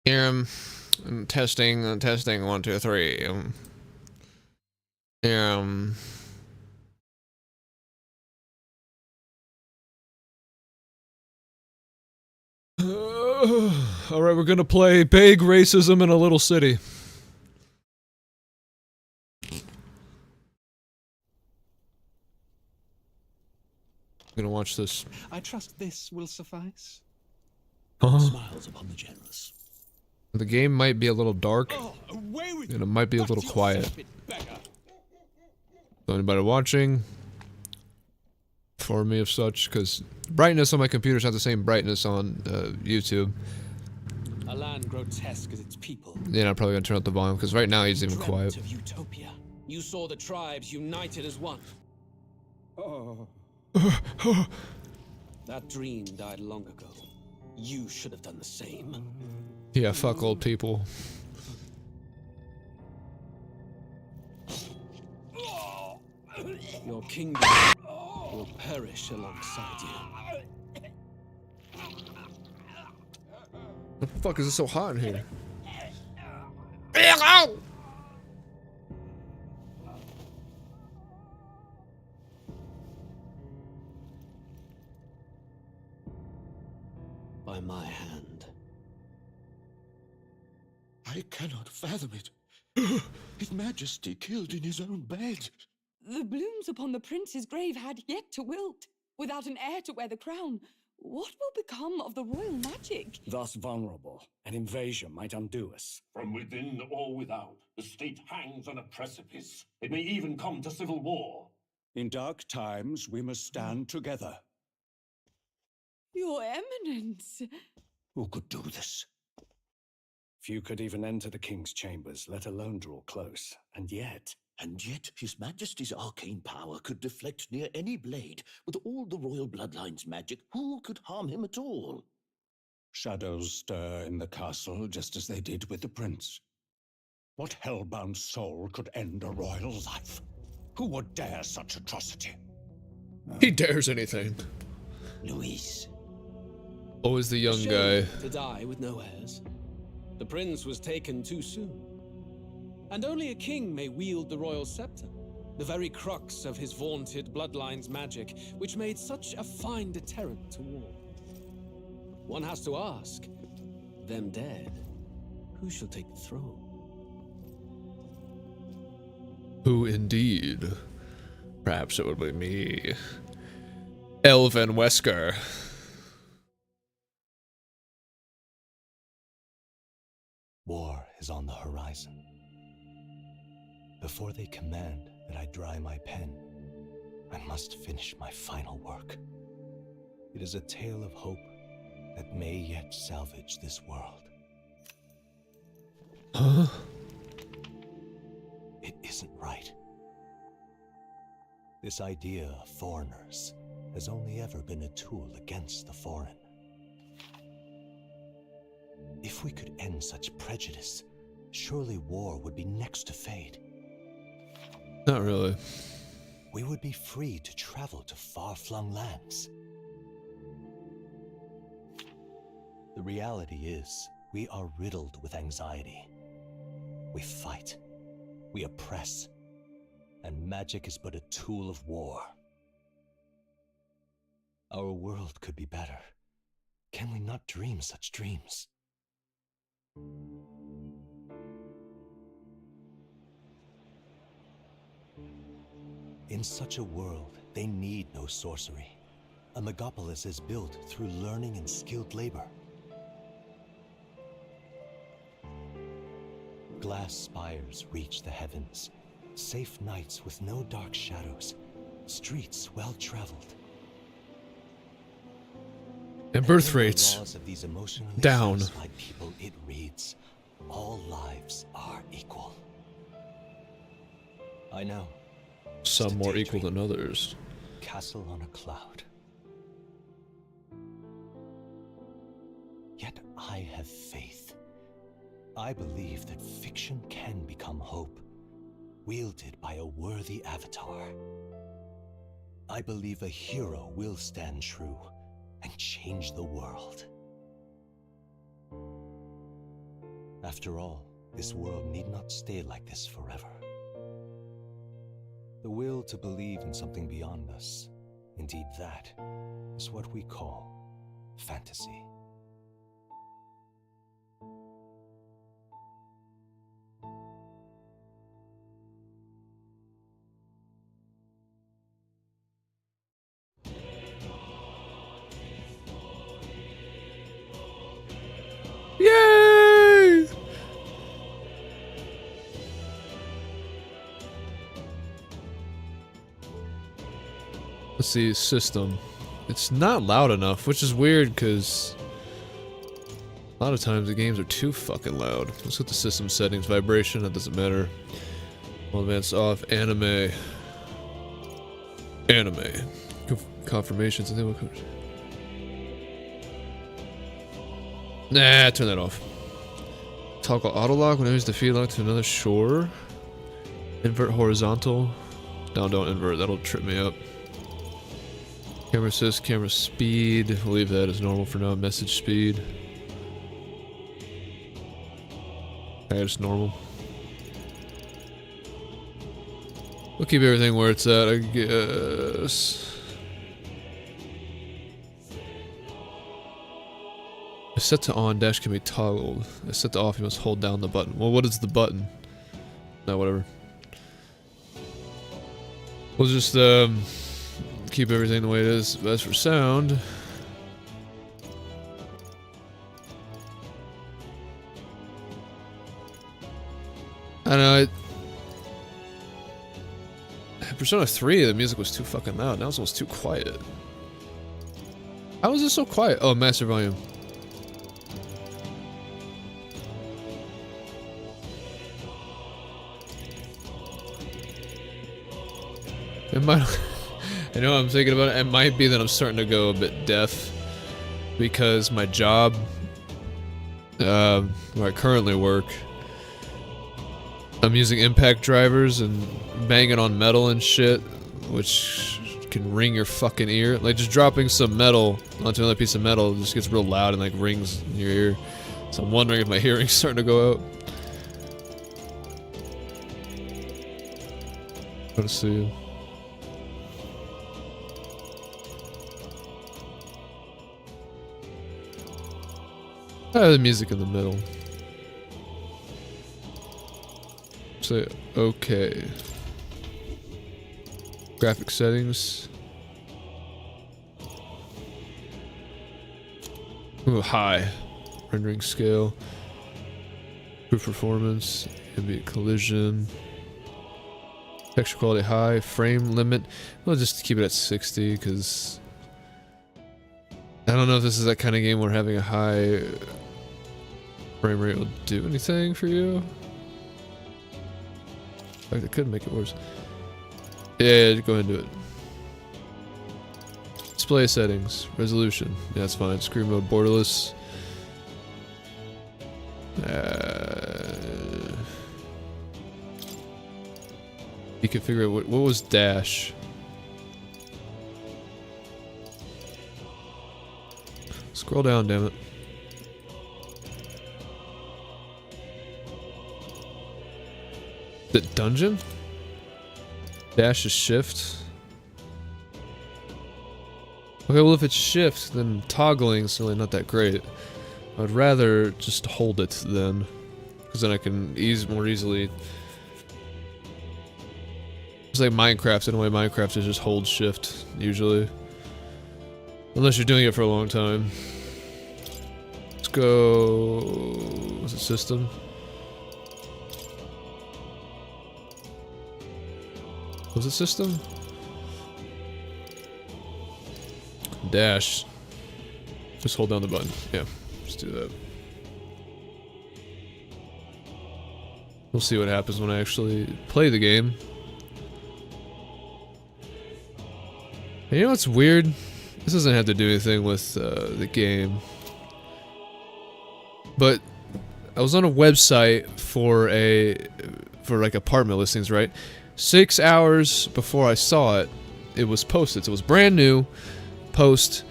Here testing, testing, 1, 2, 3. Um, all right, we're gonna play Big Racism in a Little City. I'm gonna watch this. I trust this will suffice. Smiles upon the generous. The game might be a little dark, and it might be a little quiet. So anybody watching, for me of such, because brightness on my computer is not the same brightness on YouTube. A land grotesque as its people. Yeah, I'm probably gonna turn up the volume because right now he's even quiet. Of utopia. You saw the tribes united as one. Oh. That dream died long ago. You should have done the same. Yeah, fuck old people. Your kingdom will perish alongside you. What the fuck is it so hot in here? By my hand. I cannot fathom it. His Majesty killed in his own bed. The blooms upon the prince's grave had yet to wilt. Without an heir to wear the crown, what will become of the royal magic? Thus vulnerable, an invasion might undo us. From within or without, the state hangs on a precipice. It may even come to civil war. In dark times, we must stand together. Your Eminence. Who could do this? Few could even enter the king's chambers, let alone draw close. And yet His Majesty's arcane power could deflect near any blade. With all the royal bloodline's magic, who could harm him at all? shadows stir in the castle just as they did with the prince. What hellbound soul could end a royal life? Who would dare such atrocity? He dares anything. Luis. Always the young Shame guy. to die with no heirs. The prince was taken too soon. And only a king may wield the royal scepter, the very crux of his vaunted bloodline's magic, which made such a fine deterrent to war. One has to ask, them dead, who shall take the throne? Who indeed? Perhaps it would be me. Elvin Wesker. War is on the horizon. Before they command that I dry my pen, I must finish my final work. It is a tale of hope that may yet salvage this world. Huh? It isn't right. This idea of foreigners has only ever been a tool against the foreign. If we could end such prejudice, surely war would be next to fade. Not really. We would be free to travel to far-flung lands. The reality is, we are riddled with anxiety. We fight, we oppress, and magic is but a tool of war. Our world could be better. Can we not dream such dreams? In such a world, they need no sorcery. A megapolis is built through learning and skilled labor. Glass spires reach the heavens, safe nights with no dark shadows, streets well-traveled. And birth rates Laws of these emotionally down. satisfied people, it reads, all lives are equal. I know. Some more equal than others. Castle on a cloud. Yet I have faith. I believe that fiction can become hope, wielded by a worthy avatar. I believe a hero will stand true and change the world. After all, this world need not stay like this forever. The will to believe in something beyond us, indeed that, is what we call fantasy. Yay! Let's see, system. It's not loud enough, which is weird because a lot of times the games are too fucking loud. Let's hit the system settings, vibration, that doesn't matter. All advanced off, anime. Confirmations, and then what comes? Nah, turn that off. Toggle auto lock when enemies defeat lock to another shore. Invert horizontal. No, don't invert, that'll trip me up. Camera assist, camera speed. We'll leave that as normal for now. Message speed. Okay, just normal. We'll keep everything where it's at, I guess. Set to on, dash can be toggled. Set to off, you must hold down the button. Well, what is the button? No, whatever. We'll just, keep everything the way it is. As for sound... I don't know, Persona 3, the music was too fucking loud. Now it's almost too quiet. How is this so quiet? Oh, master volume. It might... I know I'm thinking about it. It might be that I'm starting to go a bit deaf because my job, where I currently work, I'm using impact drivers and banging on metal and shit, which can ring your fucking ear. Like just dropping some metal onto another piece of metal just gets real loud and like rings in your ear. So I'm wondering if my hearing's starting to go out. Let's see. I have the music in the middle. Say okay. Graphic settings. Ooh, high. Rendering scale. Improve performance. Ambient collision. Texture quality high. Frame limit. We'll just keep it at 60 because I don't know if this is that kind of game where having a high frame rate will do anything for you. In fact, it could make it worse. Yeah, go ahead and do it. Display settings. Resolution. Yeah, that's fine. Screen mode borderless. You can figure out what was dash. Scroll down, damn it. The dungeon? Dash is shift. Okay, well if it's shift, then toggling is really not that great. I'd rather just hold it then, because then I can more easily. It's like Minecraft in a way. Minecraft is just hold shift usually, unless you're doing it for a long time. Let's go. What's the system? What's the system? Dash. Just hold down the button. Yeah, just do that. We'll see what happens when I actually play the game. And you know what's weird? This doesn't have to do anything with the game. But I was on a website for like apartment listings, right? 6 hours before I saw it, it was posted. So it was brand new post.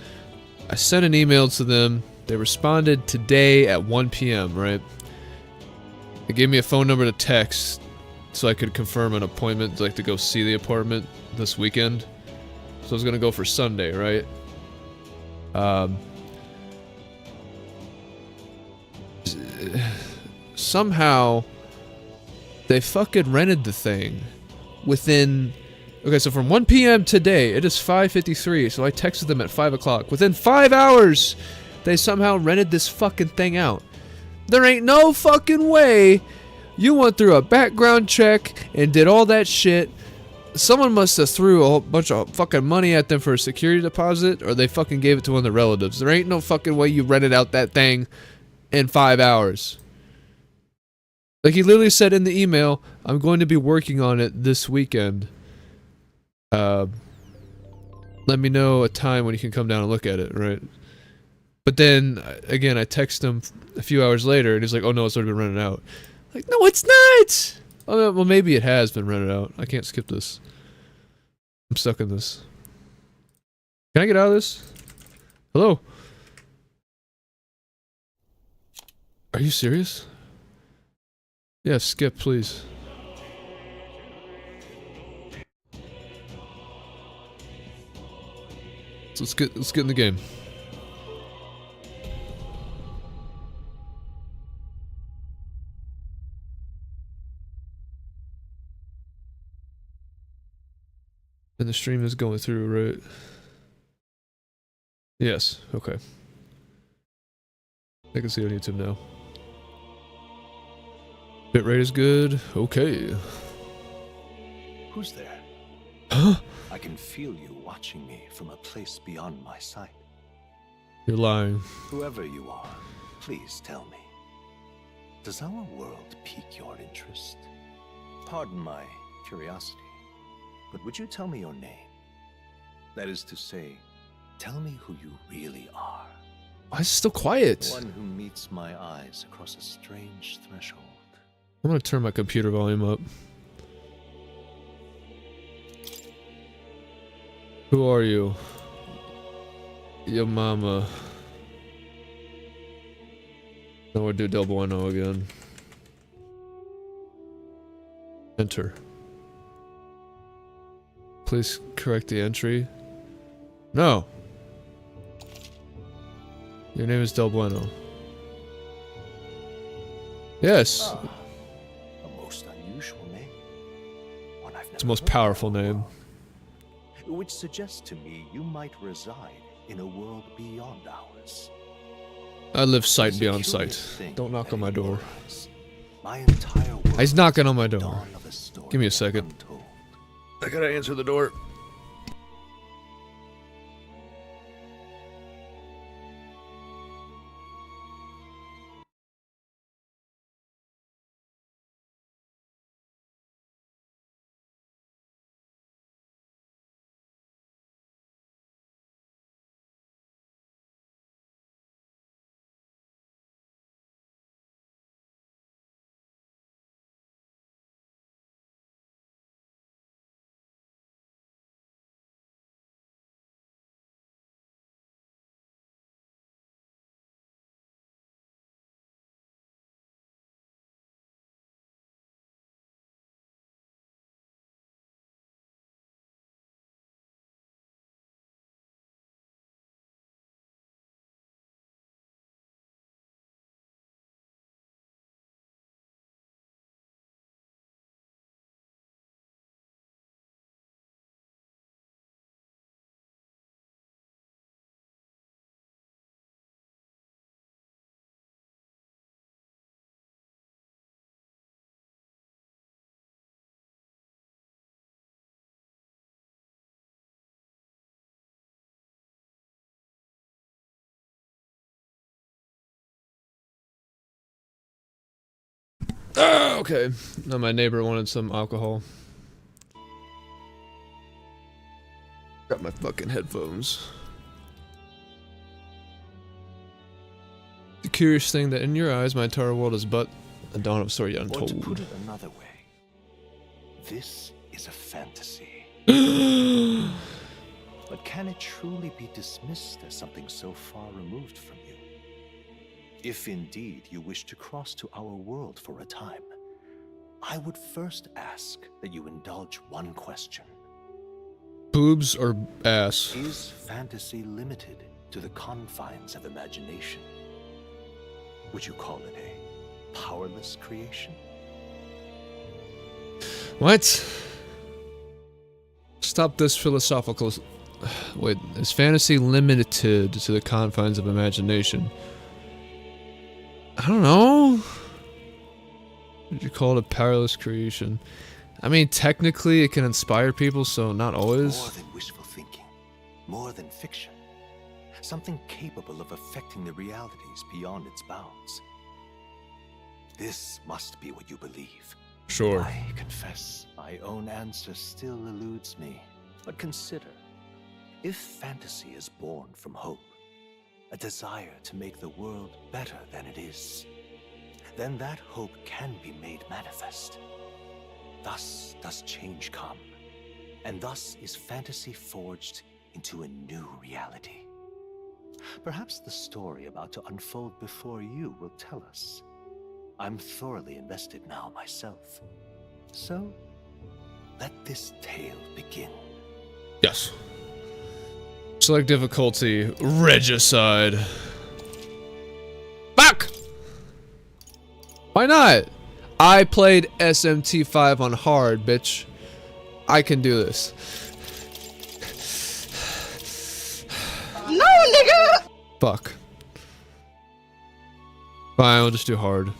I sent an email to them. They responded today at 1 p.m., right? They gave me a phone number to text so I could confirm an appointment, like to go see the apartment this weekend. So I was gonna go for Sunday, right? Somehow they fucking rented the thing within. Okay, so from 1 p.m. today, it is 5:53. So I texted them at 5 o'clock. Within 5 hours, they somehow rented this fucking thing out. There ain't no fucking way you went through a background check and did all that shit. Someone must have threw a whole bunch of fucking money at them for a security deposit, or they fucking gave it to one of their relatives. There ain't no fucking way you rented out that thing in 5 hours. Like, he literally said in the email, I'm going to be working on it this weekend. Let me know a time when you can come down and look at it, right? But then, again, I text him a few hours later, and he's like, oh no, it's already been rented out. Like, no, it's not! Oh, well, maybe it has been rented out. I can't skip this. I'm stuck in this. Can I get out of this? Hello? Are you serious? Yeah, skip, please. So let's get in the game. And the stream is going through, right? Yes, okay. I can see it on YouTube now. Bitrate is good. Okay. Who's there? Huh? I can feel you watching me from a place beyond my sight. You're lying. Whoever you are, please tell me. Does our world pique your interest? Pardon my curiosity, but would you tell me your name? That is to say, tell me who you really are. Why is it still quiet? One who meets my eyes across a strange threshold. I'm gonna turn my computer volume up. Who are you? Your mama. Now we'll do double I-0 again. Enter. Please correct the entry. No. Your name is Del Bueno. Yes. Ah, a most unusual name. One I've It's the never most heard powerful before. name. Which suggests to me you might reside in a world beyond ours. I live sight It's a beyond curious sight. thing Don't knock that on my in door. your eyes, my entire world He's knocking on my is the door. dawn of a story Give me a second. untold. I gotta answer the door. Ah, okay. Now my neighbor wanted some alcohol. Got my fucking headphones. The curious thing that in your eyes, my entire world is but a dawn of story Or to put untold. it another way, this is a fantasy. But can it truly be dismissed as something so far removed from you? If indeed you wish to cross to our world for a time, I would first ask that you indulge one question. Boobs or ass? Is fantasy limited to the confines of imagination? Would you call it a powerless creation? What? Stop this philosophical... Wait, is fantasy limited to the confines of imagination? I don't know. Would you call it a powerless creation? I mean, technically it can inspire people, so not always. More than wishful thinking, more than fiction. Something capable of affecting the realities beyond its bounds. This must be what you believe. Sure. I confess, my own answer still eludes me. But consider, if fantasy is born from hope, a desire to make the world better than it is, then that hope can be made manifest. Thus does change come, and thus is fantasy forged into a new reality. Perhaps the story about to unfold before you will tell us. I'm thoroughly invested now myself. So, let this tale begin. Yes. Select difficulty, regicide. Fuck! Why not? I played SMT5 on hard, bitch. I can do this. No, nigga! Fuck. Fine, we'll just do hard.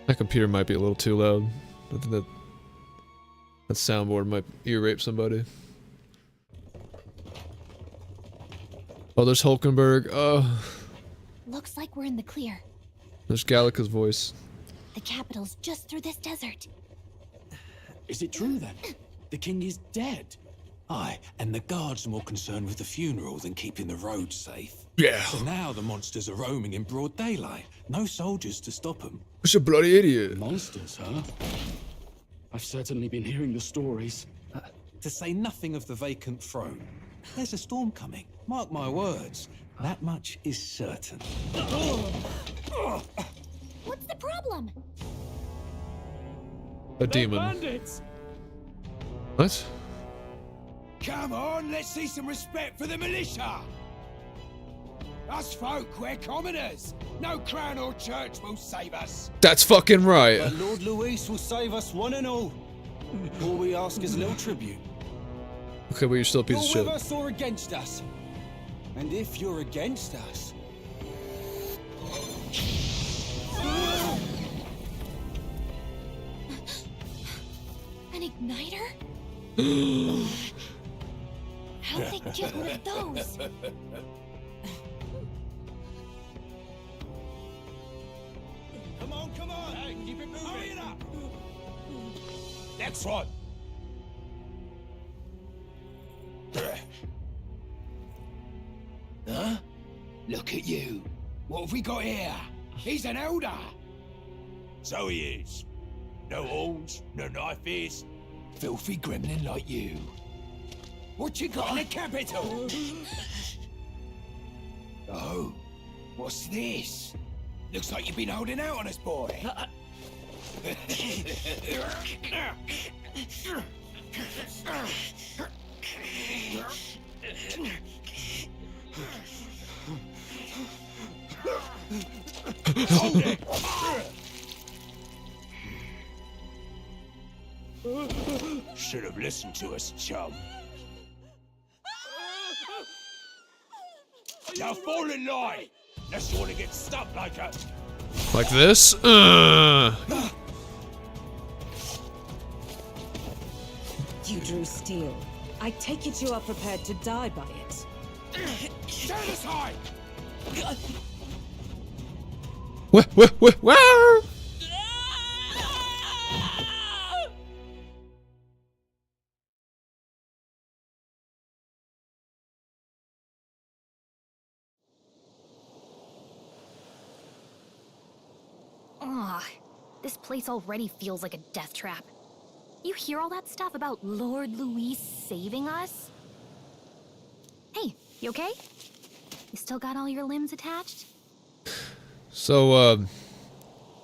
My computer might be a little too loud. I think that soundboard might ear rape somebody. Oh, there's Hulkenberg. Oh. Looks like we're in the clear. There's Gallica's voice. The capital's just through this desert. Is it true then? The king is dead? Aye, and the guards are more concerned with the funeral than keeping the roads safe. Yeah. So now the monsters are roaming in broad daylight. No soldiers to stop them. What's a bloody idiot? Monsters, huh? I've certainly been hearing the stories. To say nothing of the vacant throne. There's a storm coming. Mark my words. That much is certain. What's the problem? A demon. Bandits! What? Come on, let's see some respect for the militia! Us folk, we're commoners. No crown or church will save us. That's fucking right. But Lord Luis will save us one and all. All we ask is a little tribute. Okay, but you're still a piece of You're shit. with us or against us? And if you're against us... An igniter? How'd they get one of those? Come on! Hey, keep it moving! Hurry it up! Next one! Huh? Look at you! What have we got here? He's an elder! So he is. No horns, no knife ears. Filthy gremlin like you. What you got in the capital? Oh, what's this? Looks like you've been holding out on us, boy. Hold it! Should have listened to us, chum. Now fall in line! Unless you want to get stuck like a... Like this? You drew steel. I take it you are prepared to die by it. Stand aside! Where? This place already feels like a death trap. You hear all that stuff about Lord Luis saving us? Hey, you okay? You still got all your limbs attached? So,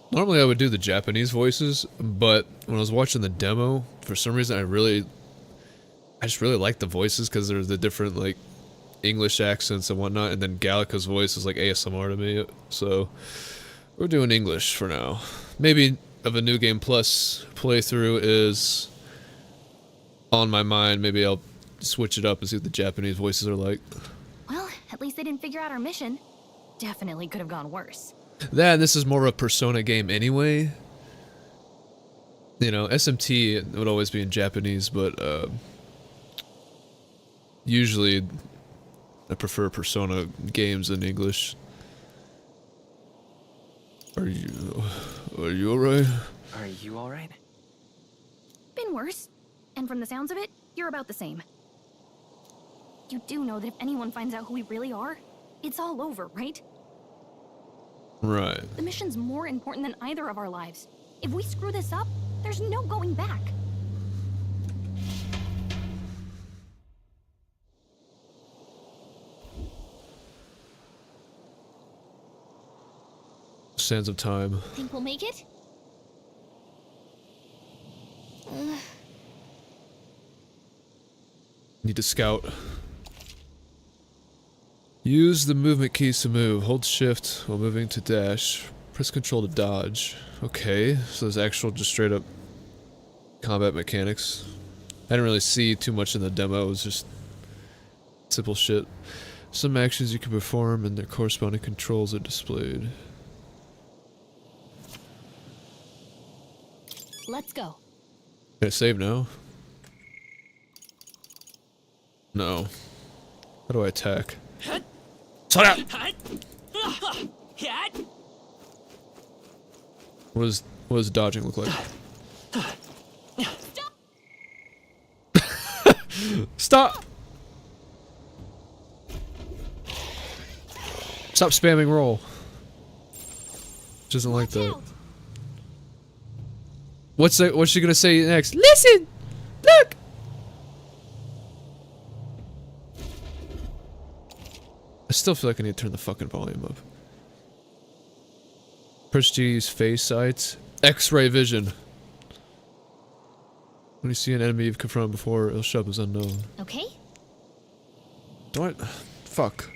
normally I would do the Japanese voices, but when I was watching the demo, for some reason I just really like the voices because there's the different, like, English accents and whatnot, and then Gallica's voice is like ASMR to me, so we're doing English for now. Maybe of a New Game Plus playthrough is on my mind, maybe I'll switch it up and see what the Japanese voices are like. Well, at least they didn't figure out our mission. Definitely could have gone worse. That, and this is more of a Persona game anyway. You know, SMT would always be in Japanese, but usually I prefer Persona games in English. Are you alright? Are you alright? Been worse. And from the sounds of it, you're about the same. You do know that if anyone finds out who we really are, it's all over, right? Right. The mission's more important than either of our lives. If we screw this up, there's no going back. Sands of Time. Think we'll make it? Need to scout. Use the movement keys to move. Hold shift while moving to dash. Press control to dodge. Okay, so there's actual just straight up combat mechanics. I didn't really see too much in the demo, it was just simple shit. Some actions you can perform and their corresponding controls are displayed. Let's go. Can I save now? No. How do I attack? Shut up! What does dodging look like? Stop! Stop spamming roll. Doesn't like that. What's she gonna say next? Listen! Look! I still feel like I need to turn the fucking volume up. Press G to use phase sights. X-ray vision. When you see an enemy you've confronted before, it'll show up as unknown. Okay. Don't. Fuck.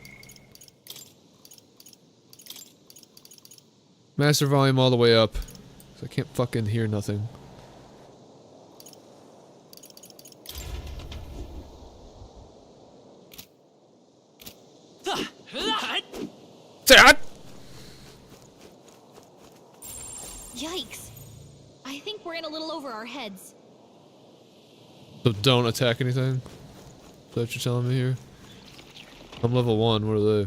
Master volume all the way up. So I can't fucking hear nothing. Dad! Yikes. I think we're in a little over our heads. So don't attack anything? Is that what you're telling me here? I'm level 1, what are they?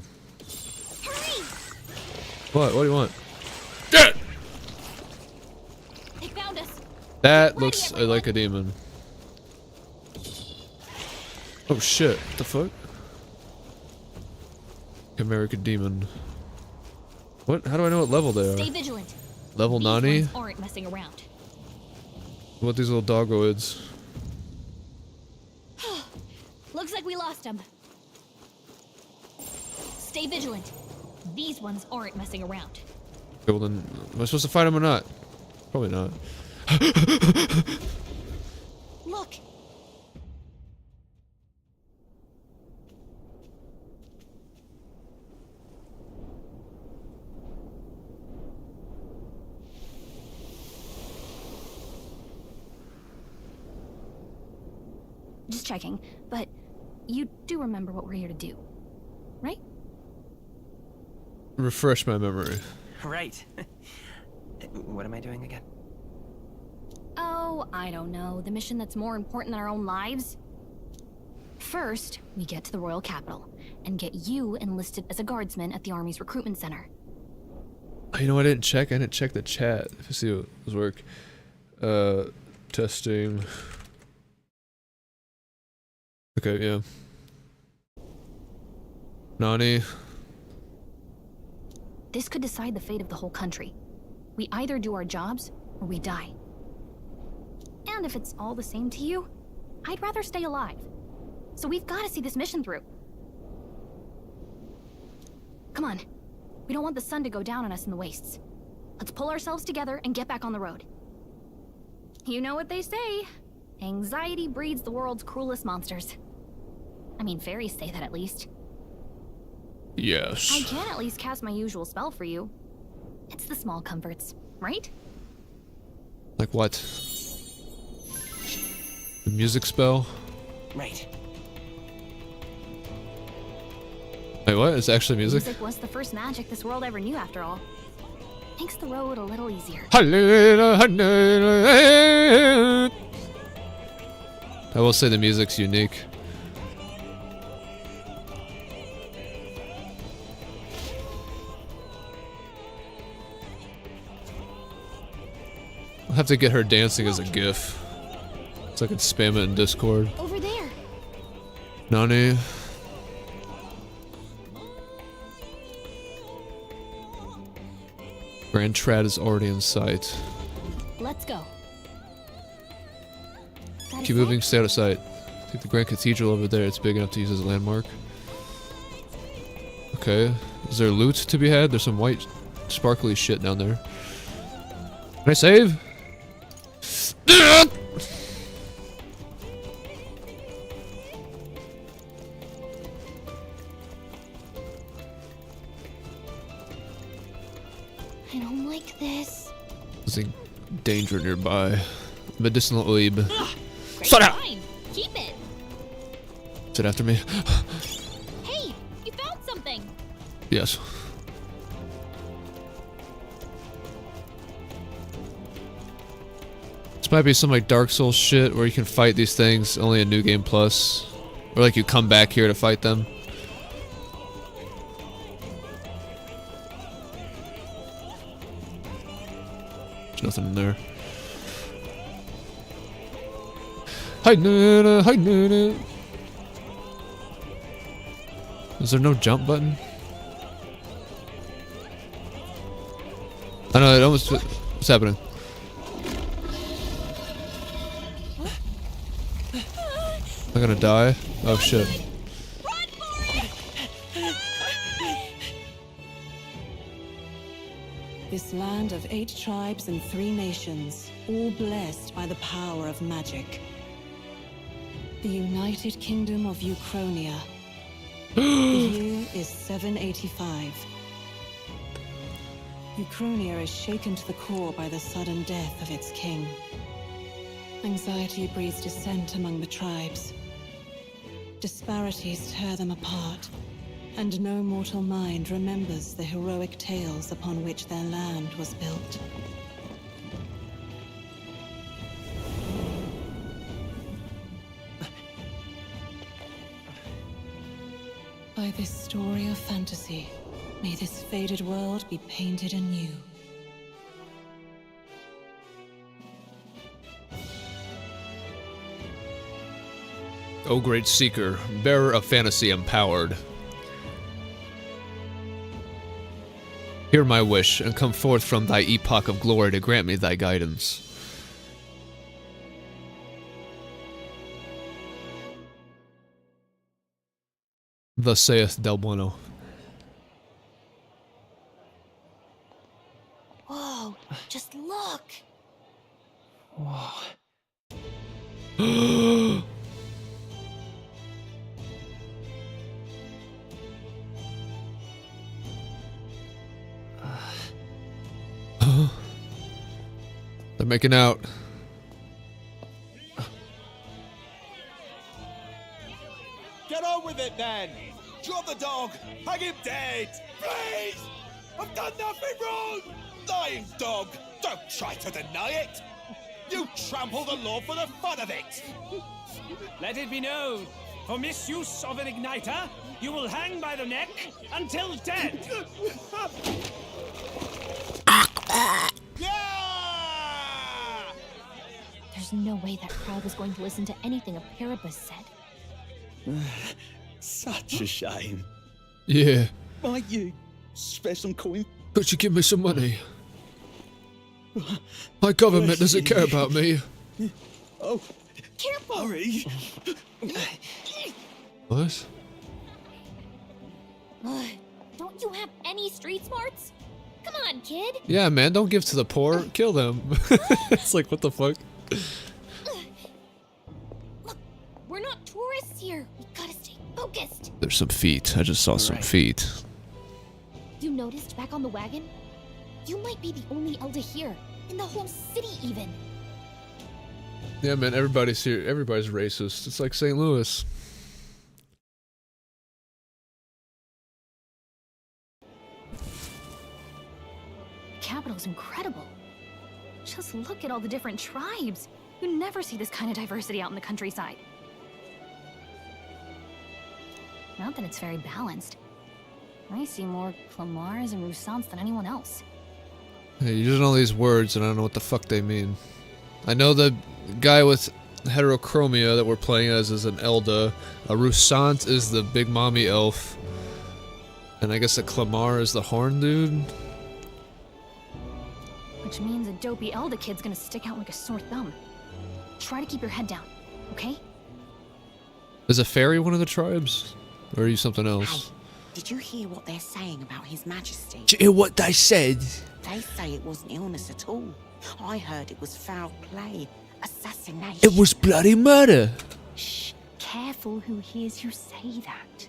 Hurry! What? What do you want? Dead! They found us. That looks like a demon. Oh shit, what the fuck? American demon. What? How do I know what level they are? Stay vigilant. Level 90? These ones aren't messing around. What these little doggoids? Looks like we lost them. Stay vigilant. These ones aren't messing around. Okay, well then, am I supposed to fight them or not? Probably not. Look. Just checking, but you do remember what we're here to do, right? Refresh my memory. Right. What am I doing again? Oh, I don't know. The mission that's more important than our own lives? First, we get to the royal capital and get you enlisted as a guardsman at the army's recruitment center. Oh, you know what I didn't check? I didn't check the chat. If I see what was work. Testing. Okay, yeah. Nani. This could decide the fate of the whole country. We either do our jobs, or we die. And if it's all the same to you, I'd rather stay alive. So we've got to see this mission through. Come on. We don't want the sun to go down on us in the wastes. Let's pull ourselves together and get back on the road. You know what they say. Anxiety breeds the world's cruelest monsters. I mean, fairies say that at least. Yes. I can at least cast my usual spell for you. It's the small comforts, right? Like what? The music spell? Right. Wait, what? It's actually music? Music was the first magic this world ever knew, after all. Makes the road a little easier. I will say the music's unique. I'll have to get her dancing as a GIF, so I can spam it in Discord. Over there. Nani? Grand Trad is already in sight. Let's go. Keep moving, stay out of sight. Take the Grand Cathedral over there, it's big enough to use as a landmark. Okay, is there loot to be had? There's some white sparkly shit down there. Can I save? I don't like this. There's a danger nearby. Medicinal oib. Great Shut up! find. Keep it. Is it after me? Hey, you found something. Yes. This might be some like Dark Souls shit where you can fight these things only in New Game Plus. Or like you come back here to fight them. There's nothing in there. Hi Nana, hi Nana. Is there no jump button? I know it almost. What's happening? I'm gonna die. Oh shit. This land of 8 tribes and 3 nations, all blessed by the power of magic. The United Kingdom of Uchronia. The year is 785. Uchronia is shaken to the core by the sudden death of its king. Anxiety breeds dissent among the tribes. Disparities tear them apart, and no mortal mind remembers the heroic tales upon which their land was built. By this story of fantasy, may this faded world be painted anew. O great seeker, bearer of fantasy empowered. Hear my wish, and come forth from thy epoch of glory to grant me thy guidance. Thus saith Del Bueno. Whoa, just look. Whoa. They're making out. Get on with it then! Drop the dog! Hang him dead! Please! I've done nothing wrong! Lying dog! Don't try to deny it! You trample the law for the fun of it! Let it be known, for misuse of an igniter, you will hang by the neck until dead! There's no way that crowd was going to listen to anything a Paribus said. Such a shame. Yeah. Might you spare some coin? Could you give me some money? My government doesn't care about me. Oh, careful! Hurry! What? Don't You have any street smarts? Come on, kid. Yeah, man, don't give to the poor. Kill them. It's like, what the fuck? Look, we're not tourists here. We gotta stay focused. There's some feet. I just saw some feet. You noticed back on the wagon? You might be the only Elder here. In the whole city, even. Yeah, man, everybody's here. Everybody's racist. It's like St. Louis. The capital's incredible. Just look at all the different tribes. You never see this kind of diversity out in the countryside. Not that it's very balanced. I see more Clamars and Roussants than anyone else. Hey, you just know these words and I don't know what the fuck they mean. I know the guy with heterochromia that we're playing as is an Elda. A Roussant is the big mommy elf. And I guess a Clamar is the horn dude. Which means a dopey Elda kid's gonna stick out like a sore thumb. Try to keep your head down, okay? Is a fairy one of the tribes? Or are you something else? Did you hear what they're saying about His Majesty? Did you hear what they said? They say it wasn't illness at all. I heard it was foul play, assassination. It was bloody murder. Shh, careful who hears you say that.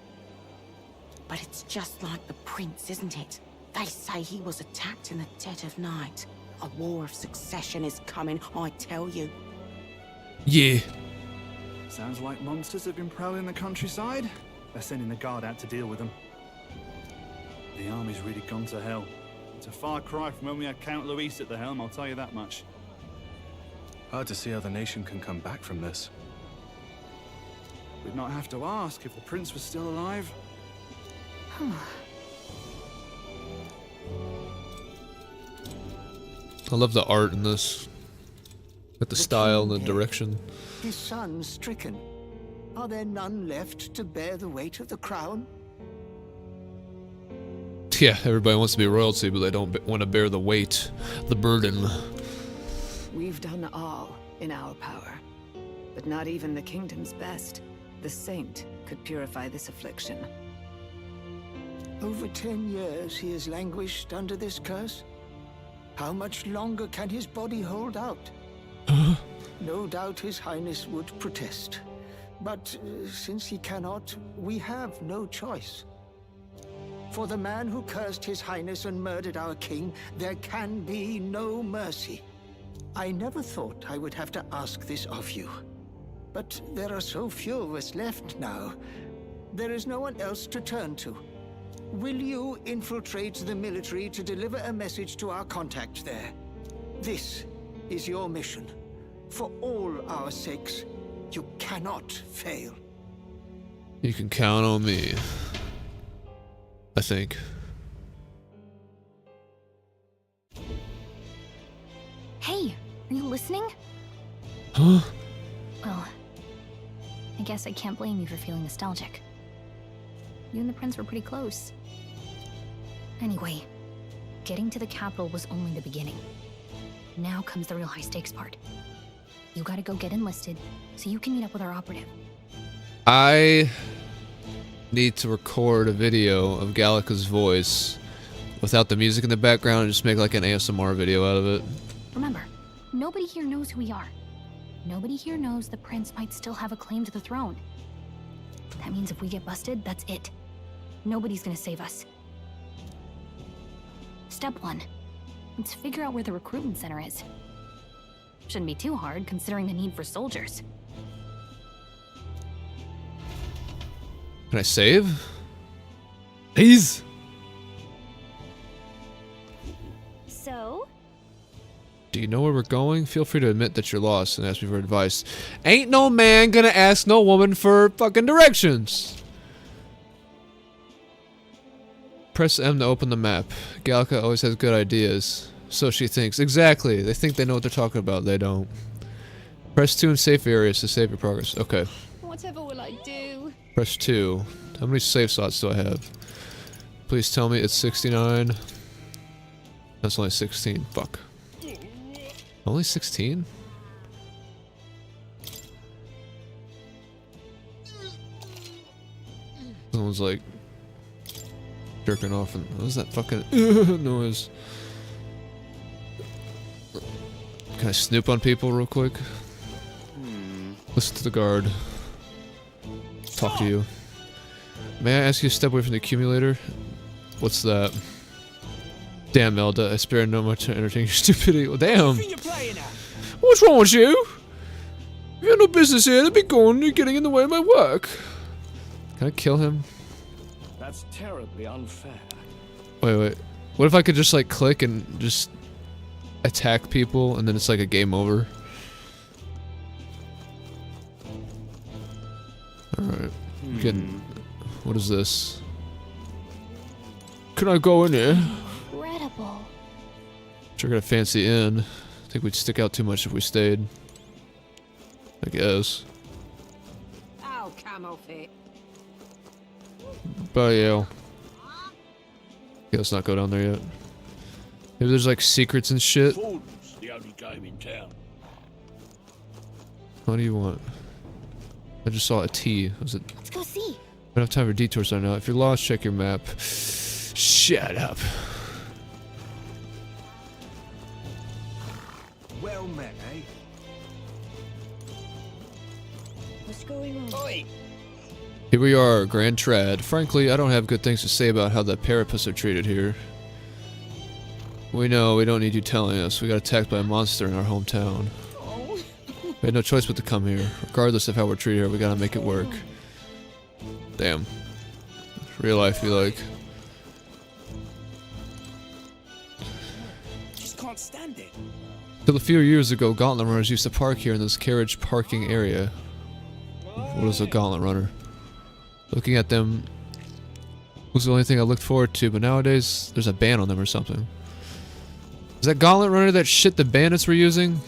But it's just like the prince, isn't it? They say he was attacked in the dead of night. A war of succession is coming, I tell you. Yeah. Sounds like monsters have been prowling the countryside. They're sending the guard out to deal with them. The army's really gone to hell. It's a far cry from when we had Count Luis at the helm, I'll tell you that much. Hard to see how the nation can come back from this. We'd not have to ask if the prince was still alive. I love the art in this. With the style and the direction. His son stricken. Are there none left to bear the weight of the crown? Yeah, everybody wants to be royalty, but they don't want to bear the weight, the burden. We've done all in our power, but not even the kingdom's best. The saint could purify this affliction. Over 10 years he has languished under this curse. How much longer can his body hold out? No doubt His Highness would protest. But since he cannot, we have no choice. For the man who cursed His Highness and murdered our king, there can be no mercy. I never thought I would have to ask this of you. But there are so few of us left now. There is no one else to turn to. Will you infiltrate the military to deliver a message to our contact there? This is your mission. For all our sakes, you cannot fail. You can count on me. I think. Hey, are you listening? Huh? Well, I guess I can't blame you for feeling nostalgic. You and the prince were pretty close. Anyway, getting to the capital was only the beginning. Now comes the real high-stakes part. You gotta go get enlisted, so you can meet up with our operative. I need to record a video of Gallica's voice without the music in the background and just make like an ASMR video out of it. Remember, nobody here knows who we are. Nobody here knows the prince might still have a claim to the throne. That means if we get busted, that's it. Nobody's gonna save us. Step 1. Let's figure out where the recruitment center is. Shouldn't be too hard, considering the need for soldiers. Can I save? Please? So? Do you know where we're going? Feel free to admit that you're lost and ask me for advice. Ain't no man gonna ask no woman for fucking directions. Press M to open the map. Gallica always has good ideas. So she thinks. Exactly. They think they know what they're talking about. They don't. Press 2 in safe areas to save your progress. Okay. Whatever will I do? Press 2. How many save slots do I have? Please tell me it's 69. That's only 16. Fuck. Only 16? Someone's like jerking off. And what was that fucking noise? Can I snoop on people real quick? Listen to the guard. Talk to you. May I ask you to step away from the accumulator? What's that? Damn, Elda, I spare no much to entertain your stupidity. Well, damn. What's wrong with you? You have no business here to be gone. You're getting in the way of my work. Can I kill him? That's terribly unfair. Wait. What if I could just like click and just attack people and then it's like a game over? Alright. Getting. What is this? Can I go in here? Incredible. Sure got a fancy inn. I think we'd stick out too much if we stayed. I guess. Oh, camel fit. But yeah. Let's not go down there yet. Maybe there's like secrets and shit. Food's the only game in town. What do you want? I just saw a T. Was it? Let's go see. I don't have time for detours right now. If you're lost, check your map. Shut up. Well met, eh? What's going on? Oi! Here we are, Grand Trad. Frankly, I don't have good things to say about how the Parapus are treated here. We know, we don't need you telling us. We got attacked by a monster in our hometown. We had no choice but to come here. Regardless of how we're treated here, we gotta make it work. Damn. Real life, you like. Just can't stand it. Till a few years ago, gauntlet runners used to park here in this carriage parking area. What is a gauntlet runner? Looking at them was the only thing I looked forward to, but nowadays there's a ban on them or something. Is that gauntlet runner that shit the bandits were using?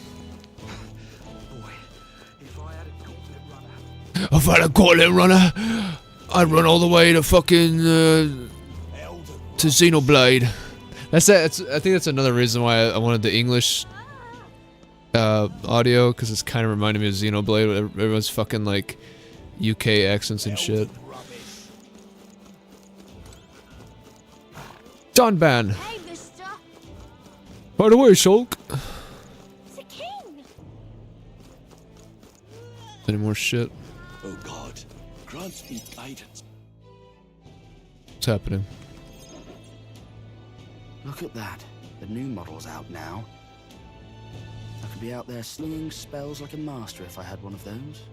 If I had a gauntlet runner, I'd run all the way to fucking to Xenoblade. That's that. I think that's another reason why I wanted the English audio, because it's kind of reminding me of Xenoblade. Everyone's fucking like UK accents and shit. John Ban. Hey, mister. By the way, Shulk. It's a king. Any more shit? Oh God, grant me guidance. What's happening? Look at that. The new model's out now. I could be out there slinging spells like a master if I had one of those.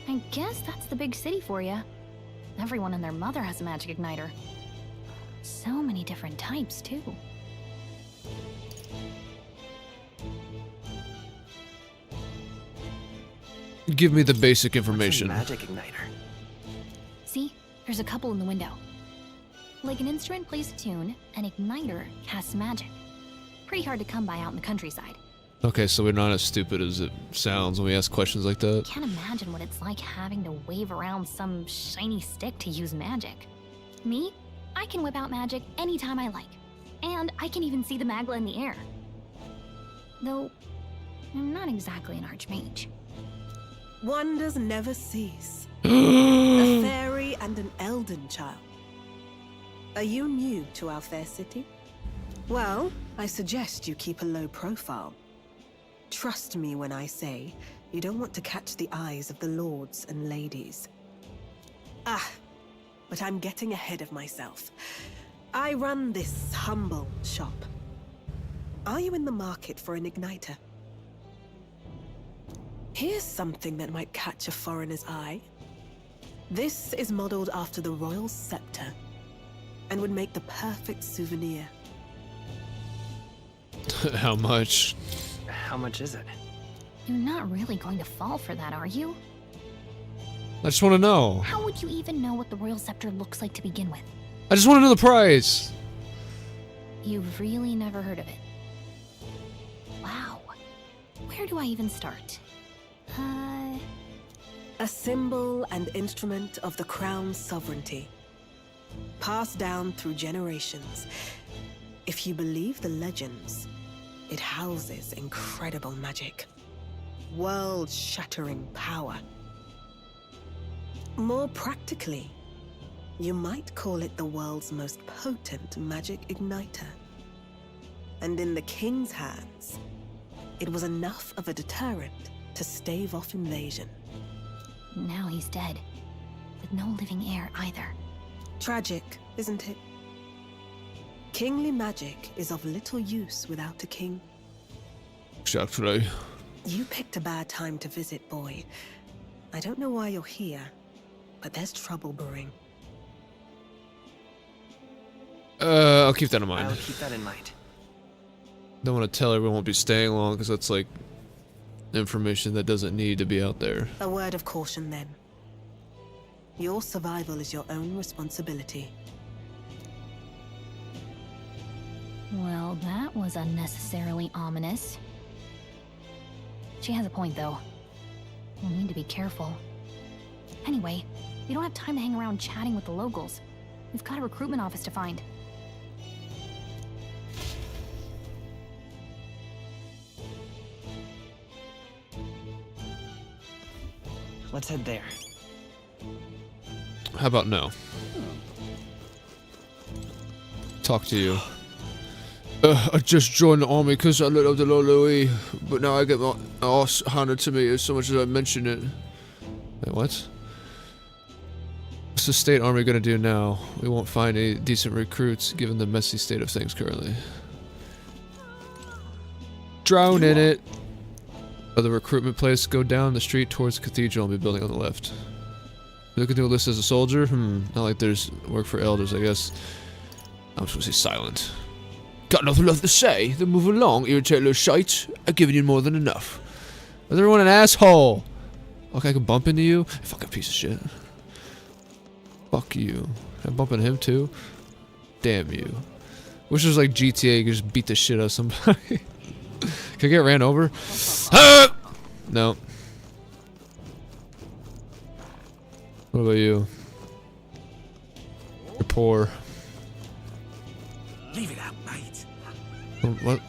I guess that's the big city for you. Everyone and their mother has a magic igniter. So many different types, too. Give me the basic information. What's a magic igniter? See? There's a couple in the window. Like an instrument plays a tune, an igniter casts magic. Pretty hard to come by out in the countryside. Okay, so we're not as stupid as it sounds when we ask questions like that. Can't imagine what it's like having to wave around some shiny stick to use magic. Me? I can whip out magic anytime I like. And I can even see the magla in the air. Though, I'm not exactly an archmage. Wonders never cease. A fairy and an elden child. Are you new to our fair city? Well, I suggest you keep a low profile. Trust me when I say you don't want to catch the eyes of the lords and ladies. Ah, but I'm getting ahead of myself. I run this humble shop. Are you in the market for an igniter? Here's something that might catch a foreigner's eye. This is modeled after the royal scepter and would make the perfect souvenir. How much? How much is it? You're not really going to fall for that, are you? I just want to know. How would you even know what the royal scepter looks like to begin with? I just want to know the price. You've really never heard of it. Wow. Where do I even start? A symbol and instrument of the crown's sovereignty. Passed down through generations. If you believe the legends, it houses incredible magic. World-shattering power. More practically, you might call it the world's most potent magic igniter. And in the king's hands, it was enough of a deterrent to stave off invasion. Now he's dead, with no living heir either. Tragic, isn't it? Kingly magic is of little use without a king. Exactly. You picked a bad time to visit, boy. I don't know why you're here, but there's trouble brewing. I'll keep that in mind. I'll keep that in mind. Don't want to tell everyone won't be staying long, because that's like information that doesn't need to be out there. A word of caution then. Your survival is your own responsibility. Well, that was unnecessarily ominous. She has a point, though. We'll need to be careful. Anyway, we don't have time to hang around chatting with the locals. We've got a recruitment office to find. Let's head there. How about no? Talk to you. I just joined the army because I let up the Lord Louis, but now I get my ass handed to me as so much as I mention it. Wait, what? What's the state army gonna do now? We won't find any decent recruits given the messy state of things currently. Drown in it! The recruitment place, go down the street towards the cathedral and be building on the left. Looking to a list as a soldier? Not like there's work for elders, I guess. I'm supposed to say silent. Got nothing left to say, then move along, irritate little shite. I've given you more than enough. Is everyone an asshole? Okay, I can bump into you? Fucking piece of shit. Fuck you. I'm bumping him too? Damn you. Wish it was like GTA, you could just beat the shit out of somebody. Can I get ran over? Ah! No. What about you? You're poor. Leave it out, mate. What?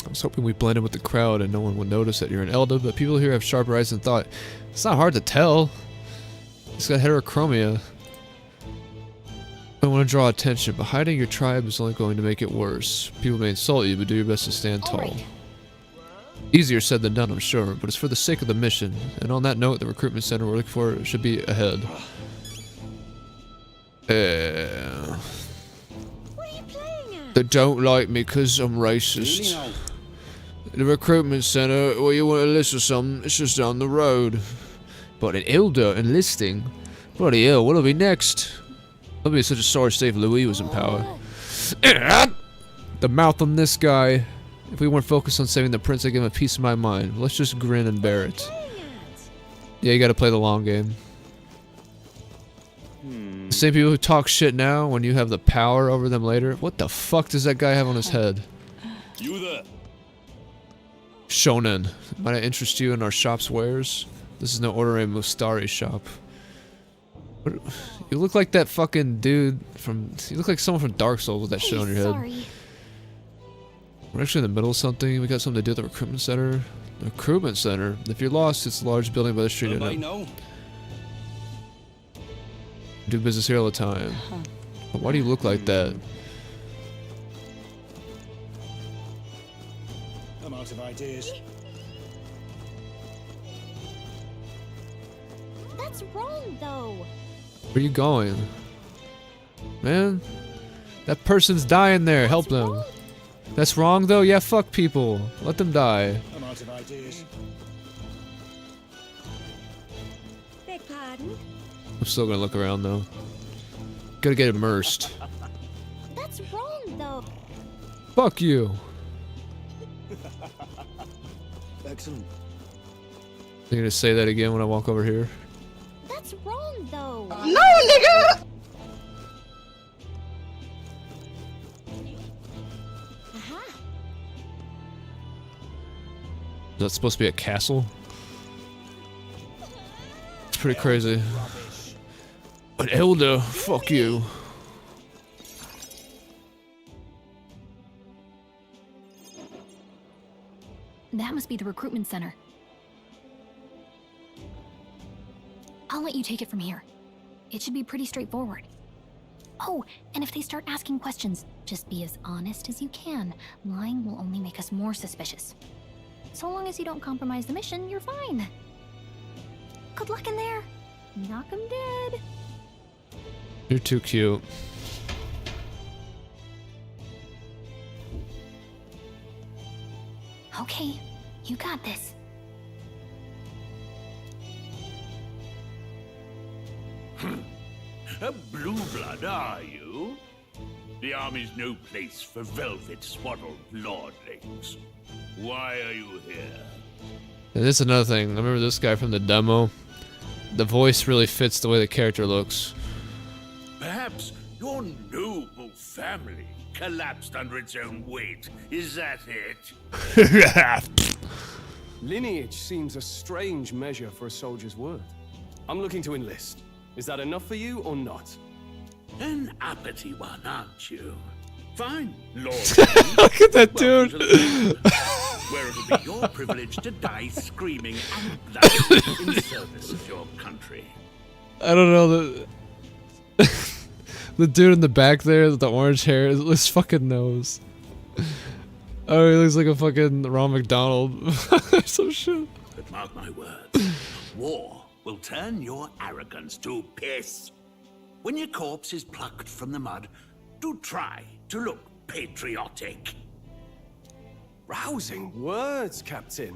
I was hoping we blended with the crowd and no one would notice that you're an Elder, but people here have sharper eyes and thought. It's not hard to tell. It's got heterochromia. I want to draw attention, but hiding your tribe is only going to make it worse. People may insult you, but do your best to stand tall. Right. Easier said than done, I'm sure, but it's for the sake of the mission. And on that note, the recruitment center we're looking for should be ahead. What are you playing at? They don't like me because I'm racist. The recruitment center, well, you want to list or something, it's just down the road. But an elder enlisting? Bloody hell, what'll be next? I'd be such a sorry state if Louis was in power. The mouth on this guy. If we weren't focused on saving the prince, I'd give him a piece of my mind. Let's just grin and bear it. Yeah, you gotta play the long game. The same people who talk shit now, when you have the power over them later. What the fuck does that guy have on his head? You there? Shonen, might I interest you in our shop's wares? This is no ordinary Mustari shop. What, you look like that fucking dude from... You look like someone from Dark Souls with that shit on your head. Sorry. We're actually in the middle of something. We got something to do at the recruitment center. The recruitment center? If you're lost, it's a large building by the street. I know. Do business here all the time. But why do you look like that? I'm out of ideas. That's wrong, though. Where are you going? Man, that person's dying there. Help them. Wrong? That's wrong, though? Yeah, fuck people. Let them die. I'm out of ideas. Beg pardon? I'm still gonna look around, though. Gotta get immersed. That's wrong, though. Fuck you. Excellent. You're gonna say that again when I walk over here? That's wrong, though. No, nigga! Is that supposed to be a castle? It's pretty crazy. An elder? Fuck you. That must be the recruitment center. I'll let you take it from here. It should be pretty straightforward. Oh, and if they start asking questions, just be as honest as you can. Lying will only make us more suspicious. So long as you don't compromise the mission, you're fine. Good luck in there. Knock 'em dead. You're too cute. Okay, you got this. A blue blood, are you? The army's no place for velvet-swaddled lordlings. Why are you here? And this is another thing. I remember this guy from the demo. The voice really fits the way the character looks. Perhaps your noble family collapsed under its own weight. Is that it? Lineage seems a strange measure for a soldier's worth. I'm looking to enlist. Is that enough for you or not? An uppity one, aren't you? Fine, Lord. Look at that dude. Where it'll be your privilege to die screaming and bloody in service of your country. I don't know, the dude in the back there with the orange hair, his fucking nose. Oh, he looks like a fucking Ronald McDonald. Some shit. But mark my words, war will turn your arrogance to piss. When your corpse is plucked from the mud, do try to look patriotic. Rousing words, Captain.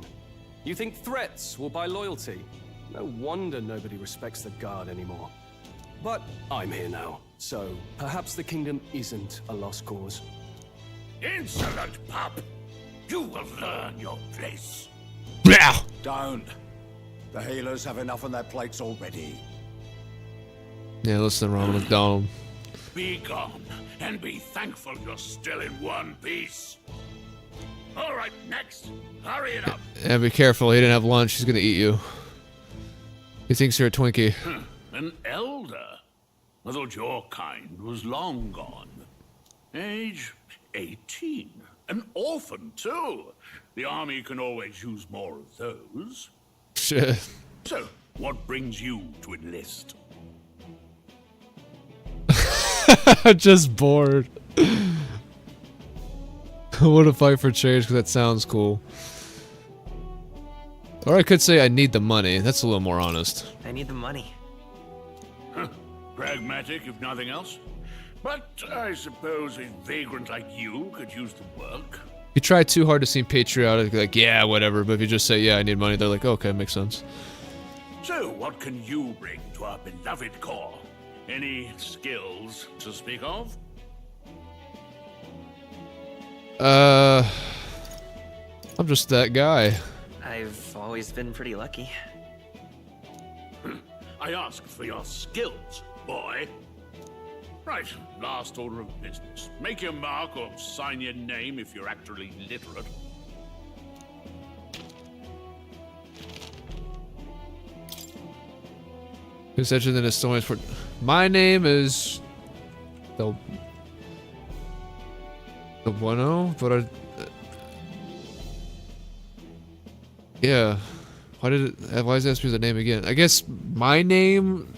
You think threats will buy loyalty? No wonder nobody respects the Guard anymore. But I'm here now, so perhaps the kingdom isn't a lost cause. Insolent pup! You will learn your place. Don't. The healers have enough on their plates already. Yeah, listen to Ronald McDonald. Be gone, and be thankful you're still in one piece. All right, next. Hurry it up. Yeah, be careful. He didn't have lunch. He's gonna eat you. He thinks you're a Twinkie. An elder? I thought your kind was long gone. Age 18. An orphan, too. The army can always use more of those. Shit. So, what brings you to enlist? Just bored. I want to fight for change because that sounds cool. Or I could say I need the money. That's a little more honest. I need the money. Pragmatic, if nothing else. But I suppose a vagrant like you could use the work. You try too hard to seem patriotic, like, yeah, whatever. But if you just say, yeah, I need money, they're like, okay, makes sense. So, what can you bring to our beloved corps? Any skills to speak of? I'm just that guy. I've always been pretty lucky. I asked for your skills, boy. Right, last order of business. Make your mark or sign your name if you're actually literate. Who's such than a story for? My name is the Bueno, but yeah. Why does it ask me the name again? I guess my name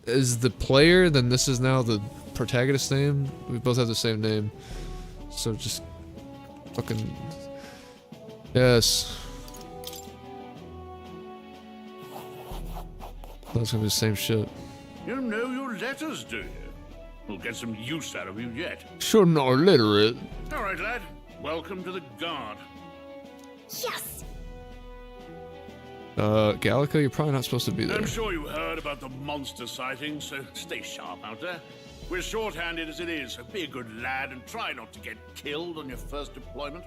is the player, then this is now the protagonist's name. We both have the same name, so just fucking yes. That's gonna be the same shit. You know your letters, do you? We'll get some use out of you yet. Sure, not illiterate. All right, lad. Welcome to the Guard. Yes. Gallica, you're probably not supposed to be there. I'm sure you heard about the monster sighting, so stay sharp out there. We're short-handed as it is, so be a good lad and try not to get killed on your first deployment.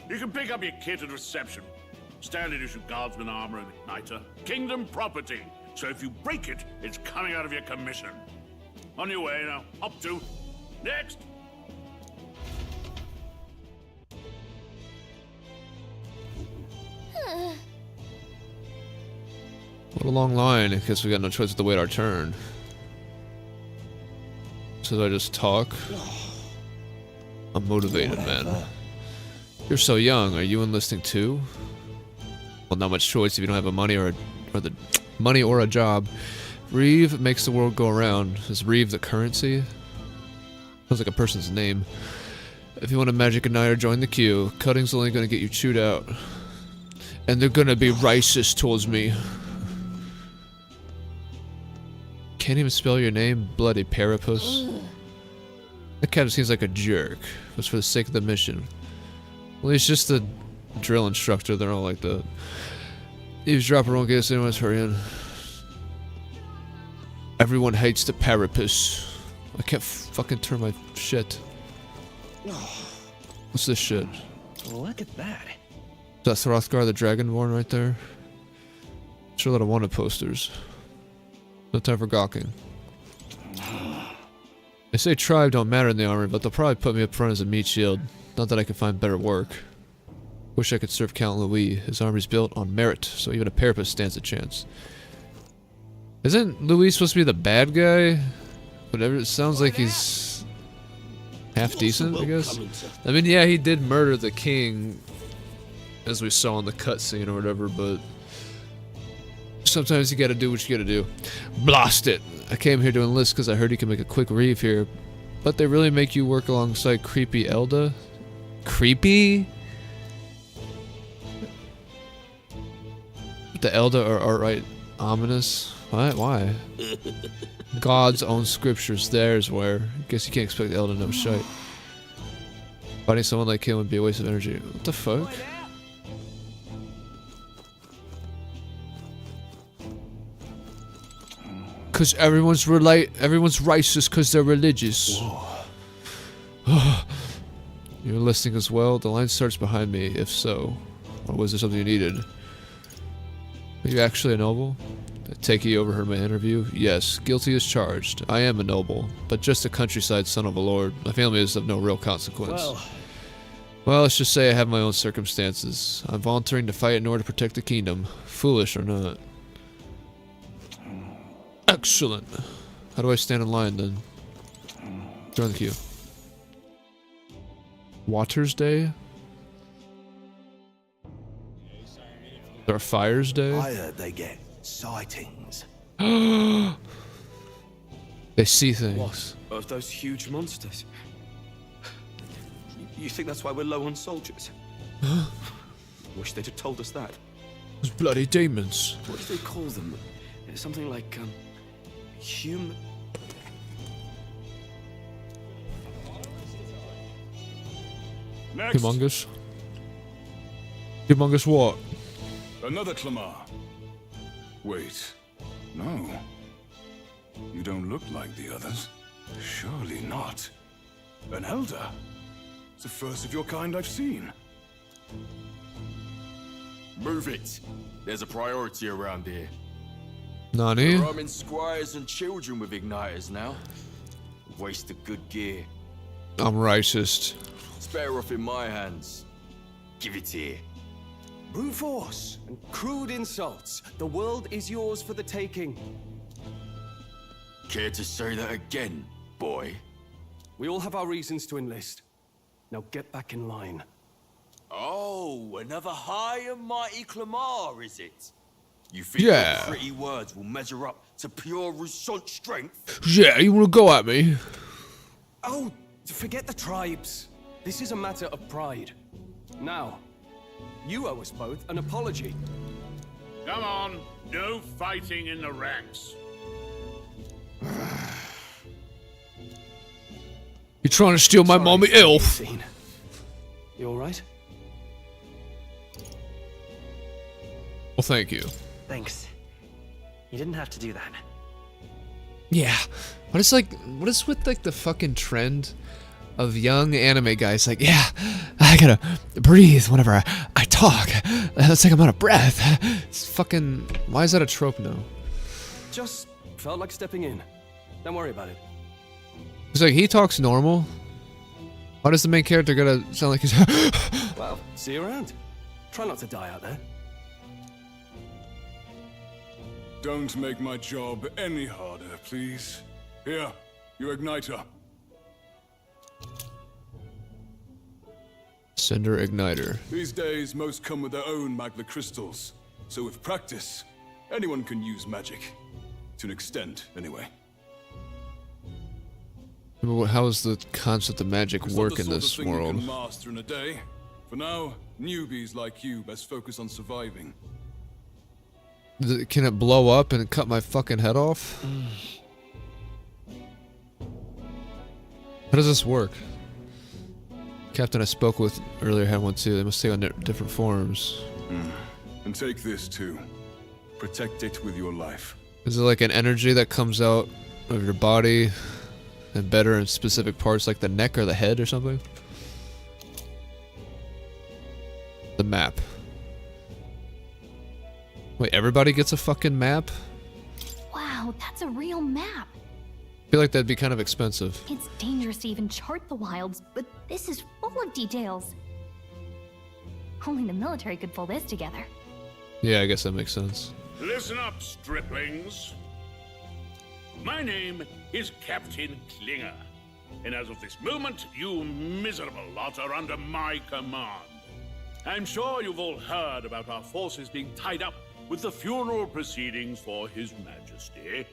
You can pick up your kit at reception. Standard issue guardsman armor and igniter. Kingdom property. So if you break it, it's coming out of your commission. On your way now. Up to. Next. What a long line. I guess we got no choice but to wait our turn. So do I just talk? I'm motivated, man. You're so young. Are you enlisting too? Well, not much choice if you don't have a money or a job. Reeve makes the world go around. Is Reeve the currency? Sounds like a person's name. If you want a magic igniter, join the queue. Cutting's only gonna get you chewed out. And they're gonna be racist towards me. Can't even spell your name, bloody parapus. That captain seems like a jerk. But for the sake of the mission. Well, he's just a drill instructor. They're all like that. Eavesdropper won't get us anyone's hurrying. Everyone hates the parapus. I can't fucking turn my shit. What's this shit? Look at that. That's Hrothgar the Dragonborn right there. Sure, a lot of wanted posters. No time for gawking. They say tribe don't matter in the army, but they'll probably put me up front as a meat shield. Not that I can find better work. Wish I could serve Count Louis. His army's built on merit, so even a parapus stands a chance. Isn't Louis supposed to be the bad guy? Whatever, it sounds like he's half decent, I guess. I mean, yeah, he did murder the king, as we saw in the cutscene or whatever, but sometimes you gotta do what you gotta do. Blast it! I came here to enlist because I heard you can make a quick reeve here, but they really make you work alongside creepy Elda? Creepy? The Elda are outright ominous. What? Why? God's own scriptures, theirs where. Guess you can't expect the Elda to know shite. Fighting someone like him would be a waste of energy. What the fuck? Cause everyone's racist cause they're religious. You're enlisting as well? The line starts behind me, if so. Or was there something you needed? Are you actually a noble? I take you overheard my interview? Yes, guilty as charged. I am a noble, but just a countryside son of a lord. My family is of no real consequence. Well, let's just say I have my own circumstances. I'm volunteering to fight in order to protect the kingdom. Foolish or not. Excellent. How do I stand in line then? Join the queue. Waters Day? There are Fires Day? I heard they get sightings. They see things. What? Of those huge monsters? You think that's why we're low on soldiers? Wish they'd have told us that. Those bloody demons. What do they call them? Something like, human... Next. Humongous? Humongous what? Another Clamar. Wait. No. You don't look like the others. Surely not. An elder? It's the first of your kind I've seen. Move it. There's a priority around here. Nani? We're arming squires and children with igniters now. Waste of good gear. I'm racist. It's better off in my hands. Give it here. Brute force and crude insults. The world is yours for the taking. Care to say that again, boy? We all have our reasons to enlist. Now get back in line. Oh, another high and mighty Clamar, is it? You think Yeah. your pretty words will measure up to pure Rousseau strength? Yeah, you wanna go at me? Oh, forget the tribes. This is a matter of pride. Now, you owe us both an apology. Come on, no fighting in the ranks. You're trying to steal my mommy elf. You alright? Well, thank you. Thanks. You didn't have to do that. Yeah. What is with like the fucking trend of young anime guys like, yeah, I gotta breathe whenever I talk. It's like I'm out of breath. It's fucking, why is that a trope now? Just felt like stepping in. Don't worry about it. It's like he talks normal. Why does the main character gotta sound like he's Well, see you around. Try not to die out there. Don't make my job any harder, please. Here, your igniter. Cinder Igniter. These days, most come with their own magna crystals. So with practice, anyone can use magic. To an extent, anyway. How does the concept of magic work in this world? You can master in a day. For now, newbies like you best focus on surviving. Can it blow up and cut my fucking head off? How does this work? Captain I spoke with earlier had one too. They must take on different forms. And take this too. Protect it with your life. Is it like an energy that comes out of your body and better in specific parts like the neck or the head or something? The map. Wait, everybody gets a fucking map? Wow, that's a real map. I feel like that'd be kind of expensive. It's dangerous to even chart the wilds, but this is full of details. Only the military could pull this together. Yeah, I guess that makes sense. Listen up, striplings. My name is Captain Klinger, and as of this moment, you miserable lot are under my command. I'm sure you've all heard about our forces being tied up with the funeral proceedings for His Majesty.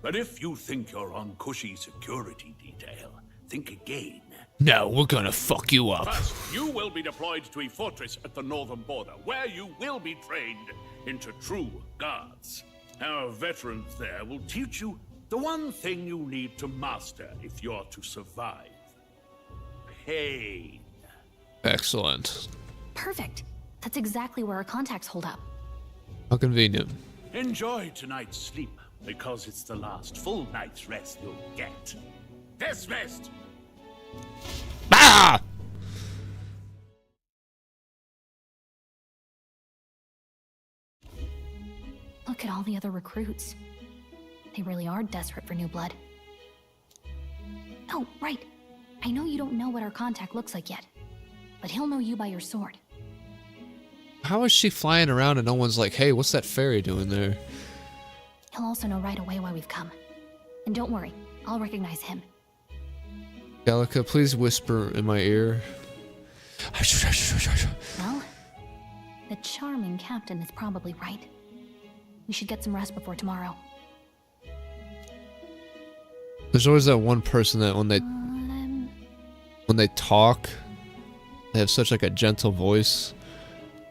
But if you think you're on cushy security detail, think again. No, we're gonna fuck you up. First, you will be deployed to a fortress at the northern border, where you will be trained into true guards. Our veterans there will teach you the one thing you need to master if you're to survive. Pain. Excellent. Perfect. That's exactly where our contacts hold up. How convenient. Enjoy tonight's sleep, because it's the last full night's rest you'll get. Dismissed! Ah! Look at all the other recruits. They really are desperate for new blood. Oh, right. I know you don't know what our contact looks like yet, but he'll know you by your sword. How is she flying around and no one's like, hey, what's that fairy doing there? He'll also know right away why we've come. And don't worry, I'll recognize him. Gallica, please whisper in my ear. Well, the charming captain is probably right. We should get some rest before tomorrow. There's always that one person that when they talk, they have such like a gentle voice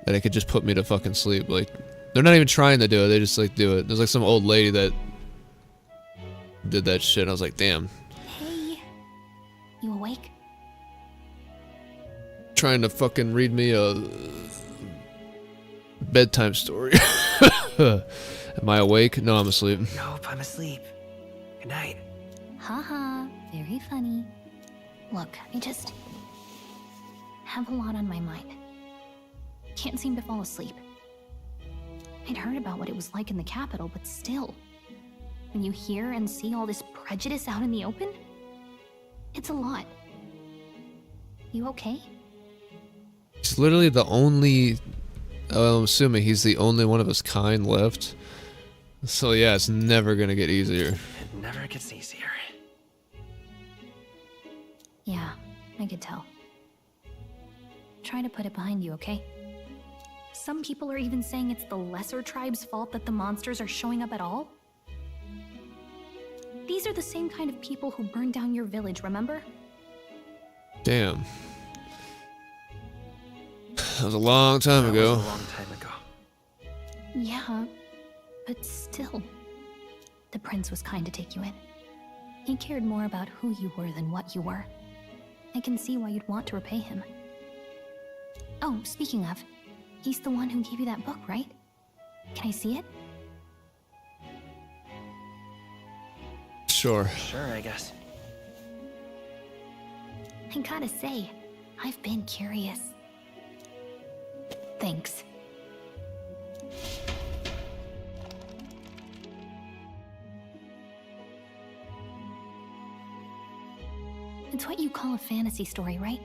that it could just put me to fucking sleep. Like, they're not even trying to do it, they just like do it. There's like some old lady that did that shit. I was like, damn. Hey, you awake? Trying to fucking read me a bedtime story. Am I awake? No, I'm asleep. Nope, I'm asleep. Good night. Haha, very funny. Look, I just have a lot on my mind. Can't seem to fall asleep. I'd heard about what it was like in the capital, but still, when you hear and see all this prejudice out in the open, it's a lot. You okay? He's literally the only... I'm assuming he's the only one of his kind left. So yeah, it's never gonna get easier. It never gets easier. Yeah, I could tell. Try to put it behind you, okay? Some people are even saying it's the lesser tribe's fault that the monsters are showing up at all. These are the same kind of people who burned down your village, remember? Damn. That was a long time ago. That was a long time ago. Yeah, but still. The prince was kind to take you in. He cared more about who you were than what you were. I can see why you'd want to repay him. Oh, speaking of, he's the one who gave you that book, right? Can I see it? Sure. Sure, I guess. I gotta say, I've been curious. Thanks. It's what you call a fantasy story, right?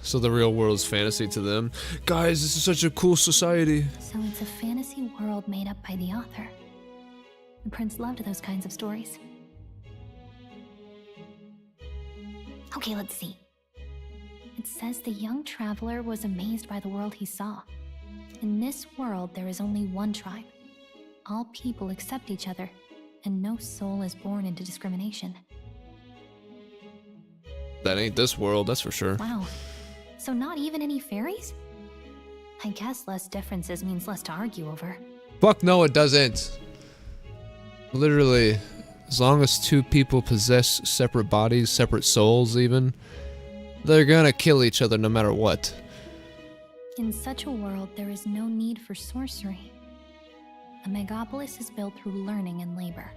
So the real world's fantasy to them. Guys, this is such a cool society. So it's a fantasy world made up by the author. The prince loved those kinds of stories. Okay, let's see. It says the young traveler was amazed by the world he saw. In this world, there is only one tribe. All people accept each other, and no soul is born into discrimination. That ain't this world, that's for sure. Wow. So not even any fairies? I guess less differences means less to argue over. Fuck no, it doesn't. Literally, as long as two people possess separate bodies, separate souls even, they're gonna kill each other no matter what. In such a world, there is no need for sorcery. A megapolis is built through learning and labor.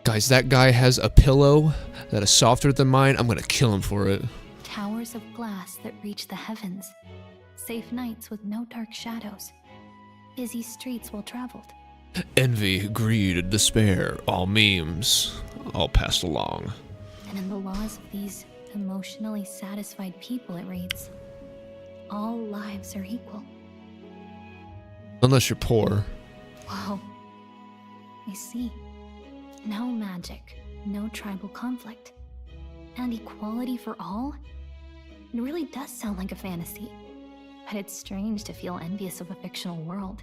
Guys, that guy has a pillow that is softer than mine. I'm gonna kill him for it. Towers of glass that reach the heavens. Safe nights with no dark shadows. Busy streets well traveled. Envy, greed, despair, all memes, all passed along. And in the laws of these emotionally satisfied people, it reads, all lives are equal. Unless you're poor. Whoa. I see. No magic, no tribal conflict, and equality for all? It really does sound like a fantasy, but it's strange to feel envious of a fictional world.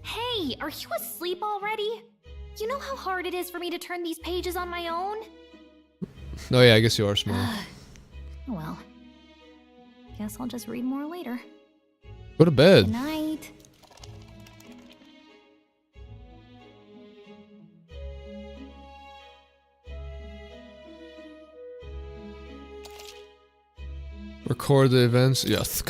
Hey, are you asleep already? You know how hard it is for me to turn these pages on my own? Oh yeah, I guess you are small. Well, guess I'll just read more later. Go to bed. Good night. Record the events. Yes.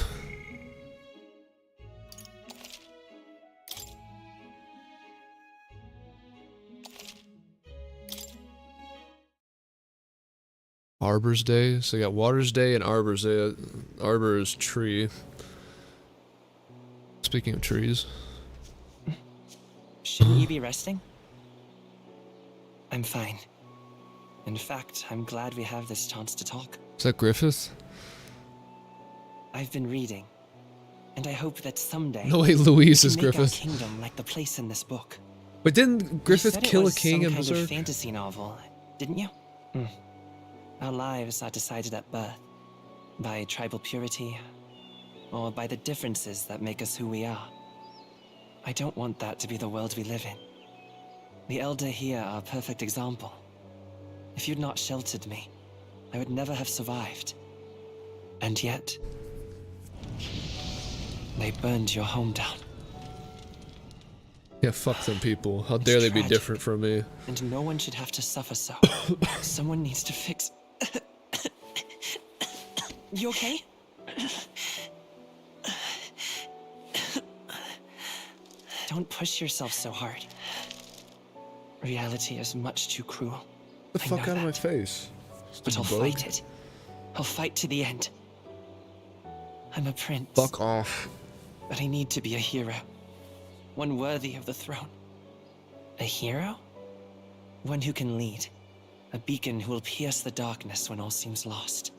Arbor's Day. So you got Water's Day and Arbor's Day. Arbor is tree. Speaking of trees. Shouldn't you be resting? I'm fine. In fact, I'm glad we have this chance to talk. Is that Griffith? I've been reading, and I hope that someday No way, Louise we is can make our Griffith. kingdom like the place in this book. But didn't Griffith You said kill it a was king some in kind of Berserk? fantasy novel, didn't you? Our lives are decided at birth by tribal purity, or by the differences that make us who we are. I don't want that to be the world we live in. The Elder here are a perfect example. If you'd not sheltered me, I would never have survived. And yet, they burned your home down. Yeah, fuck them people. How dare they be tragic. different from me? And no one should have to suffer so. Someone needs to fix... You okay? Don't push yourself so hard. Reality is much too cruel. Get the fuck out of my face. But I'll bug. fight it. I'll fight to the end. I'm a prince. Fuck off. But I need to be a hero. One worthy of the throne. A hero? One who can lead. A beacon who will pierce the darkness when all seems lost.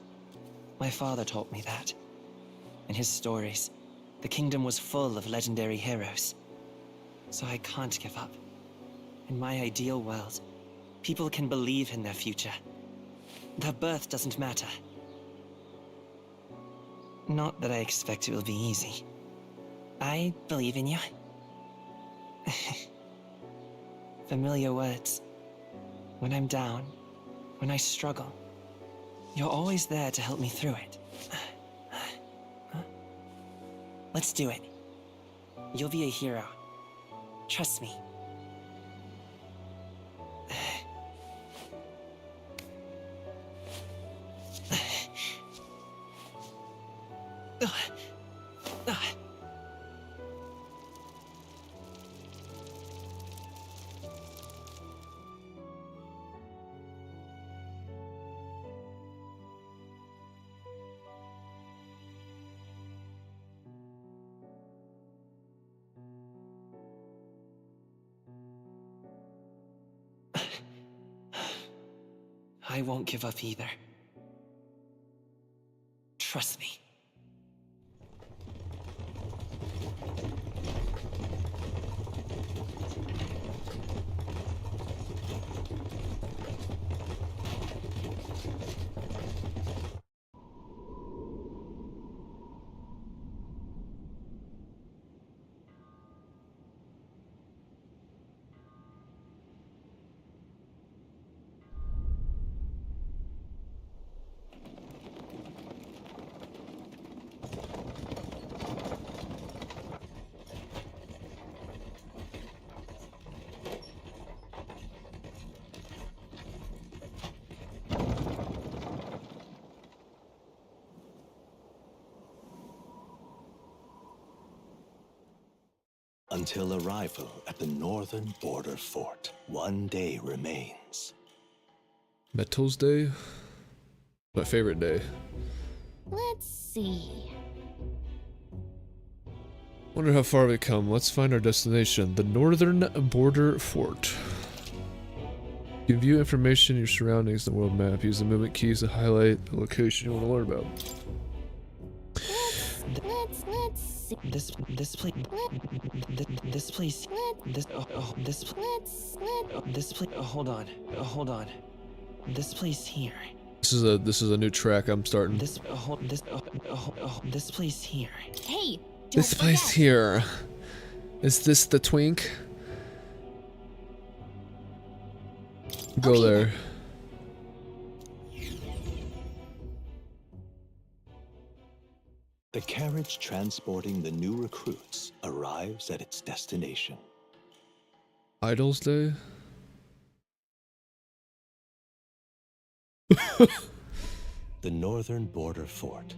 My father taught me that. In his stories, the kingdom was full of legendary heroes. So I can't give up. In my ideal world, people can believe in their future. Their birth doesn't matter. Not that I expect it will be easy. I believe in you. Familiar words. When I'm down, when I struggle, you're always there to help me through it. Let's do it. You'll be a hero. Trust me. I won't give up either. Trust me. Until arrival at the northern border fort, 1 day remains. Metals Day? My favorite day. Let's see. Wonder how far we come. Let's find our destination. The northern border fort. You can view information in your surroundings in the world map. Use the movement keys to highlight the location you want to learn about. Let's see. This place. This place. Hold on. This place here. This is a new track I'm starting. This place here. Hey. This place here. Is this the twink? Go Okay, there. The carriage transporting the new recruits arrives at its destination. Idols Day? The northern border fort.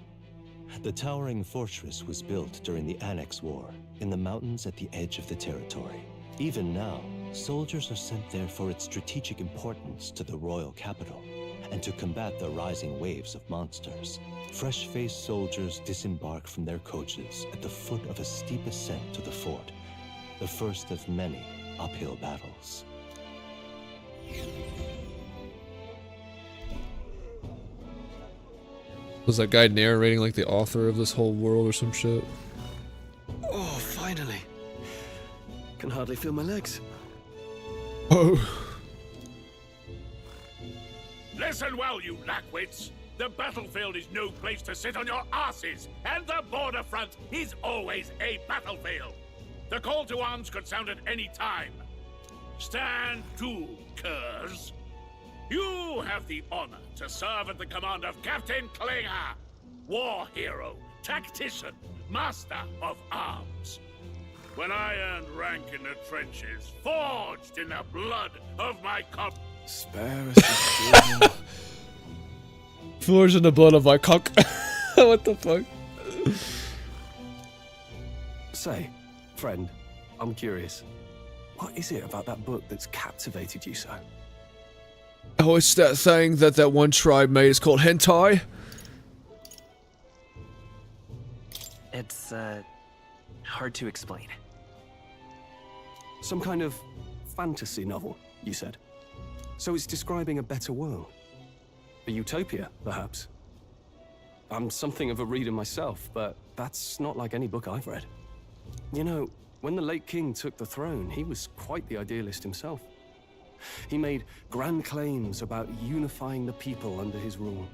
The towering fortress was built during the Annex War in the mountains at the edge of the territory. Even now, soldiers are sent there for its strategic importance to the royal capital and to combat the rising waves of monsters. Fresh-faced soldiers disembark from their coaches at the foot of a steep ascent to the fort, the first of many uphill battles. Was that guy narrating like the author of this whole world or some shit? Oh, finally. Can hardly feel my legs. Oh. Listen well, you lackwits. The battlefield is no place to sit on your asses, and the border front is always a battlefield. The call to arms could sound at any time. Stand to, curs. You have the honor to serve at the command of Captain Klinger, war hero, tactician, master of arms. When I earned rank in the trenches, forged in the blood of my Spare us. Forged in the blood of my cock. What the fuck? Say, friend, I'm curious. What is it about that book that's captivated you so? Oh, it's that thing that one tribe made. It's called hentai. It's hard to explain. Some kind of fantasy novel, you said. So it's describing a better world. A utopia, perhaps. I'm something of a reader myself, but that's not like any book I've read. You know, when the late king took the throne, he was quite the idealist himself. He made grand claims about unifying the people under his rule.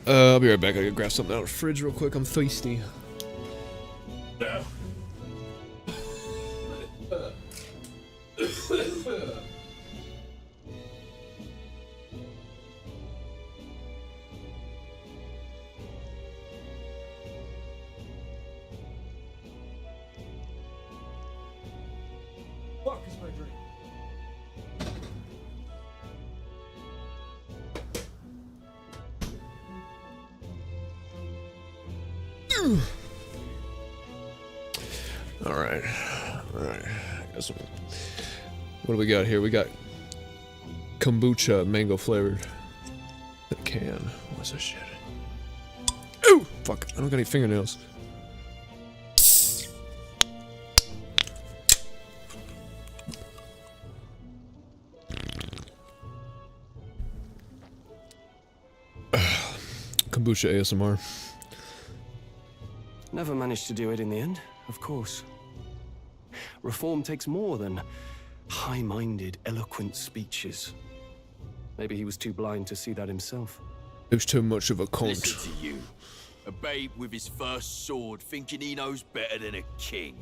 I'll be right back. I gotta grab something out of the fridge real quick. I'm thirsty. Fuck is my drink? Alright. What do we got here? We got kombucha, mango flavored. The can. What's this shit? Ooh! Fuck, I don't got any fingernails. Kombucha ASMR. Never managed to do it in the end, of course. Reform takes more than high-minded, eloquent speeches. Maybe he was too blind to see that himself. It was too much of a cunt. Listen to you. A babe with his first sword thinking he knows better than a king.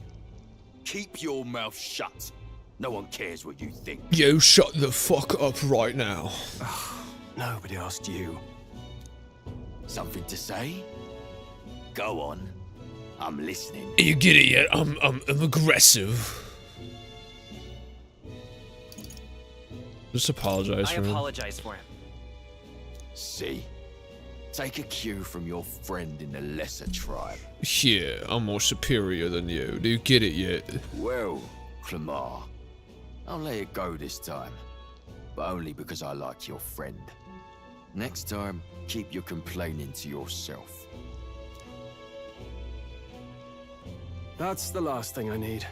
Keep your mouth shut. No one cares what you think. You shut the fuck up right now. Nobody asked you. Something to say? Go on. I'm listening. You get it yet? I'm aggressive. Just apologize I for him. apologize for him. See? Take a cue from your friend in the lesser tribe. Yeah, I'm more superior than you. Do you get it yet? Well, Clemar, I'll let it go this time. But only because I like your friend. Next time, keep your complaining to yourself. That's the last thing I need.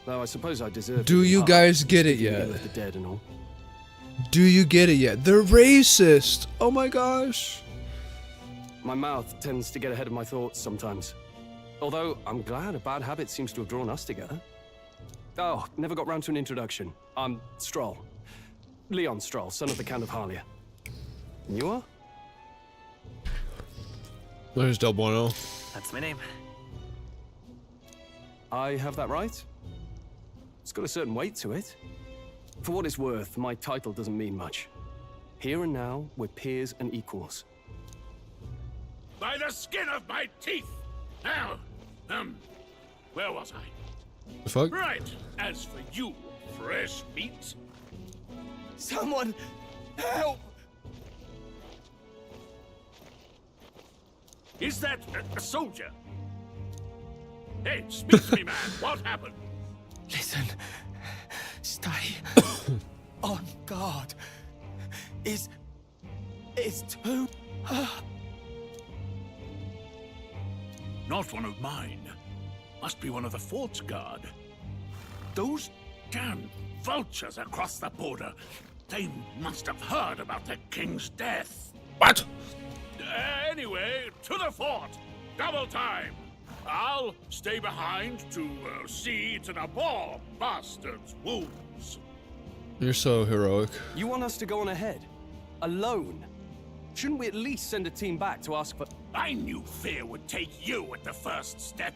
Though I suppose I deserve. Do you guys get it speaking yet? of the dead and all. Do you get it yet? They're racist! Oh my gosh. My mouth tends to get ahead of my thoughts sometimes. Although, I'm glad a bad habit seems to have drawn us together. Oh, never got round to an introduction. I'm Stroll. Leon Stroll, son of the Count of Harlia. And you are? There's Del Bueno. That's my name. I have that right? It's got a certain weight to it. For what it's worth, my title doesn't mean much. Here and now, we're peers and equals. By the skin of my teeth! Now, where was I? The fuck? Right, as for you, fresh meat. Someone help! Is that a soldier? Hey, speak to me, man. What happened? Listen. Stay on guard. It's too... Not one of mine. Must be one of the fort's guard. Those damn vultures across the border. They must have heard about the king's death. What? Anyway, to the fort. Double time. I'll stay behind to see to the poor bastard's wounds. You're so heroic. You want us to go on ahead? Alone? Shouldn't we at least send a team back to ask for... I knew fear would take you at the first step.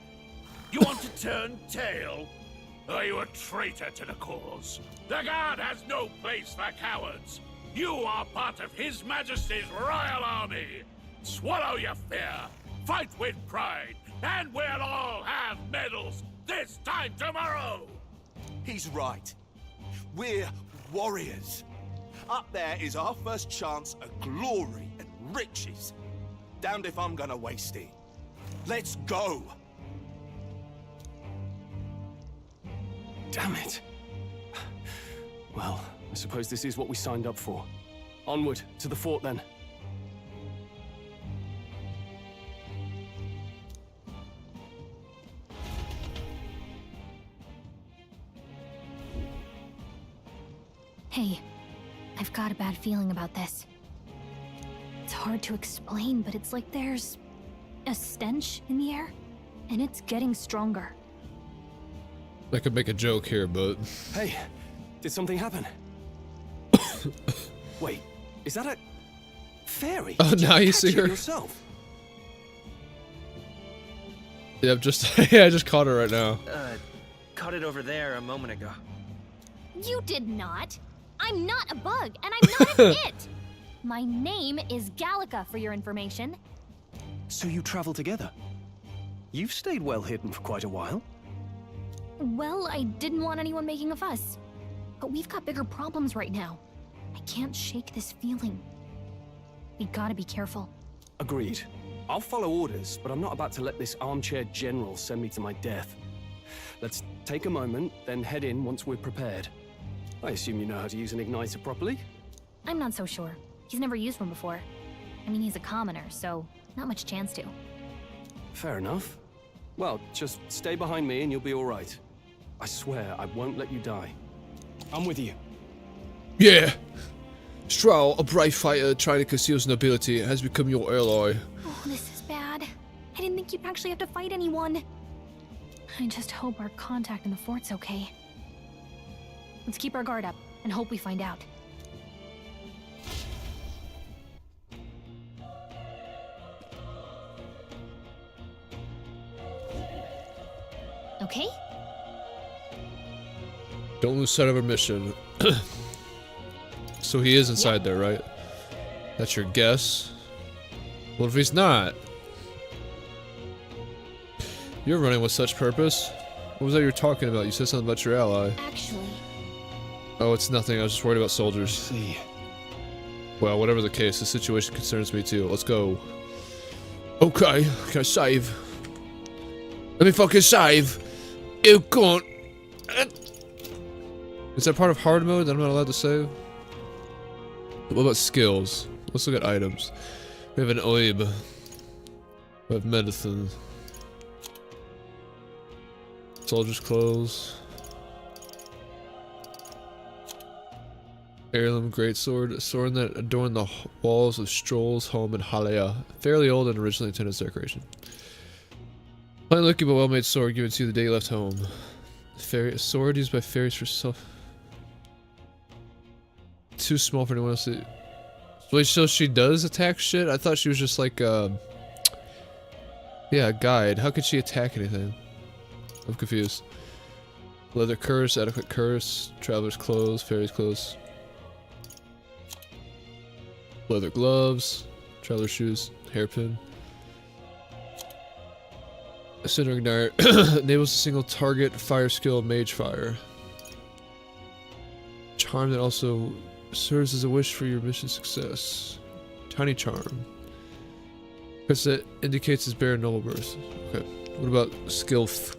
You want to turn tail? Are you a traitor to the cause? The Guard has no place for cowards. You are part of His Majesty's Royal Army. Swallow your fear. Fight with pride. And we'll all have medals this time tomorrow. He's right. We're warriors. Up there is our first chance at glory and riches. Damned if I'm gonna waste it. Let's go! Damn it. Well, I suppose this is what we signed up for. Onward, to the fort then. Hey, I've got a bad feeling about this. It's hard to explain, but it's like there's a stench in the air, and it's getting stronger. I could make a joke here, but... Hey, did something happen? Wait, is that a... fairy? Oh, now you catch see it her. yourself? Yeah, I just caught her right now. Caught it over there a moment ago. You did not. I'm not a bug, and I'm not an it. My name is Gallica, for your information. So you travel together? You've stayed well hidden for quite a while. Well, I didn't want anyone making a fuss. But we've got bigger problems right now. I can't shake this feeling. We gotta be careful. Agreed. I'll follow orders, but I'm not about to let this armchair general send me to my death. Let's take a moment, then head in once we're prepared. I assume you know how to use an igniter properly? I'm not so sure. He's never used one before. I mean, he's a commoner, so not much chance to. Fair enough. Well, just stay behind me and you'll be all right. I swear I won't let you die. I'm with you. Yeah! Stroll, a brave fighter trying to conceal his nobility, has become your ally. Oh, this is bad. I didn't think you'd actually have to fight anyone. I just hope our contact in the fort's okay. Let's keep our guard up and hope we find out. Okay? Don't lose sight of our mission. So he is inside there, right? That's your guess? What if he's not? You're running with such purpose? What was that you were talking about? You said something about your ally. Actually... Oh, it's nothing. I was just worried about soldiers. See. Well, whatever the case, the situation concerns me too. Let's go. Okay, can I save? Let me fucking save! You can't! Is that part of hard mode that I'm not allowed to save? What about skills? Let's look at items. We have an oib. We have medicine. Soldier's clothes. Heirloom greatsword. A sword that adorned the walls of Stroll's home in Halea. Fairly old and originally intended as decoration. Plain looking but well-made sword given to you the day you left home. A sword used by fairies for self... Too small for anyone else to... Wait, so she does attack shit? I thought she was just like, yeah, a guide. How could she attack anything? I'm confused. Leather curse, adequate curse, traveler's clothes, fairy's clothes. Leather gloves, traveler's shoes, hairpin. Cinder ignite enables a single target fire skill, mage fire. Charm that also serves as a wish for your mission success. Tiny charm. Because it indicates his bare noble birth. Okay. What about skilf?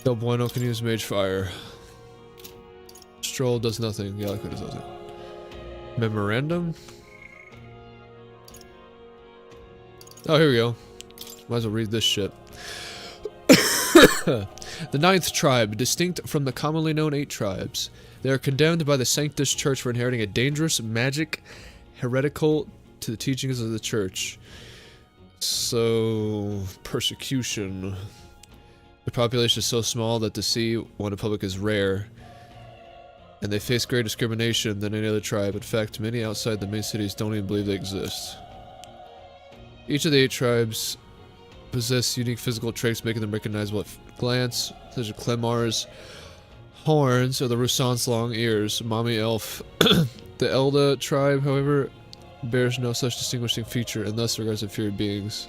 Del Bueno can use mage fire. Stroll does nothing. Gallico does nothing. Memorandum? Oh, here we go. Might as well read this shit. The 9th tribe, distinct from the commonly known 8 tribes. They are condemned by the Sanctus Church for inheriting a dangerous magic heretical to the teachings of the Church. So, persecution. The population is so small that to see one in public is rare. And they face greater discrimination than any other tribe. In fact, many outside the main cities don't even believe they exist. Each of the 8 tribes possess unique physical traits making them recognizable at glance, such as Clemar's horns or the Rusan's long ears. Mommy Elf. The Elda tribe, however, bears no such distinguishing feature and thus regards inferior beings.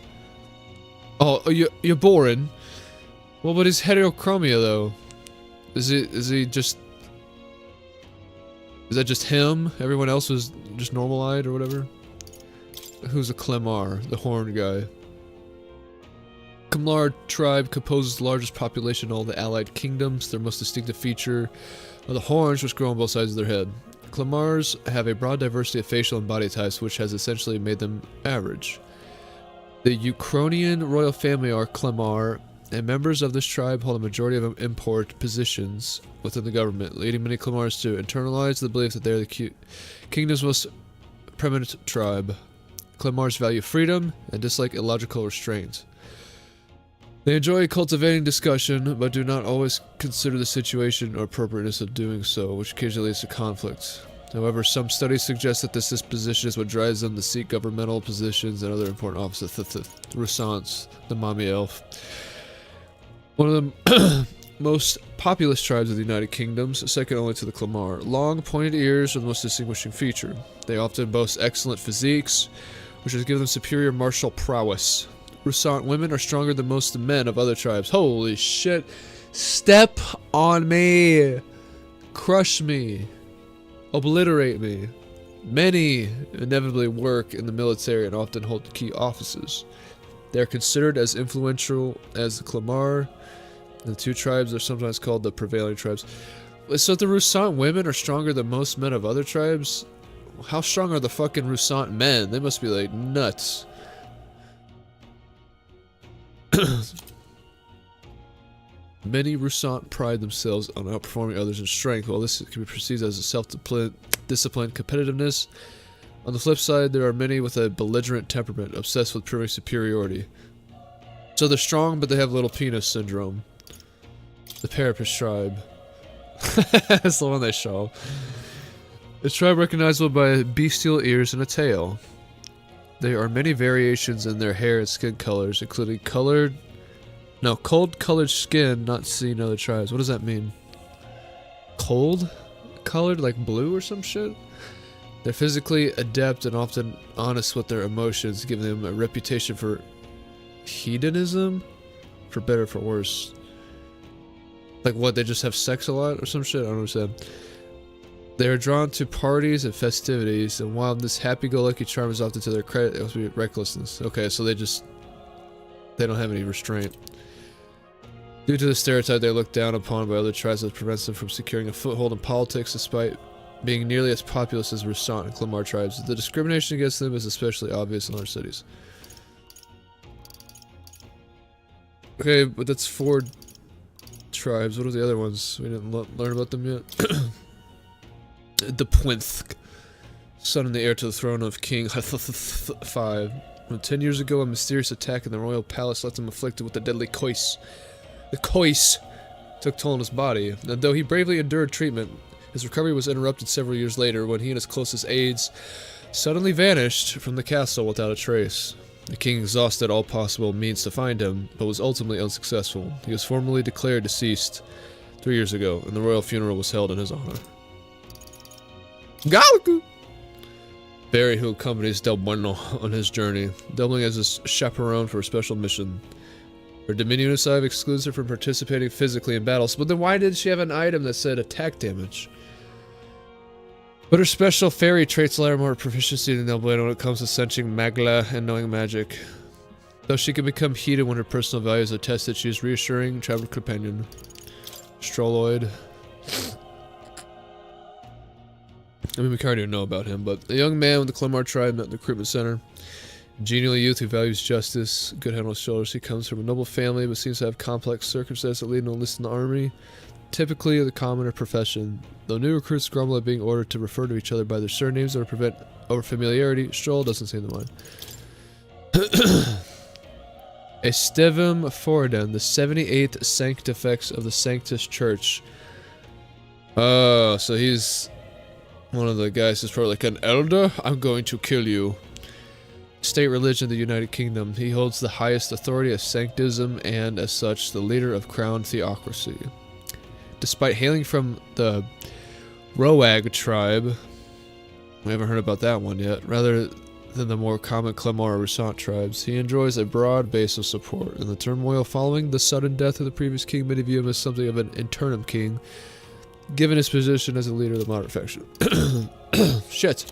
Oh, you're boring. Well, but he's heterochromia though. Is he just... Is that just him? Everyone else was just normal-eyed or whatever? Who's a Clemar? The horned guy. Clemar tribe composes the largest population in all the allied kingdoms. Their most distinctive feature are the horns which grow on both sides of their head. Clemars have a broad diversity of facial and body types which has essentially made them average. The Ukrainian royal family are Clemar, and members of this tribe hold a majority of import positions within the government, leading many Clemars to internalize the belief that they are the kingdom's most preeminent tribe. Clemars value freedom and dislike illogical restraint. They enjoy cultivating discussion, but do not always consider the situation or appropriateness of doing so, which occasionally leads to conflict. However, some studies suggest that this disposition is what drives them to seek governmental positions and other important offices. Russance, the mommy elf. One of the most populous tribes of the United Kingdoms, second only to the Clemar. Long, pointed ears are the most distinguishing feature. They often boast excellent physiques, which has given them superior martial prowess. Russant women are stronger than most men of other tribes. Holy shit. Step on me. Crush me. Obliterate me. Many inevitably work in the military and often hold key offices. They are considered as influential as the Clemar. The 2 tribes are sometimes called the prevailing tribes. So the Russant women are stronger than most men of other tribes? How strong are the fucking Russant men? They must be like nuts. Many Russant pride themselves on outperforming others in strength, while this can be perceived as a self-disciplined competitiveness. On the flip side, there are many with a belligerent temperament, obsessed with proving superiority. So they're strong, but they have little penis syndrome. The Parapus tribe. That's the one they show. A tribe recognizable by bestial ears and a tail. There are many variations in their hair and skin colors, including cold-colored skin not seen in other tribes. What does that mean? Cold-colored, like blue or some shit? They're physically adept and often honest with their emotions, giving them a reputation for hedonism, for better or for worse. Like what, they just have sex a lot or some shit? I don't understand. They are drawn to parties and festivities, and while this happy-go-lucky charm is often to their credit, it must be recklessness. Okay, so they don't have any restraint. Due to the stereotype, they are looked down upon by other tribes that prevents them from securing a foothold in politics despite being nearly as populous as Rusant and Clemar tribes. The discrimination against them is especially obvious in large cities. Okay, but that's 4 tribes. What are the other ones? We didn't learn about them yet. The Pwinth, son and the heir to the throne of King 5. When 10 years ago, a mysterious attack in the royal palace left him afflicted with the deadly coice. The coice took toll on his body, and though he bravely endured treatment, his recovery was interrupted several years later when he and his closest aides suddenly vanished from the castle without a trace. The king exhausted all possible means to find him, but was ultimately unsuccessful. He was formally declared deceased 3 years ago, and the royal funeral was held in his honor. Galaku! Barry, who accompanies Del Bueno on his journey, doubling as his chaperone for a special mission. Her diminutive excludes her from participating physically in battles, but then why did she have an item that said attack damage? But her special fairy traits allow her more proficiency than Del Bueno when it comes to sensing magla and knowing magic. Though she can become heated when her personal values are tested, she is reassuring travel companion. Strolloid. I mean, we kind of know about him, but a young man with the Clemar tribe met in the recruitment center. Genial youth who values justice, good head on his shoulders. He comes from a noble family, but seems to have complex circumstances that lead him to enlist in the army. Typically of the commoner profession. Though new recruits grumble at being ordered to refer to each other by their surnames or prevent over familiarity, Stroll doesn't seem to mind. Estevum Forden, the 78th Sanctifex of the Sanctus Church. Oh, so he's one of the guys who's probably like an elder. I'm going to kill you. State religion of the United Kingdom. He holds the highest authority of sanctism and, as such, the leader of crown theocracy. Despite hailing from the Roag tribe, we haven't heard about that one yet, rather than the more common Clemar or Rusant tribes, he enjoys a broad base of support. In the turmoil following the sudden death of the previous king, many view him as something of an interim king, given his position as a leader of the moderate faction. Shit.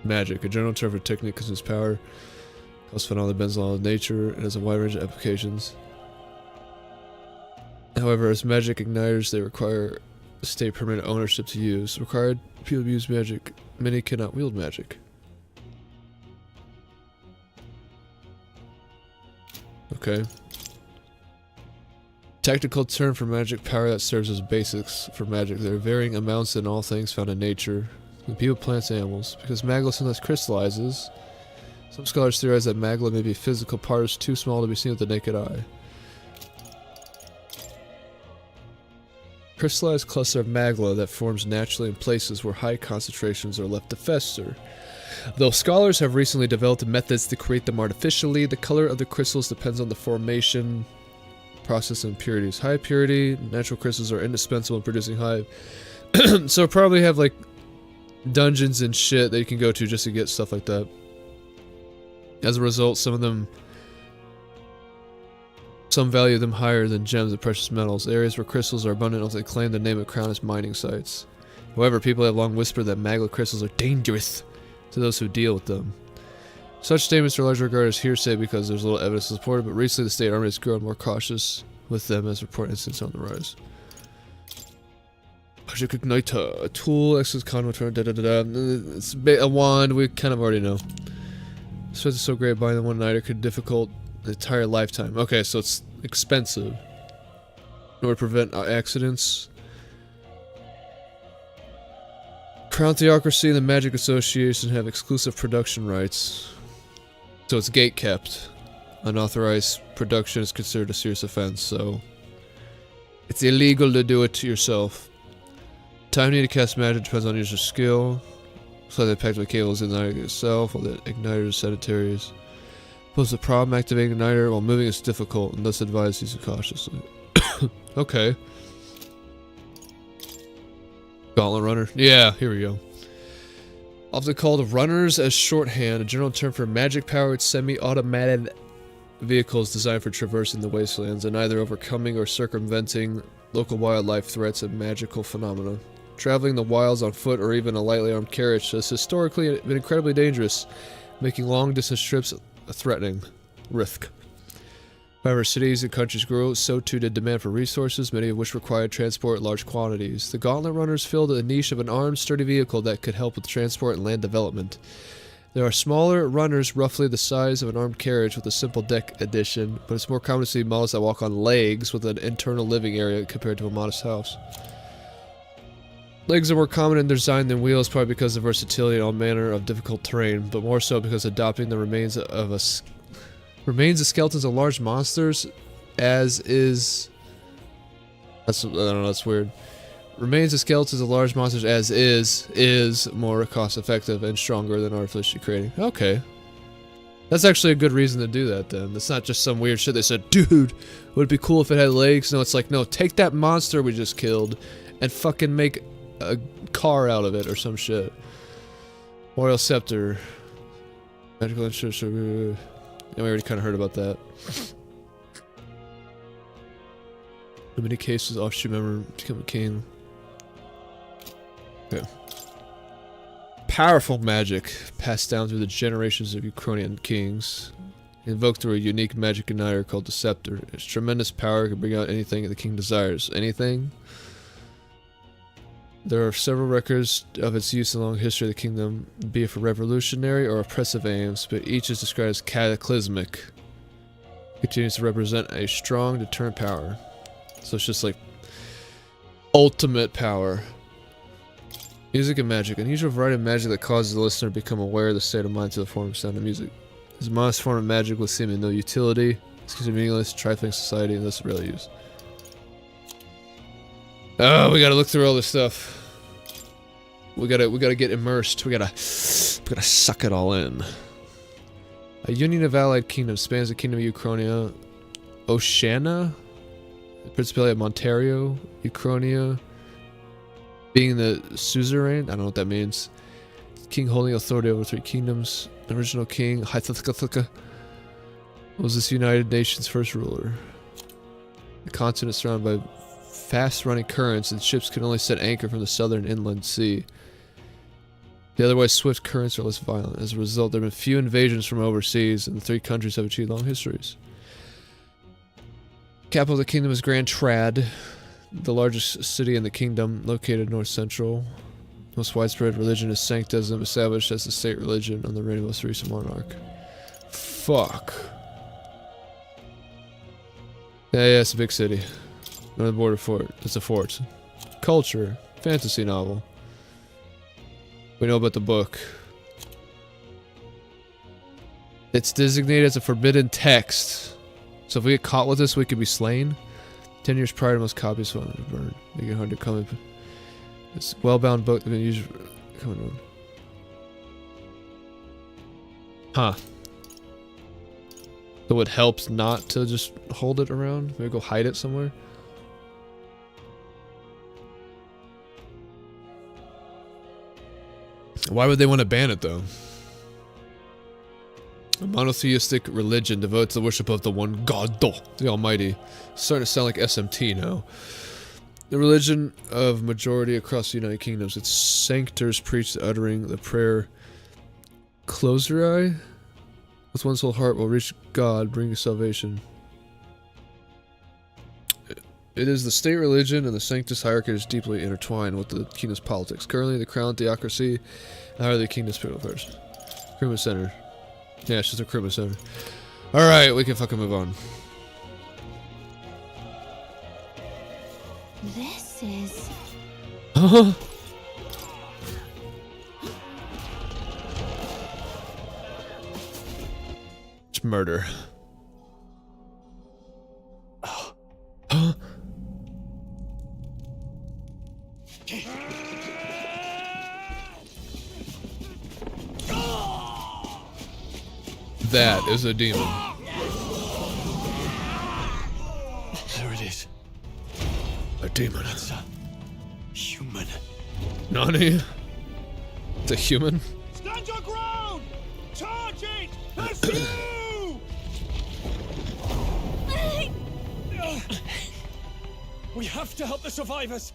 Magic, a general term for technique because of its power, cause phenomenal bends law of nature, and has a wide range of applications. However, as magic igniters, they require state permanent ownership to use. Required people to use magic. Many cannot wield magic. Okay. Technical term for magic power that serves as basics for magic. There are varying amounts in all things found in nature. People, plants, animals. Because magla sometimes crystallizes, some scholars theorize that magla may be physical parts too small to be seen with the naked eye. Crystallized cluster of magla that forms naturally in places where high concentrations are left to fester. Though scholars have recently developed methods to create them artificially, the color of the crystals depends on the formation process and impurities. High purity, natural crystals are indispensable in producing high. So probably have like dungeons and shit that you can go to just to get stuff like that. As a result, some value them higher than gems and precious metals. Areas where crystals are abundant they claim the name of crown as mining sites. However, people have long whispered that magla crystals are dangerous to those who deal with them. Such statements are largely regarded as hearsay because there's little evidence to support it, but recently the state army has grown more cautious with them as report incidents on the rise. Magic Igniter, a tool, access conduit, It's a wand, we kind of already know. So it's so great buying the one nighter could difficult the entire lifetime. Okay, so it's expensive. In order to prevent accidents. Crown Theocracy and the Magic Association have exclusive production rights. So it's gate kept. Unauthorized production is considered a serious offense, so it's illegal to do it to yourself. Time needed to cast magic depends on user skill. So the packed with cables in the igniter itself, while the igniter is sedentaries. Pose the problem activating igniter while moving is difficult and thus advised using cautiously. Okay. Gauntlet runner. Yeah, here we go. Often called runners as shorthand, a general term for magic powered semi-automated vehicles designed for traversing the wastelands and either overcoming or circumventing local wildlife threats and magical phenomena. Traveling the wilds on foot or even a lightly armed carriage has historically been incredibly dangerous, making long-distance trips a threatening risk. However, cities and countries grew, so too did demand for resources, many of which required transport in large quantities. The Gauntlet Runners filled a niche of an armed, sturdy vehicle that could help with transport and land development. There are smaller runners roughly the size of an armed carriage with a simple deck addition, but it's more common to see models that walk on legs with an internal living area compared to a modest house. Legs are more common in their design than wheels, probably because of versatility and all manner of difficult terrain, but more so because adopting the remains of skeletons of large monsters, as is... I don't know, that's weird. Remains of skeletons of large monsters as is more cost-effective and stronger than artificially creating. Okay. That's actually a good reason to do that, then. It's not just some weird shit they said, dude, would it be cool if it had legs? No, it's like, no, take that monster we just killed and fucking make a car out of it or some shit. Royal Scepter. Magical insurance. Yeah, we already kind of heard about that. In many cases, offshoot member become a king. Okay. Powerful magic passed down through the generations of Ukrainian kings, invoked through a unique magic igniter called the Scepter. Its tremendous power can bring out anything the king desires. Anything? There are several records of its use in the long history of the kingdom, be it for revolutionary or oppressive aims, but each is described as cataclysmic. It continues to represent a strong, deterrent power. So it's just like ultimate power. Music and magic. Unusual variety of magic that causes the listener to become aware of the state of mind through the form of sound and music. This modest form of magic with seemingly no utility, excuse me, meaningless, trifling society, and thus rarely used. Oh, we gotta look through all this stuff. We gotta get immersed. We gotta suck it all in. A union of allied kingdoms spans the kingdom of Ukrainia, Oceania, the Principality of Montario, Ukrainia, being the suzerain. I don't know what that means. King holding authority over 3 kingdoms. The original king, Hyththka, was this United Nations' first ruler. The continent is surrounded by fast-running currents, and ships can only set anchor from the southern inland sea. The otherwise swift currents are less violent. As a result, there have been few invasions from overseas, and the 3 countries have achieved long histories. Capital of the kingdom is Grand Trad, the largest city in the kingdom, located north-central. Most widespread religion is Sanctism, established as the state religion on the reign of the most recent monarch. Fuck. Yeah, it's a big city. Northern border fort. It's a fort. Culture. Fantasy novel. We know about the book. It's designated as a forbidden text. So if we get caught with this, we could be slain. 10 years prior to most copies were burned. Making it hard to come in. It's a well-bound book that can use. Come on. Huh. So it helps not to just hold it around? Maybe go hide it somewhere? Why would they want to ban it, though? A monotheistic religion devoted to the worship of the one God, the Almighty. It's starting to sound like SMT now. The religion of majority across the United Kingdoms. Its sanctors preach uttering the prayer "Close your eye. With one's whole heart will reach God, bring you salvation." It is the state religion, and the sanctus hierarchy is deeply intertwined with the kingdom's politics. Currently, the crown theocracy, and how are the kingdom's spiritual affairs? Recruitment center. Yeah, it's just a recruitment center. Alright, we can fucking move on. This is... It's murder. That is a demon. There it is. A demon. It's a human. Nani? It's a human? Stand your ground! Charge it! Pursue! We have to help the survivors.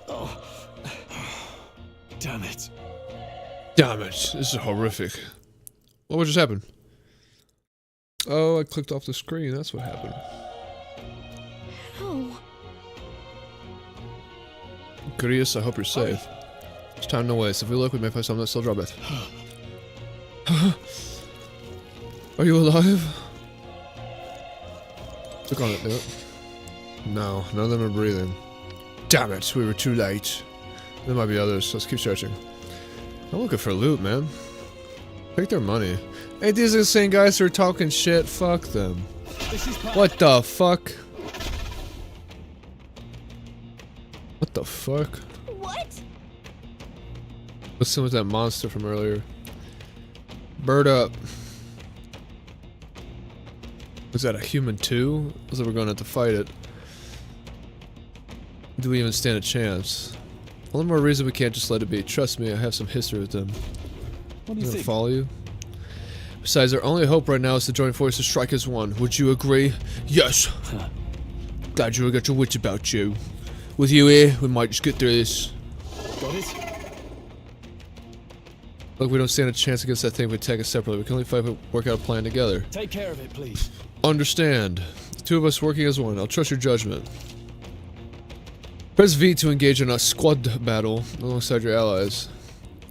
Oh. Damn it. Damn it. This is horrific. What just happened? Oh, I clicked off the screen. That's what happened. Oh. Curious, I hope you're safe. It's time to waste. If we look, we may find something that still drop it. Are you alive? Click on it, yep. No, none of them are breathing. Damn it, we were too late. There might be others, let's keep searching. I'm looking for loot, man. Take their money. Hey, these are the same guys who are talking shit. Fuck them. What the fuck? What the fuck? What? What's some with that monster from earlier? Bird up. Was that a human too? Looks like we're gonna have to fight it. Do we even stand a chance? All the more reason we can't just let it be. Trust me, I have some history with them. What do you think? Follow you? Besides, our only hope right now is to join forces to strike as one. Would you agree? Yes. Glad you got your wits about you. With you here, we might just get through this. Got it? Look, we don't stand a chance against that thing if we attack it separately. We can only fight if we work out a plan together. Take care of it, please. Understand. The two of us working as one. I'll trust your judgment. Press V to engage in a squad battle alongside your allies.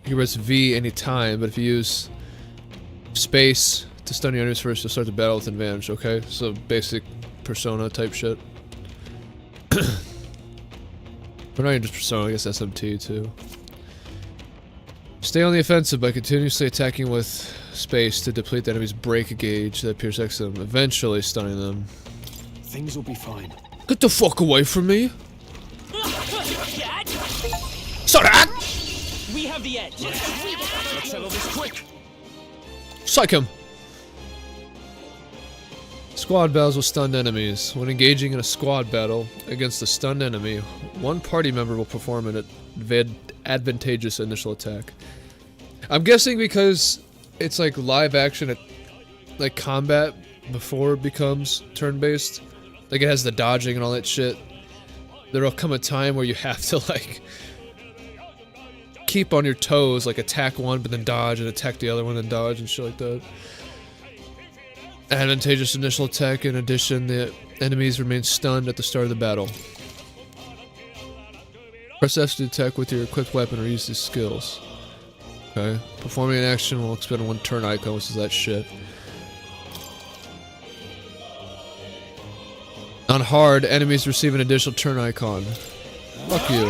You can press V anytime, but if you use space to stun your enemies first, you'll start the battle with advantage, okay? So basic Persona type shit. Or not even just Persona, I guess SMT too. Stay on the offensive by continuously attacking with space to deplete the enemy's break gauge that appears next to them, eventually stunning them. Things will be fine. Get the fuck away from me! Sorry! We have the edge. Let's settle this quick. Psych him! Squad battles with stunned enemies. When engaging in a squad battle against a stunned enemy, one party member will perform an advantageous initial attack. I'm guessing because it's like live action, like combat before it becomes turn-based. Like it has the dodging and all that shit. There'll come a time where you have to like keep on your toes, like attack one but then dodge and attack the other one and dodge and shit like that. Advantageous initial attack. In addition, the enemies remain stunned at the start of the battle. Press F to attack with your equipped weapon or use these skills. Okay. Performing an action will expend one turn icon, which is that shit. On hard, enemies receive an additional turn icon. Fuck you.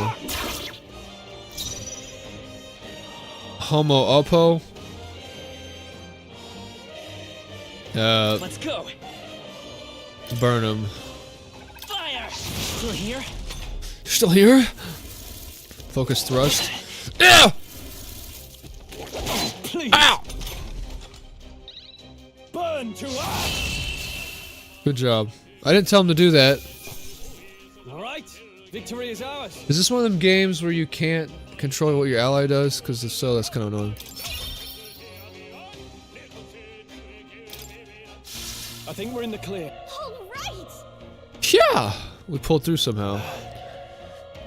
Homo Oppo. Let's go. Burn him. Fire. Still here? Still here? Focus thrust. Yeah! Please. Ow! Burn to us. Good job. I didn't tell him to do that. All right. Victory is ours. Is this one of them games where you can't control what your ally does? Because if so, that's kind of annoying. I think we're in the clear. All right. Yeah! We pulled through somehow.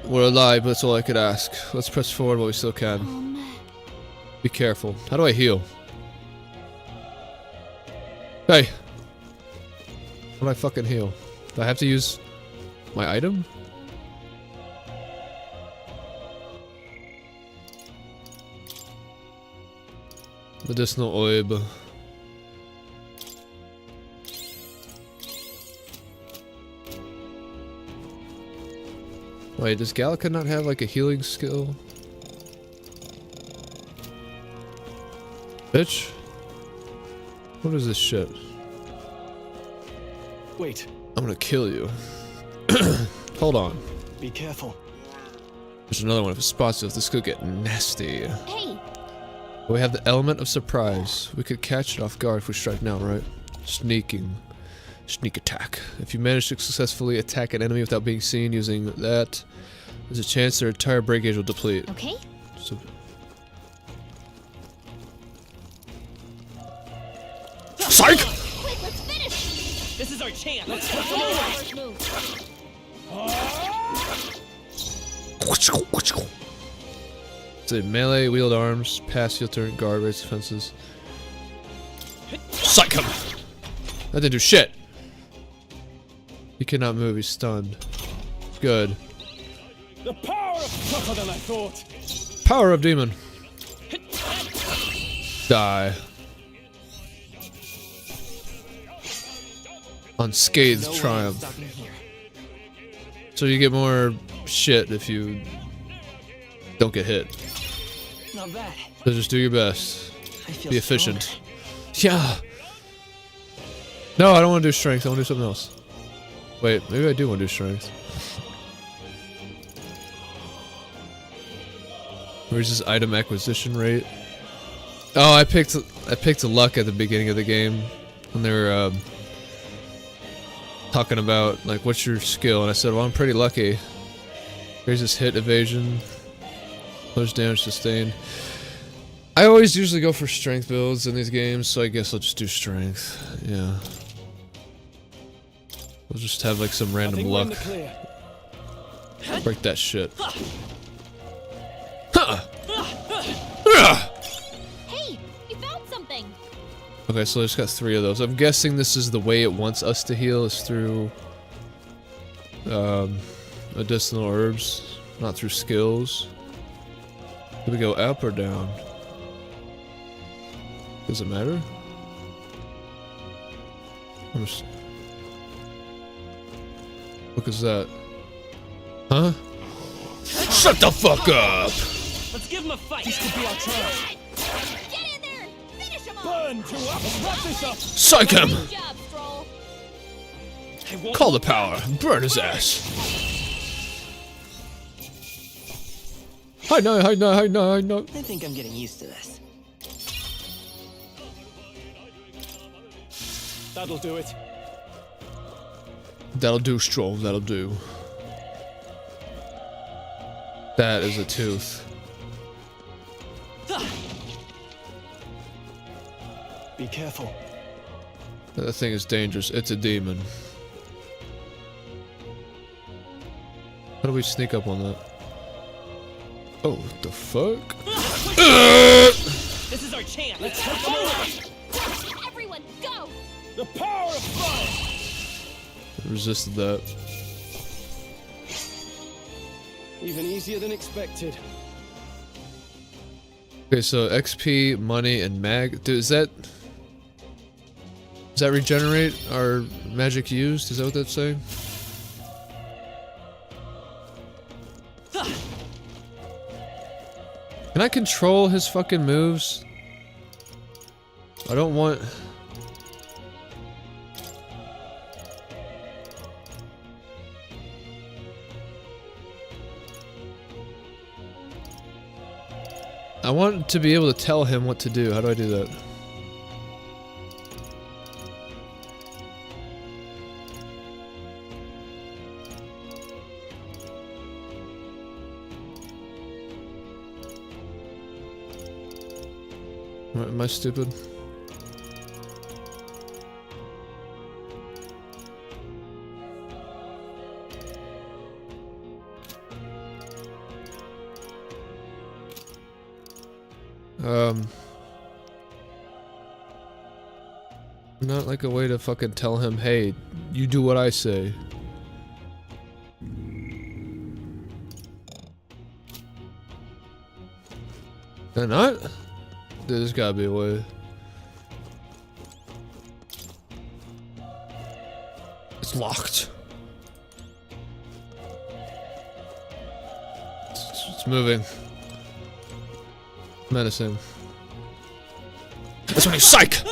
We're alive, but that's all I could ask. Let's press forward while we still can. Be careful. How do I heal? Hey! How do I fucking heal? Do I have to use my item? Medicinal oib. Wait, does Gallica not have like a healing skill? Bitch? What is this shit? Wait. I'm gonna kill you. Hold on. Be careful. There's another one. If it spots us, this could get nasty. Hey. We have the element of surprise. We could catch it off guard if we strike now, right? Sneaking. Sneak attack. If you manage to successfully attack an enemy without being seen using that, there's a chance their entire break gauge will deplete. Okay. So Psych! is our chance. Let's go. It's a melee, wield arms, pass, heal turn, guard, raise defenses. Psych him! That didn't do shit! He cannot move, he's stunned. Good. The power is tougher than I thought. Power of demon. Die. Unscathed triumph. So you get more shit if you don't get hit. Not bad. So just do your best. I feel Be efficient. Yeah. No, I don't want to do strength. I want to do something else. Wait, maybe I do want to do strength. Where's his item acquisition rate? Oh, I picked luck at the beginning of the game when they were talking about like what's your skill, and I said, well, I'm pretty lucky. Here's his hit evasion, close damage sustained. I always usually go for strength builds in these games, so I guess I'll just do strength. Yeah. We'll just have like some random luck. Break that shit. Hey, you found something. Okay, so I just got 3 of those. I'm guessing this is the way it wants us to heal, is through medicinal herbs, not through skills. Do we go up or down? Does it matter? I'm just... What is that? Huh? Shut the fuck up! Let's give him a fight. This could be our chance. Get in there! Finish him off! Burn to up! Wrap this up! Psych him! Good job, Stroll. Call the power. Burn his ass. Hi, no, hi, no, hi, no, hi, no. I think I'm getting used to this. That'll do it. That'll do, Stroll. That'll do. That is a tooth. Be careful. That thing is dangerous. It's a demon. How do we sneak up on that? Oh, what the fuck? This is our chance. Let's take them over. Everyone, go! The power of fire. Resisted that. Even easier than expected. Okay, so XP, money, and mag. Dude, does that regenerate our magic used? Is that what that's saying? Can I control his fucking moves? I don't want... I want to be able to tell him what to do. How do I do that? Am I stupid? Not like a way to fucking tell him, hey, you do what I say. They're not? There's gotta be a way. It's locked. It's moving. Menacing. That's when you psych!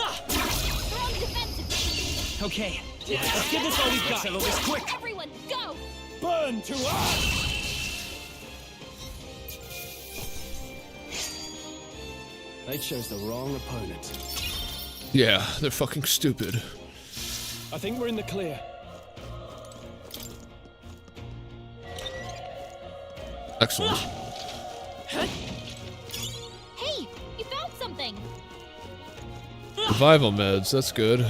Okay, let's give this all we've got. Settle this quick. Everyone, go! Burn to us! They chose the wrong opponent. Yeah, they're fucking stupid. I think we're in the clear. Excellent. Hey, you found something! Revival meds, that's good.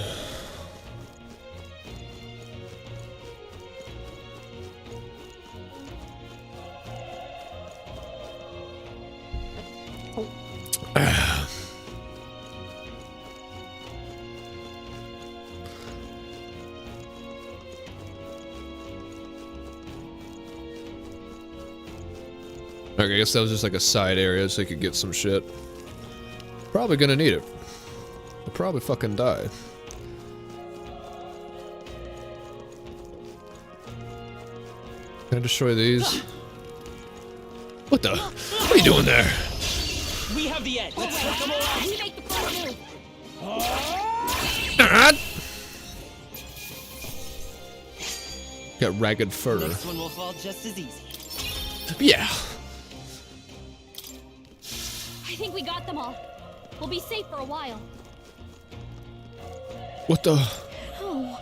Okay, I guess that was just like a side area so I could get some shit. Probably gonna need it. I'll probably fucking die. Can I destroy these? What the? What are you doing there? We have the edge. Let's take them all out. We make the first move. Got ragged fur. Next one will fall just as easy. Yeah. I think we got them all. We'll be safe for a while. What the? Oh.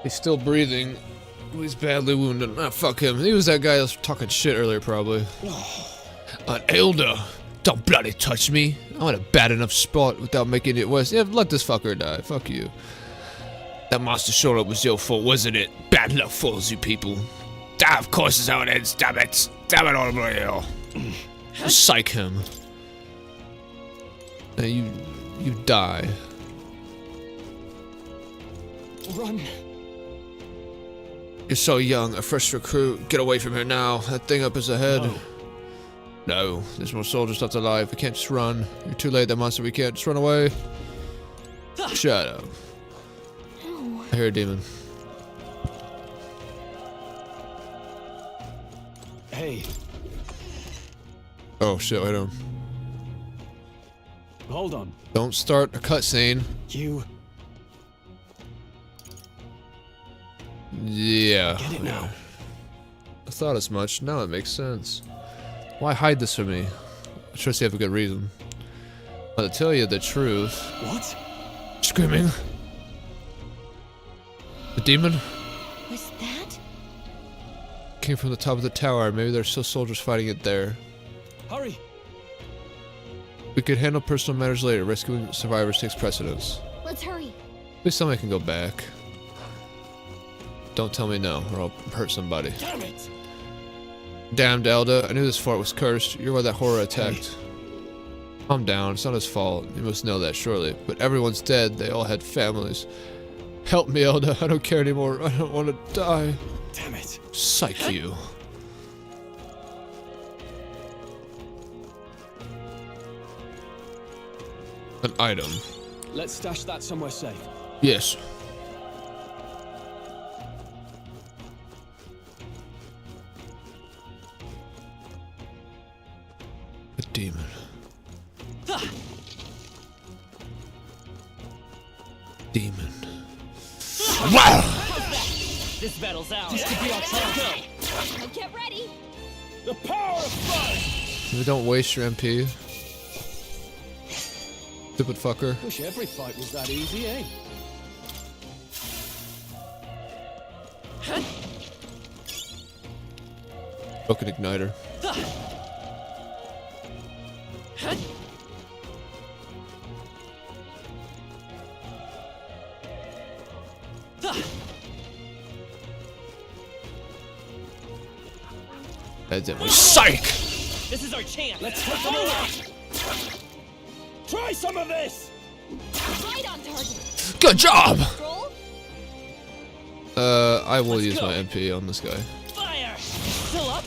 He's still breathing. He's badly wounded. Ah, fuck him. He was that guy that was talking shit earlier, probably. An elder. Don't bloody touch me. I'm in a bad enough spot without making it worse. Yeah, let this fucker die. Fuck you. That monster showed up was your fault, wasn't it? Bad luck fools you people. Ah, of course is how it ends. Damn it. Damn it all the way. Psych him. Now you die. Run. You're so young, a fresh recruit. Get away from here now. That thing up is ahead. No, there's more soldiers left alive. We can't just run. You're too late, that monster. We can't just run away. Shut up. I hear a demon. Hey. Oh shit, wait on. Hold on. Don't start a cutscene. You. Yeah. Get it now. I thought as much. Now it makes sense. Why hide this from me? I trust you have a good reason. But to tell you the truth. What? Screaming. The demon? Was that? Came from the top of the tower. Maybe there's still soldiers fighting it there. Hurry. We could handle personal matters later. Rescuing survivors takes precedence. Let's hurry. At least somebody can go back. Don't tell me no, or I'll hurt somebody. Damn it! Damned Elda, I knew this fort was cursed. You're why that horror attacked. Calm down, it's not his fault. You must know that surely. But everyone's dead, they all had families. Help me, Elda, I don't care anymore. I don't want to die. Damn it. Psych you. An item. Let's stash that somewhere safe. Yes. A demon. Demon. Wow! This battle's ours. This could be our chance. Now get ready. The power of fire. Maybe don't waste your MP. Stupid fucker. Wish every fight was that easy, eh? Broken igniter. That's it. Psych! This is our chance. Let's hit them away. Try some of this. Right on target. Good job! Roll. I will use my MP on this guy. Fire. Still up.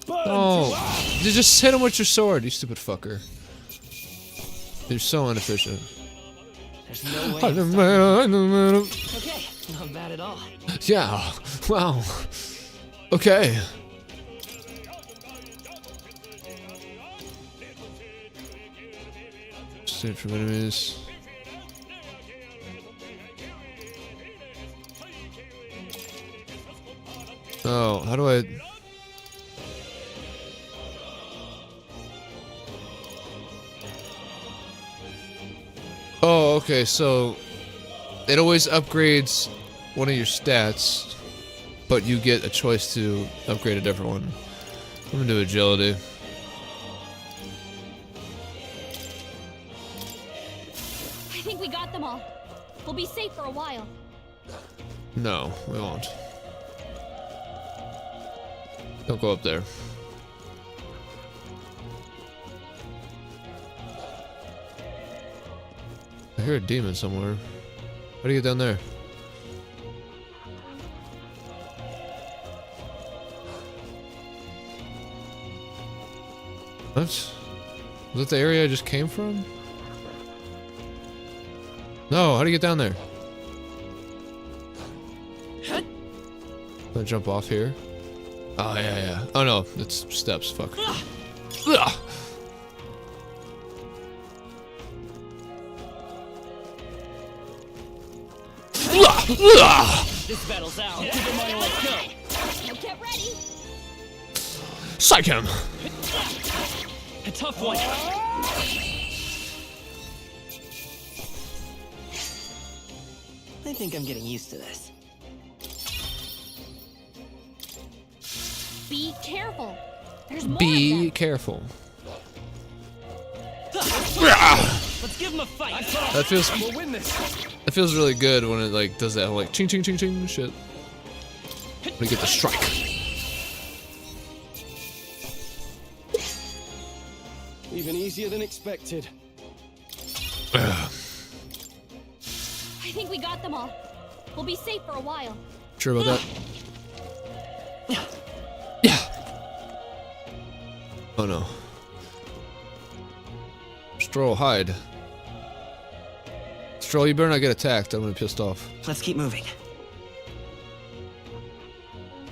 Oh, you just hit him with your sword, you stupid fucker. You're so inefficient. There's no way. Okay, not bad at all. Yeah. Wow. Okay. Save from enemies. Oh, how do I... Oh, okay, so it always upgrades one of your stats, but you get a choice to upgrade a different one. I'm gonna do agility. I think we got them all. We'll be safe for a while. No, we won't. Don't go up there. I hear a demon somewhere. How do you get down there? What? Was that the area I just came from? No, how do you get down there? Can I jump off here? Oh, yeah. Oh, no. It's steps. Fuck. Ugh. This battle's out. Give it my all. Let's go. Now get ready. Psych him. A tough one. I think I'm getting used to this. Be careful. There's more of Be them. careful. Let's give him a fight. That feels. We'll win this. It feels really good when it like does that whole like ching ching ching ching shit. When you get the strike. Even easier than expected. I think we got them all. We'll be safe for a while. Sure about that? Yeah. Oh no. Stroll, hide. Stroll, you better not get attacked. I'm gonna be pissed off. Let's keep moving.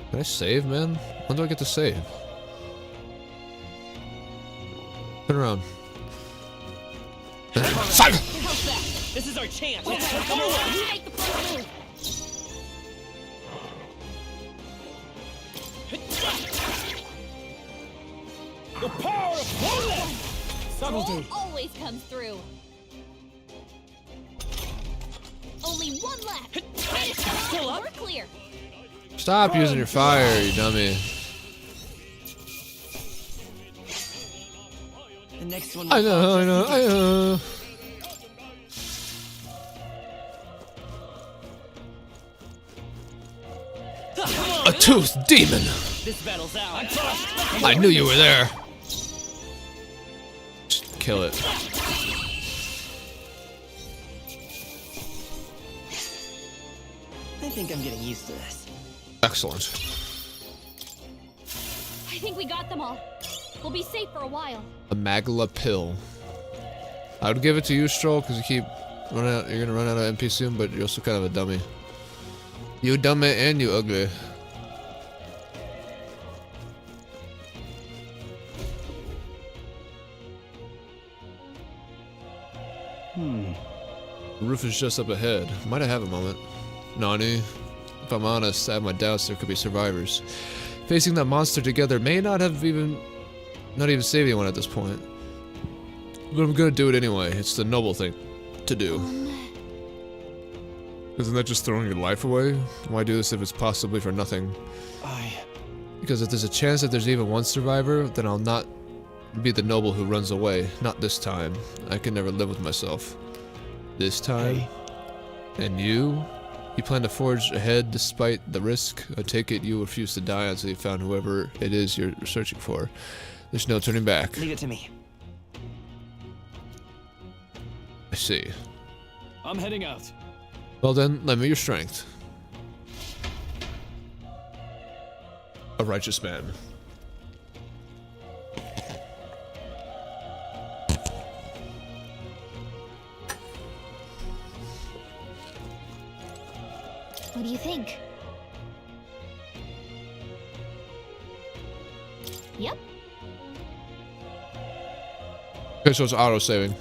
Can I save, man? When do I get to save? Turn around. Save! This is our chance. Come on. You make the first move. The power of holy! Stroll always comes through. Only one left. Finish them off. We're clear. Stop using your fire, you dummy. The next one. I know. A toothed demon! This battle's out. I knew you were there. Just kill it. I think I'm getting used to this. Excellent. I think we got them all. We'll be safe for a while. A Magla pill. I would give it to you, Stroll, because you keep running out. You're gonna run out of MP soon, but you're also kind of a dummy. You dummy and you ugly. The roof is just up ahead. Might I have a moment? Nani. If I'm honest, I have my doubts there could be survivors. Facing that monster together may not even save anyone at this point. But I'm gonna do it anyway. It's the noble thing to do. Isn't that just throwing your life away? Why do this if it's possibly for nothing? Because if there's a chance that there's even one survivor, then I'll not be the noble who runs away. Not this time. I can never live with myself. This time? Hey. And you? You plan to forge ahead despite the risk? I take it you refuse to die until you found whoever it is you're searching for. There's no turning back. Leave it to me. I see. I'm heading out. Well then, lend me your strength. A righteous man. What do you think? Yep. Okay, so it's auto-saving.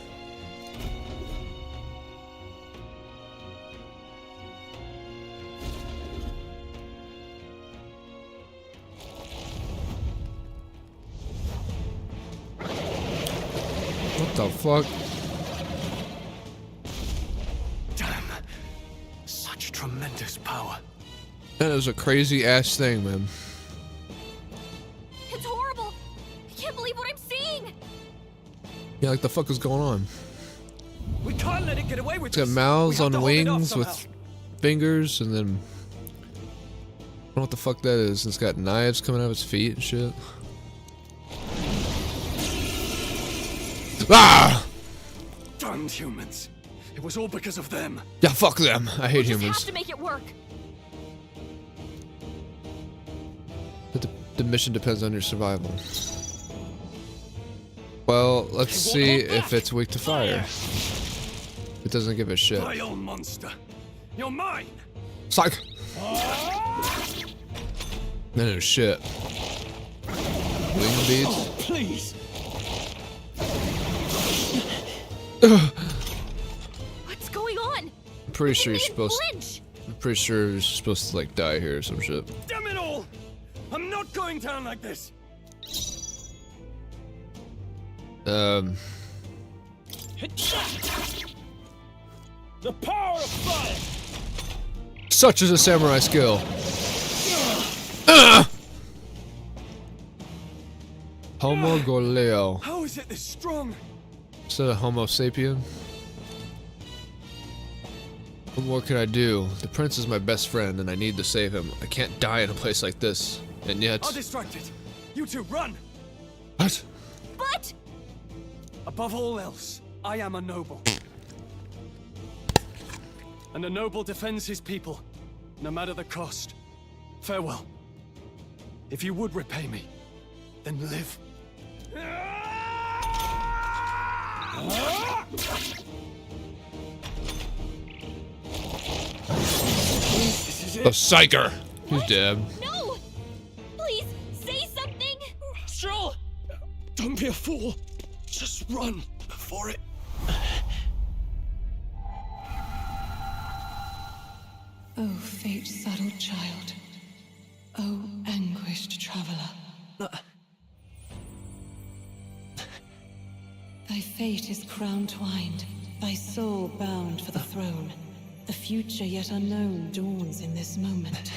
What the fuck? Damn. Such tremendous power. That is a crazy ass thing, man. It's horrible. I can't believe what I'm seeing. Yeah, like the fuck is going on? We can't let it get away with It's got mouths on wings with fingers, and then I don't know what the fuck that is. It's got knives coming out of its feet and shit. Ah! Damned humans. It was all because of them. Yeah, fuck them. I hate Just humans. have to make it work. But the mission depends on your survival. Well, let's see if it's weak to fire. It doesn't give a shit. Vile monster. You're mine. Psych! No shit. Wing beads? Oh, please. What's going on? I'm pretty sure you're supposed. Flinch. I'm pretty sure you're supposed to like die here or some shit. Damn it all! I'm not going down like this. The power of fire. Such is a samurai skill. Homo Goleo. How is it this strong? Instead of Homo sapien. What more can I do? The prince is my best friend and I need to save him. I can't die in a place like this. And yet... I'll distract it. You two, run! What? But... Above all else, I am a noble. And a noble defends his people, no matter the cost. Farewell. If you would repay me, then live. The psyker! He's dead. No! Please, say something! Stroll! Don't be a fool. Just run before it... Oh, fate-saddled child. Oh, anguished traveler. Thy fate is crown-twined, thy soul bound for the throne. The future yet unknown dawns in this moment.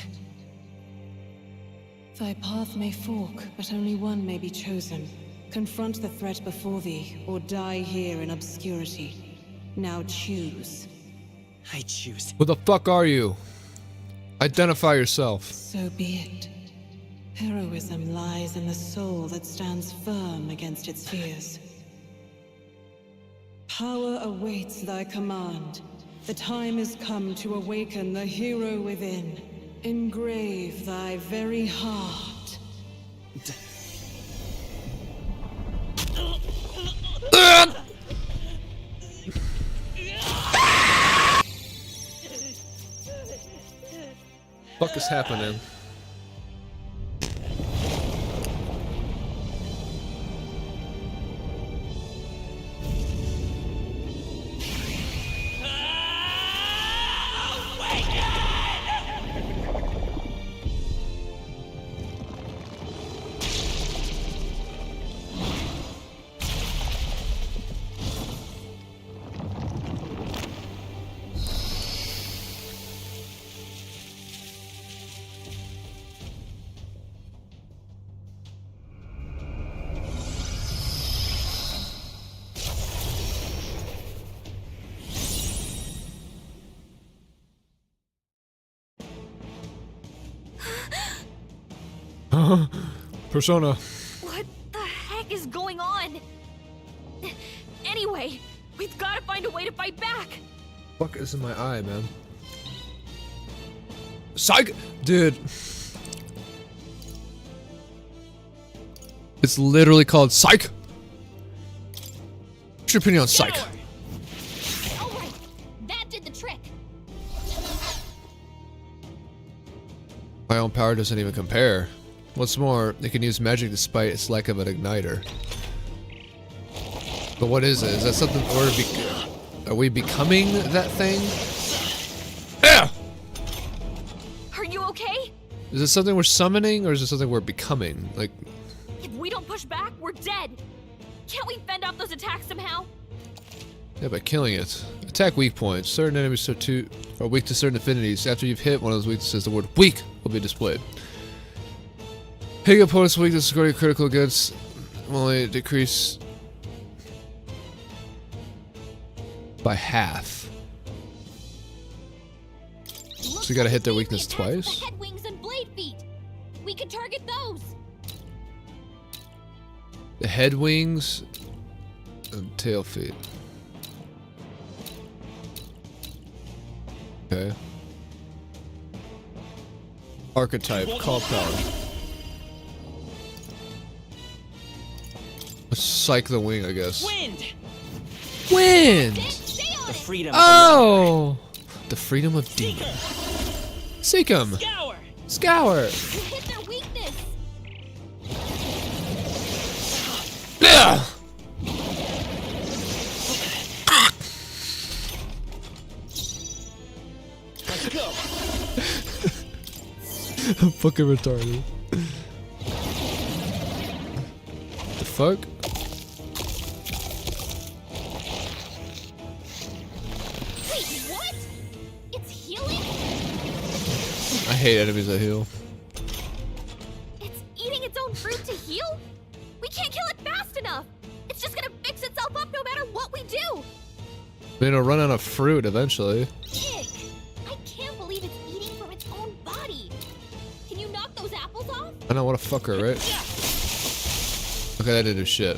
Thy path may fork, but only one may be chosen. Confront the threat before thee, or die here in obscurity. Now choose. I choose. Who the fuck are you? Identify yourself. So be it. Heroism lies in the soul that stands firm against its fears. Power awaits thy command. The time is come to awaken the hero within. Engrave thy very heart. Fuck is happening? Persona. What the heck is going on? Anyway, we've got to find a way to fight back. Fuck is in my eye, man? Psych! Dude. It's literally called Psych! What's your opinion on Psych? Alright, that did the trick. My own power doesn't even compare. What's more, it can use magic despite its lack of an igniter. But what is it? Is that something, or are we becoming that thing? Yeah! Are you okay? Is it something we're summoning, or is it something we're becoming? Like, If we don't push back, we're dead. Can't we fend off those attacks somehow? yeah, by killing it. Attack weak points. Certain enemies are weak to certain affinities. After you've hit one of those weaknesses, the word weak will be displayed. Hitting opponent's weakness scoring critical against will only decrease by half. So you gotta hit their weakness twice? The head wings and blade feet. We could target those. The head wings and tail feet. Okay. Archetype, call power. Let's psych the wing, I guess. Wind! Wind! The freedom Oh! The freedom of demon. Seek 'em! Scour! Scour! You hit their weakness. Yeah! Let's go! I'm fucking retarded. The fuck? Wait, what? It's healing? I hate enemies that heal. It's eating its own fruit to heal? We can't kill it fast enough. It's just gonna fix itself up no matter what we do. Then it'll run out of fruit eventually. Ick! I can't believe it's eating from its own body. Can you knock those apples off? I know, what a fucker, right? Okay, that didn't do shit.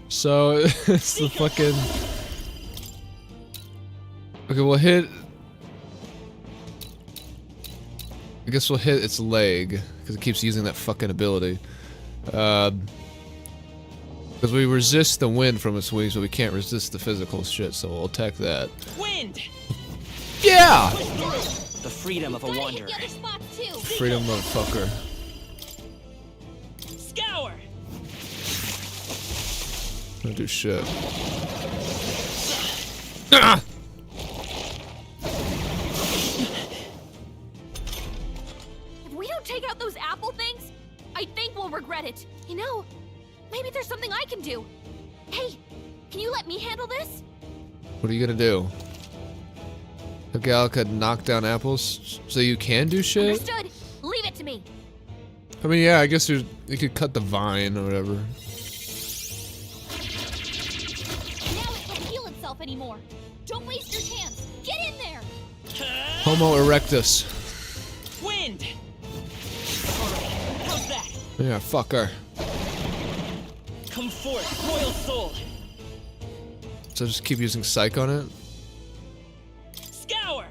So, it's the fucking... Okay, we'll hit... I guess we'll hit its leg, because it keeps using that fucking ability. Because we resist the wind from its wings, but we can't resist the physical shit, so we'll attack that. Wind! Yeah! The freedom of a wanderer. Freedom of fucker. Scour! Don't do shit. Ah! If we don't take out those apple things, I think we'll regret it. You know, maybe there's something I can do. Hey, can you let me handle this? What are you gonna do? A gal could knock down apples, so you can do shit? Understood. Leave it to me. I mean, yeah, I guess you could cut the vine or whatever. Now it can't heal itself anymore. Don't waste your chance. Get in there. Homo erectus. Wind! Alright, how's that? Yeah, fucker. Come forth, royal soul! So just keep using psych on it? Scour!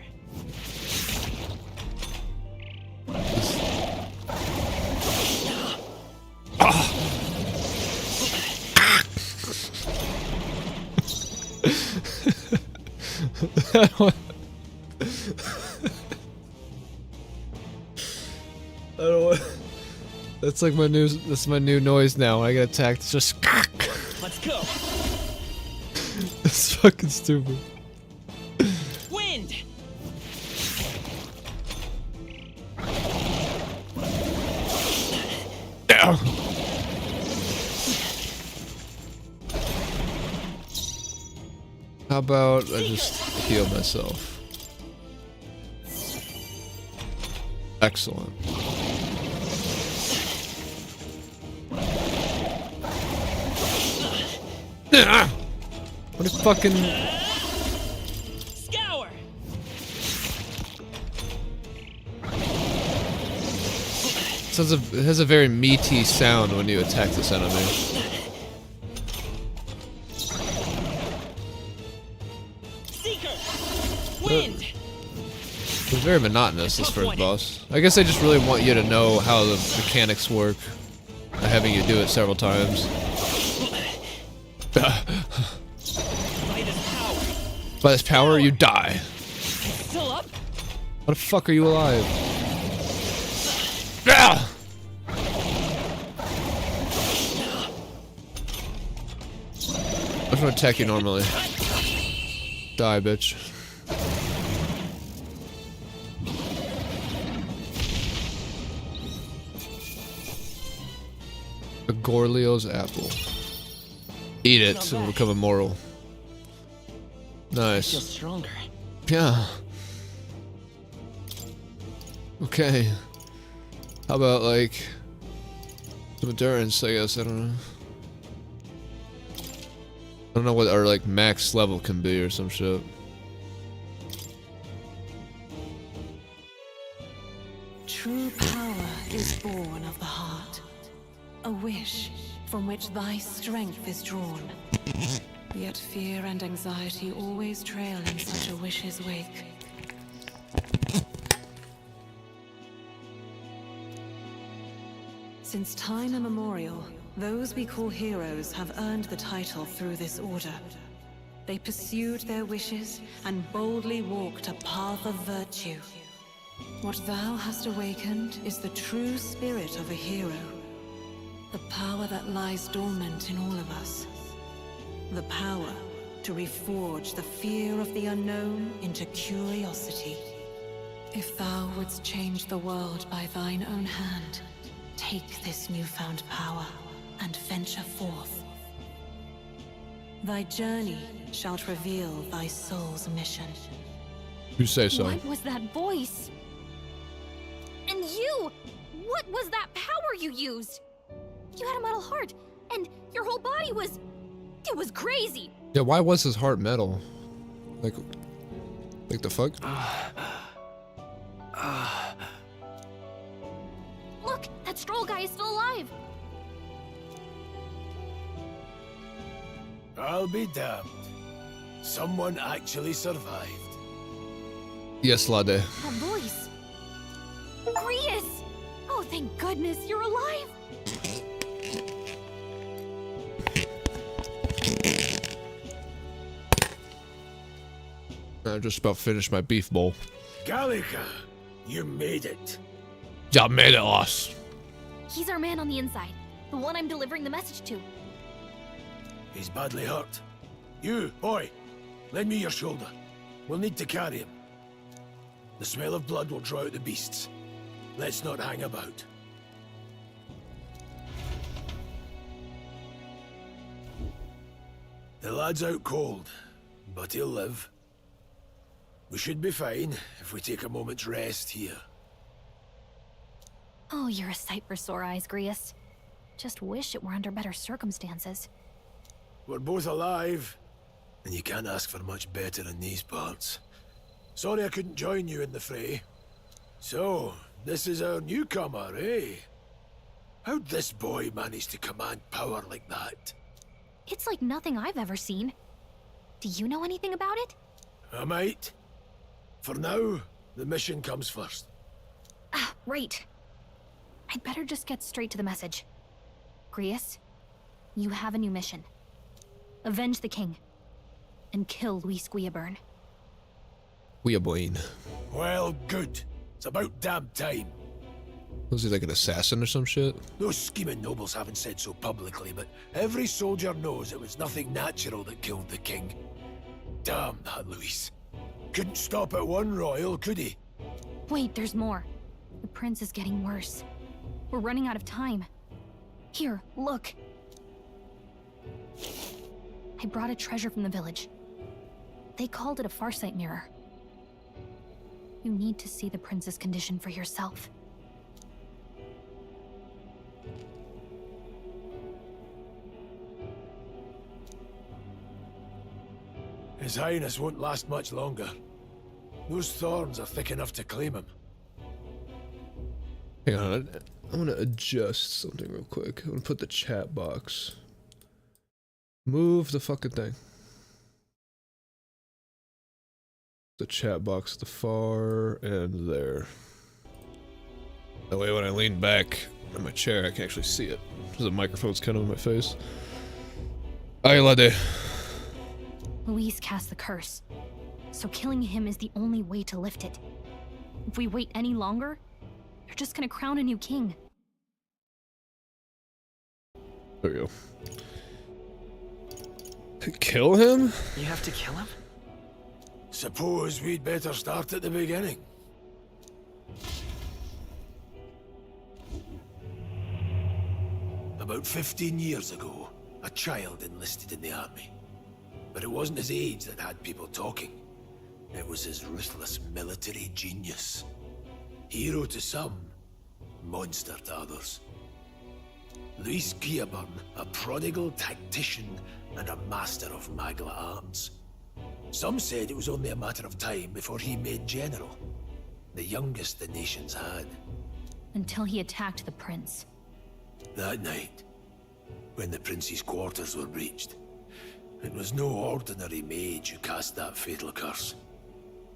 I don't want. That's like my new. That's my new noise now. When I get attacked, it's just. Let's go! It's fucking stupid. Wind! Ow. How about I just heal myself? Excellent. What a fucking... Scour! It has a very meaty sound when you attack this enemy. Seeker! Wind! It's very monotonous, this first boss. I guess they just really want you to know how the mechanics work, by having you do it several times. By this power, you die. Still up? What the fuck are you alive? Ah! I'm just gonna attack you normally. Die, bitch. A Gorlio's apple. Eat it, and become immortal. Nice. I feel stronger. Yeah. Okay. How about, like, some endurance, I guess, I don't know. I don't know what our, like, max level can be or some shit. True power is born of the heart. A wish from which thy strength is drawn. Yet fear and anxiety always trail in such a wish's wake. Since time immemorial, those we call heroes have earned the title through this order. They pursued their wishes and boldly walked a path of virtue. What thou hast awakened is the true spirit of a hero. The power that lies dormant in all of us. The power to reforge the fear of the unknown into curiosity. If thou wouldst change the world by thine own hand, take this newfound power and venture forth. Thy journey shalt reveal thy soul's mission. You say so. What was that voice? And you! What was that power you used? You had a metal heart, and your whole body was... It was crazy! Yeah, why was his heart metal? Like the fuck? Look, that Stroll guy is still alive! I'll be damned. Someone actually survived. Yes, Lade. That voice. Grius! Oh, thank goodness you're alive! I just about finished my beef bowl. Gallica, you made it. Ya made it, us. He's our man on the inside. The one I'm delivering the message to. He's badly hurt. You, boy, lend me your shoulder. We'll need to carry him. The smell of blood will draw out the beasts. Let's not hang about. The lad's out cold, but he'll live. We should be fine if we take a moment's rest here. Oh, you're a sight for sore eyes, Grius. Just wish it were under better circumstances. We're both alive, and you can't ask for much better in these parts. Sorry I couldn't join you in the fray. So, this is our newcomer, eh? How'd this boy manage to command power like that? It's like nothing I've ever seen. Do you know anything about it? I might. For now, the mission comes first. Ah, right. I'd better just get straight to the message. Grius, you have a new mission. Avenge the king. And kill Luis Guillaburn. Guillaburn. Well, good. It's about damn time. Was he like an assassin or some shit? Those scheming nobles haven't said so publicly, but every soldier knows it was nothing natural that killed the king. Damn that Luis. Couldn't stop at one royal, could he? Wait, there's more. The prince is getting worse. We're running out of time. Here, look. I brought a treasure from the village. They called it a farsight mirror. You need to see the prince's condition for yourself. His Highness won't last much longer. Those thorns are thick enough to claim him. Hang on, I'm gonna adjust something real quick. I'm gonna put the chat box. Move the fucking thing. The chat box, the far end there. That way when I lean back in my chair, I can actually see it. Because the microphone's kind of in my face. Aylade. Luis cast the curse, so killing him is the only way to lift it. If we wait any longer, you're just gonna crown a new king. There we go. Kill him? You have to kill him? Suppose we'd better start at the beginning. About 15 years ago, a child enlisted in the army. But it wasn't his age that had people talking. It was his ruthless military genius. Hero to some, monster to others. Luis Guillaburn, a prodigal tactician and a master of Magla arts. Some said it was only a matter of time before he made general, the youngest the nations had. Until he attacked the prince. That night, when the prince's quarters were breached, it was no ordinary mage who cast that fatal curse.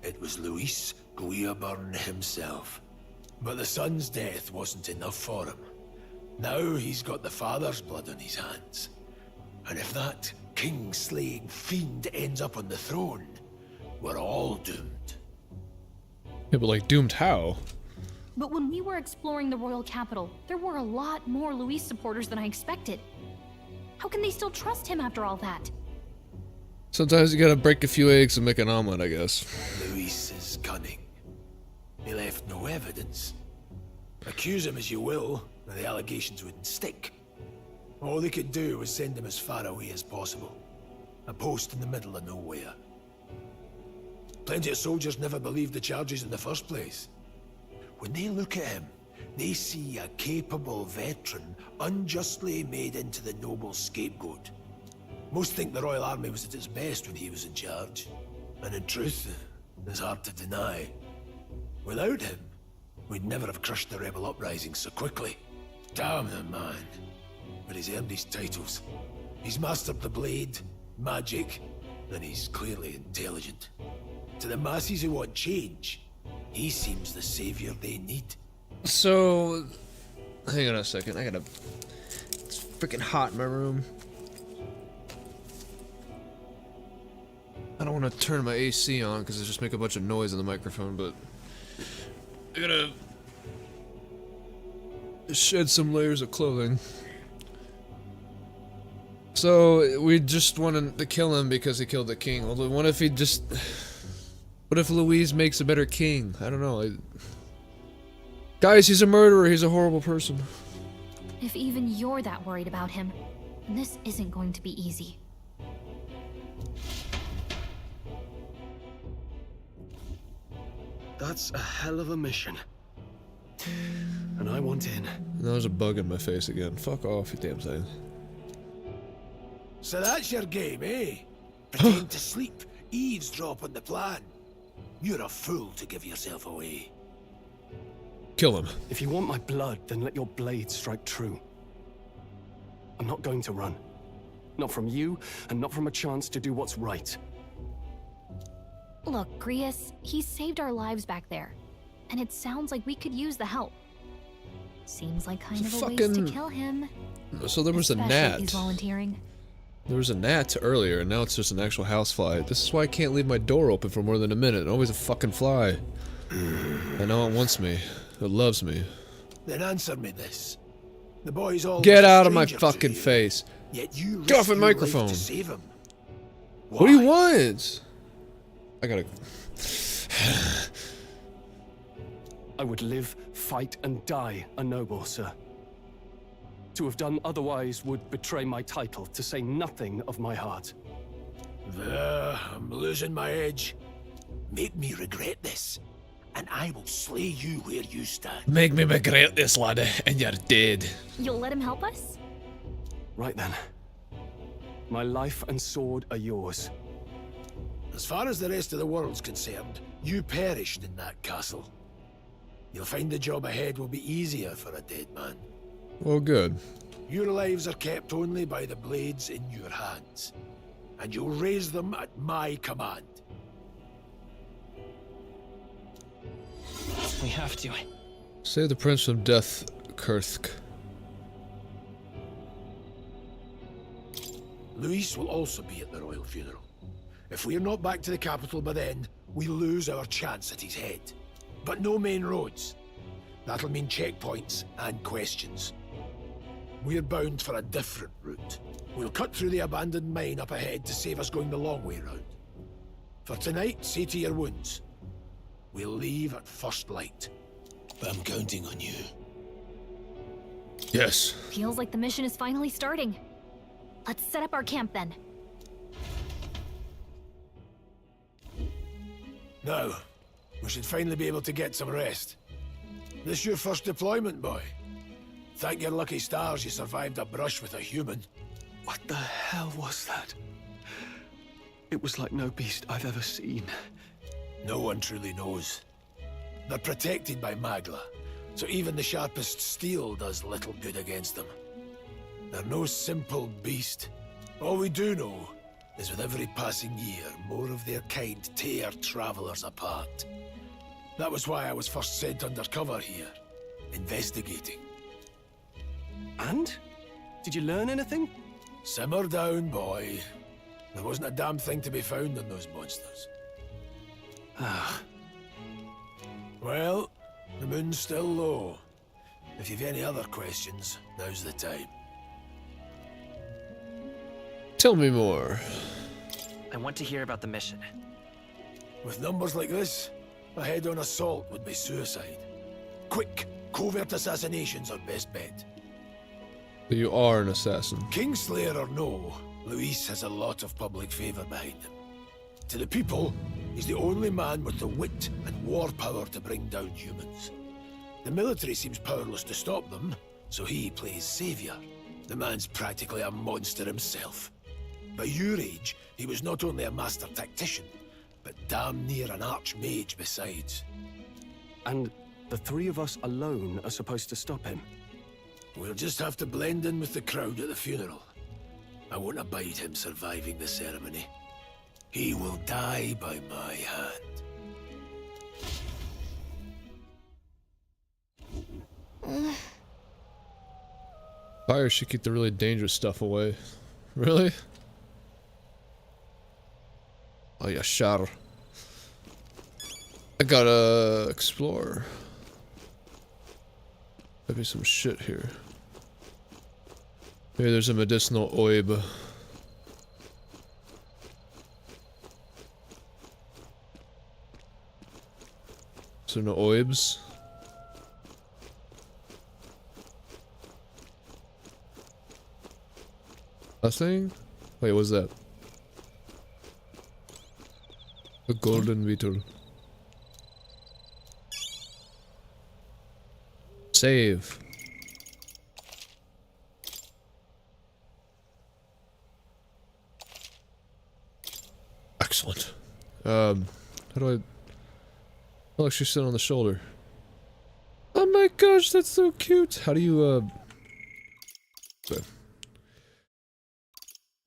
It was Luis Guiaburn himself. But the son's death wasn't enough for him. Now he's got the father's blood on his hands. And if that king-slaying fiend ends up on the throne, we're all doomed. Yeah, but like, doomed how? But when we were exploring the royal capital, there were a lot more Luis supporters than I expected. How can they still trust him after all that? Sometimes you gotta break a few eggs and make an omelet, I guess. Luis is cunning. He left no evidence. Accuse him as you will, the allegations wouldn't stick. All they could do was send him as far away as possible. A post in the middle of nowhere. Plenty of soldiers never believed the charges in the first place. When they look at him, they see a capable veteran unjustly made into the noble scapegoat. Most think the Royal Army was at its best when he was in charge. And in truth, it's hard to deny. Without him, we'd never have crushed the rebel uprising so quickly. Damn the man. But he's earned his titles. He's mastered the blade, magic, and he's clearly intelligent. To the masses who want change, he seems the savior they need. So, hang on a second. It's freaking hot in my room. I don't want to turn my AC on because it just make a bunch of noise in the microphone, but I gotta shed some layers of clothing. So, we just wanted to kill him because he killed the king. Well, what if what if Louise makes a better king? I don't know. Guys, he's a murderer. He's a horrible person. If even you're that worried about him, then this isn't going to be easy. That's a hell of a mission. And I want in. There's a bug in my face again. Fuck off, you damn thing. So that's your game, eh? Pretend to sleep, eavesdrop on the plan. You're a fool to give yourself away. Kill him. If you want my blood, then let your blade strike true. I'm not going to run. Not from you, and not from a chance to do what's right. Look, Grius, he saved our lives back there. And it sounds like we could use the help. Seems like kind of a waste to kill him. So there was a Especially gnat. if he's volunteering. There was a gnat earlier, and now it's just an actual housefly. This is why I can't leave my door open for more than a minute. Always a fucking fly. I know it wants me. It loves me. Then answer me this. The boy's all Get out of my fucking face. Yet you Get off risked my your life microphone. to save him. What do you want? I gotta... I would live, fight, and die a noble, sir. To have done otherwise would betray my title, to say nothing of my heart. There, I'm losing my edge. Make me regret this, and I will slay you where you stand. Make me regret this, laddie, and you're dead. You'll let him help us? Right then. My life and sword are yours. As far as the rest of the world's concerned, you perished in that castle. You'll find the job ahead will be easier for a dead man. Well, good. Your lives are kept only by the blades in your hands, and you'll raise them at my command. We have to. Save the prince from death, Kursk. Luis will also be at the royal funeral. If we're not back to the capital by then, we lose our chance at his head. But no main roads. That'll mean checkpoints and questions. We're bound for a different route. We'll cut through the abandoned mine up ahead to save us going the long way round. For tonight, see to your wounds. We'll leave at first light. I'm counting on you. Yes. Feels like the mission is finally starting. Let's set up our camp then. Now, we should finally be able to get some rest. This your first deployment, boy? Thank your lucky stars you survived a brush with a human. What the hell was that? It was like no beast I've ever seen. No one truly knows. They're protected by Magla, so even the sharpest steel does little good against them. They're no simple beast. All we do know is with every passing year, more of their kind tear travelers apart. That was why I was first sent undercover here, investigating. And? Did you learn anything? Simmer down, boy. There wasn't a damn thing to be found in those monsters. Ah. Well, the moon's still low. If you've any other questions, now's the time. Tell me more. I want to hear about the mission. With numbers like this, a head-on assault would be suicide. Quick, covert assassinations are best bet. But you are an assassin. Kingslayer or no, Luis has a lot of public favor behind him. To the people, he's the only man with the wit and war power to bring down humans. The military seems powerless to stop them, so he plays savior. The man's practically a monster himself. By your age, he was not only a master tactician, but damn near an archmage besides. And the three of us alone are supposed to stop him? We'll just have to blend in with the crowd at the funeral. I won't abide him surviving the ceremony. He will die by my hand. Fire should keep the really dangerous stuff away. Really? Oh yeah, sure. I gotta explore. Maybe some shit here. Maybe there's a medicinal oib. Is there no oibs? Nothing? Wait, what's that? A golden beetle. Save. Excellent. How do I... Oh, look, she's sitting on the shoulder. Oh my gosh, that's so cute! How do you, okay.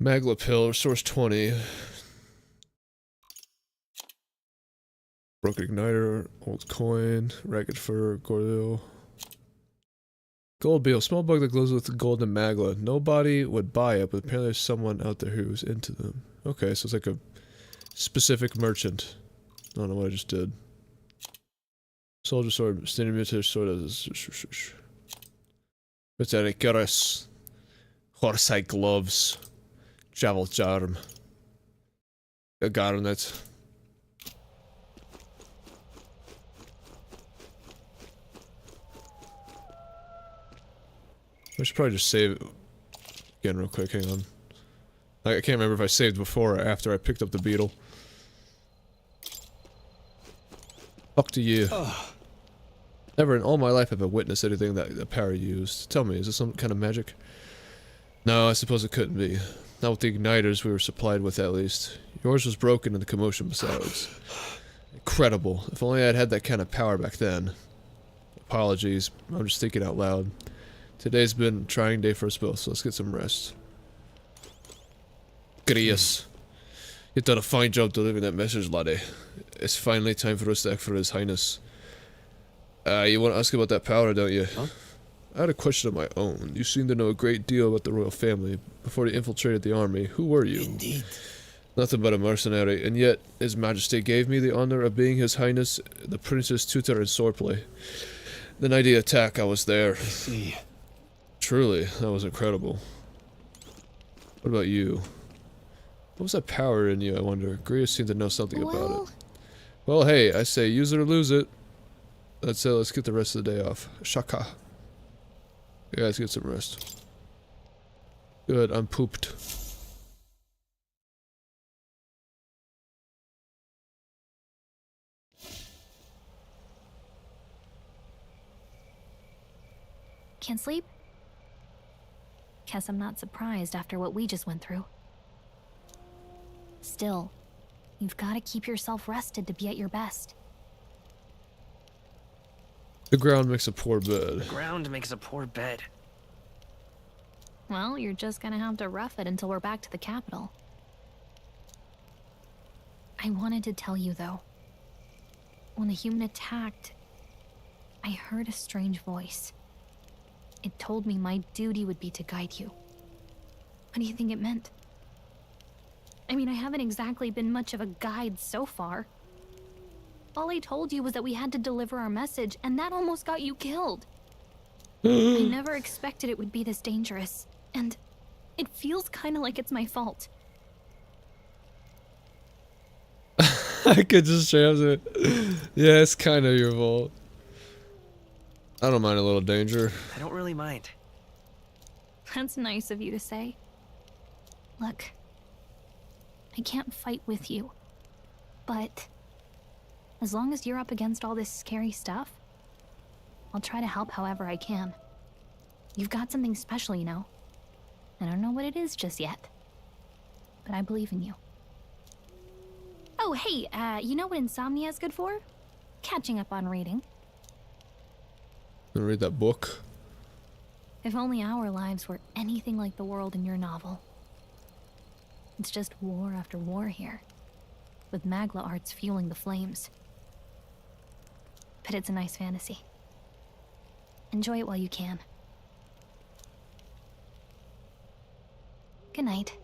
Magla pill, restores 20. Broken igniter, old coin, ragged fur, gordo. Gold beetle, small bug that glows with gold and magla. Nobody would buy it, but apparently there's someone out there who's into them. Okay, so it's like a specific merchant. I don't know what I just did. Soldier sword, standard military sword. Military cuirass. Horse-hide gloves. Javel charm. A garnet. I should probably just save it again real quick, hang on. I can't remember if I saved before or after I picked up the beetle. Fuck to you. Never in all my life have I witnessed anything that the power used. Tell me, is this some kind of magic? No, I suppose it couldn't be. Not with the igniters we were supplied with, at least. Yours was broken in the commotion besides. Incredible. If only I'd had that kind of power back then. Apologies, I'm just thinking out loud. Today's been a trying day for us both, so let's get some rest. Grius. You've done a fine job delivering that message, laddie. It's finally time for us to act for His Highness. You want to ask about that power, don't you? Huh? I had a question of my own. You seem to know a great deal about the royal family. Before you infiltrated the army, who were you? Indeed. Nothing but a mercenary, and yet His Majesty gave me the honor of being His Highness, the Prince's tutor in swordplay. The night of the attack, I was there. I see. Truly, that was incredible. What about you? What was that power in you, I wonder? Grius seemed to know something about it. Well, hey, I say use it or lose it. That's it, let's get the rest of the day off. Shaka. You guys get some rest. Good, I'm pooped. Can't sleep? Guess I'm not surprised after what we just went through. Still, you've got to keep yourself rested to be at your best. The ground makes a poor bed. The ground makes a poor bed. Well, you're just gonna have to rough it until we're back to the capital. I wanted to tell you, though. When the human attacked, I heard a strange voice. It told me my duty would be to guide you. What do you think it meant? I mean, I haven't exactly been much of a guide so far. All I told you was that we had to deliver our message, and that almost got you killed. I never expected it would be this dangerous, and it feels kind of like it's my fault. I could just straight up say, yeah, it's kind of your fault. I don't mind a little danger. I don't really mind. That's nice of you to say. Look, I can't fight with you, but as long as you're up against all this scary stuff, I'll try to help however I can. You've got something special, you know. I don't know what it is just yet, but I believe in you. Oh, hey, you know what insomnia is good for? Catching up on reading. Gonna read that book. If only our lives were anything like the world in your novel. It's just war after war here, with Magla arts fueling the flames. But it's a nice fantasy. Enjoy it while you can. Good night.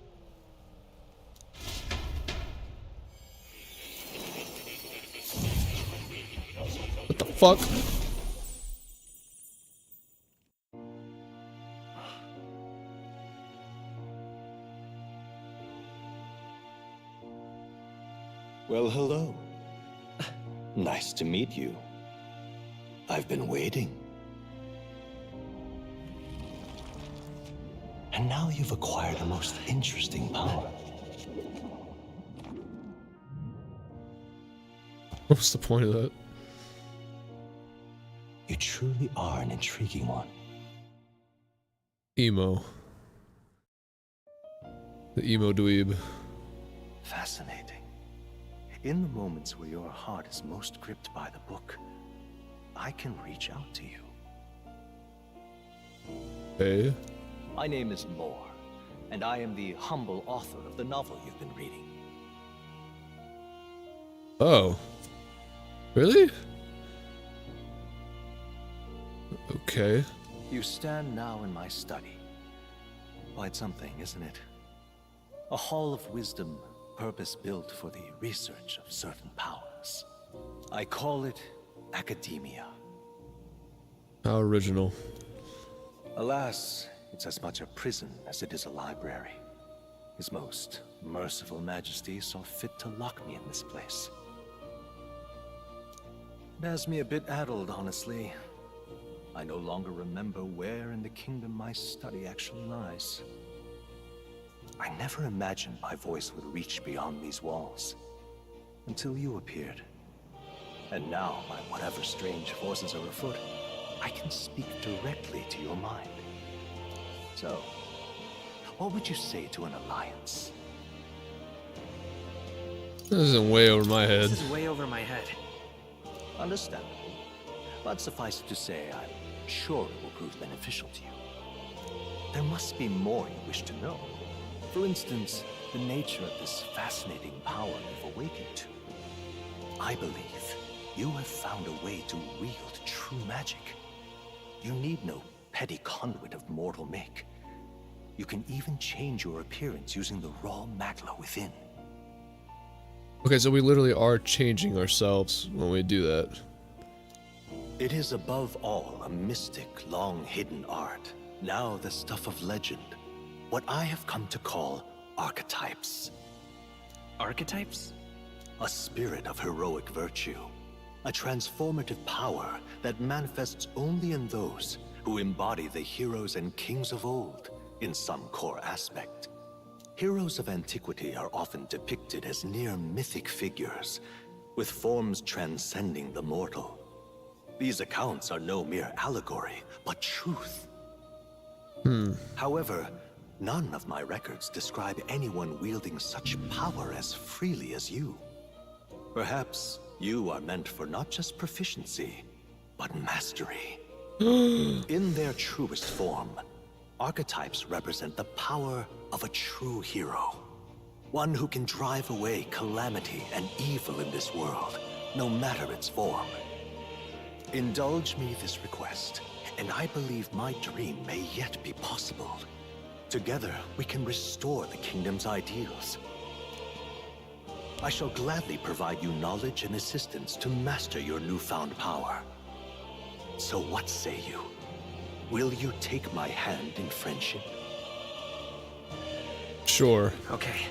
What the fuck? Well, hello. Nice to meet you. I've been waiting. And now you've acquired a most interesting power. What's the point of that? You truly are an intriguing one. Emo. The emo dweeb. Fascinating. In the moments where your heart is most gripped by the book, I can reach out to you. Hey. My name is Moore, and I am the humble author of the novel you've been reading. Oh. Really? Okay. You stand now in my study. Quite something, isn't it? A hall of wisdom, purpose-built for the research of certain powers. I call it academia. How original. Alas, it's as much a prison as it is a library. His most merciful majesty saw fit to lock me in this place. It has me a bit addled, honestly. I no longer remember where in the kingdom my study actually lies. I never imagined my voice would reach beyond these walls, until you appeared. And now, by whatever strange forces are afoot, I can speak directly to your mind. So, what would you say to an alliance? This isn't way over my head. This is way over my head. Understandable. But suffice it to say, I'm sure it will prove beneficial to you. There must be more you wish to know. For instance, the nature of this fascinating power you've awakened to. I believe you have found a way to wield true magic. You need no petty conduit of mortal make. You can even change your appearance using the raw magla within. Okay, so we literally are changing ourselves when we do that. It is above all a mystic, long-hidden art, now the stuff of legend. What I have come to call archetypes. Archetypes? A spirit of heroic virtue. A transformative power that manifests only in those who embody the heroes and kings of old in some core aspect. Heroes of antiquity are often depicted as near mythic figures, with forms transcending the mortal. These accounts are no mere allegory, but truth. However, none of my records describe anyone wielding such power as freely as you. Perhaps you are meant for not just proficiency, but mastery. In their truest form, Archetypes represent the power of a true hero. One who can drive away calamity and evil in this world, no matter its form. Indulge me this request, and I believe my dream may yet be possible. Together, we can restore the kingdom's ideals. I shall gladly provide you knowledge and assistance to master your newfound power. So what say you? Will you take my hand in friendship? Sure. Okay.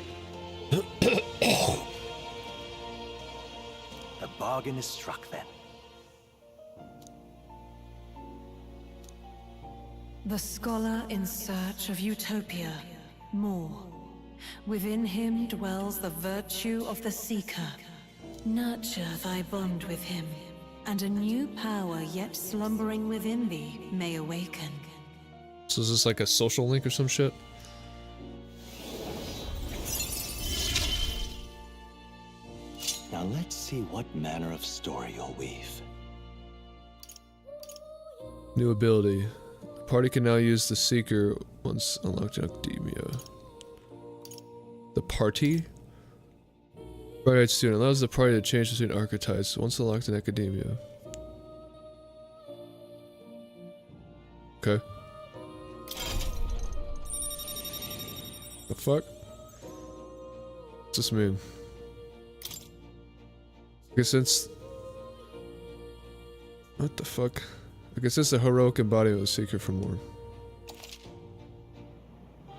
The bargain is struck then. The scholar in search of utopia, more. Within him dwells the virtue of the seeker. Nurture thy bond with him, and a new power yet slumbering within thee may awaken. So is this like a social link or some shit? Now let's see what manner of story you'll weave. New ability. The party can now use the Seeker once unlocked in Academia. The party? Bright-eyed student allows the party to change between archetypes once unlocked in Academia. Okay. The fuck? What's this mean? I guess since... What the fuck? I guess it's a heroic embodiment of the Seeker for more.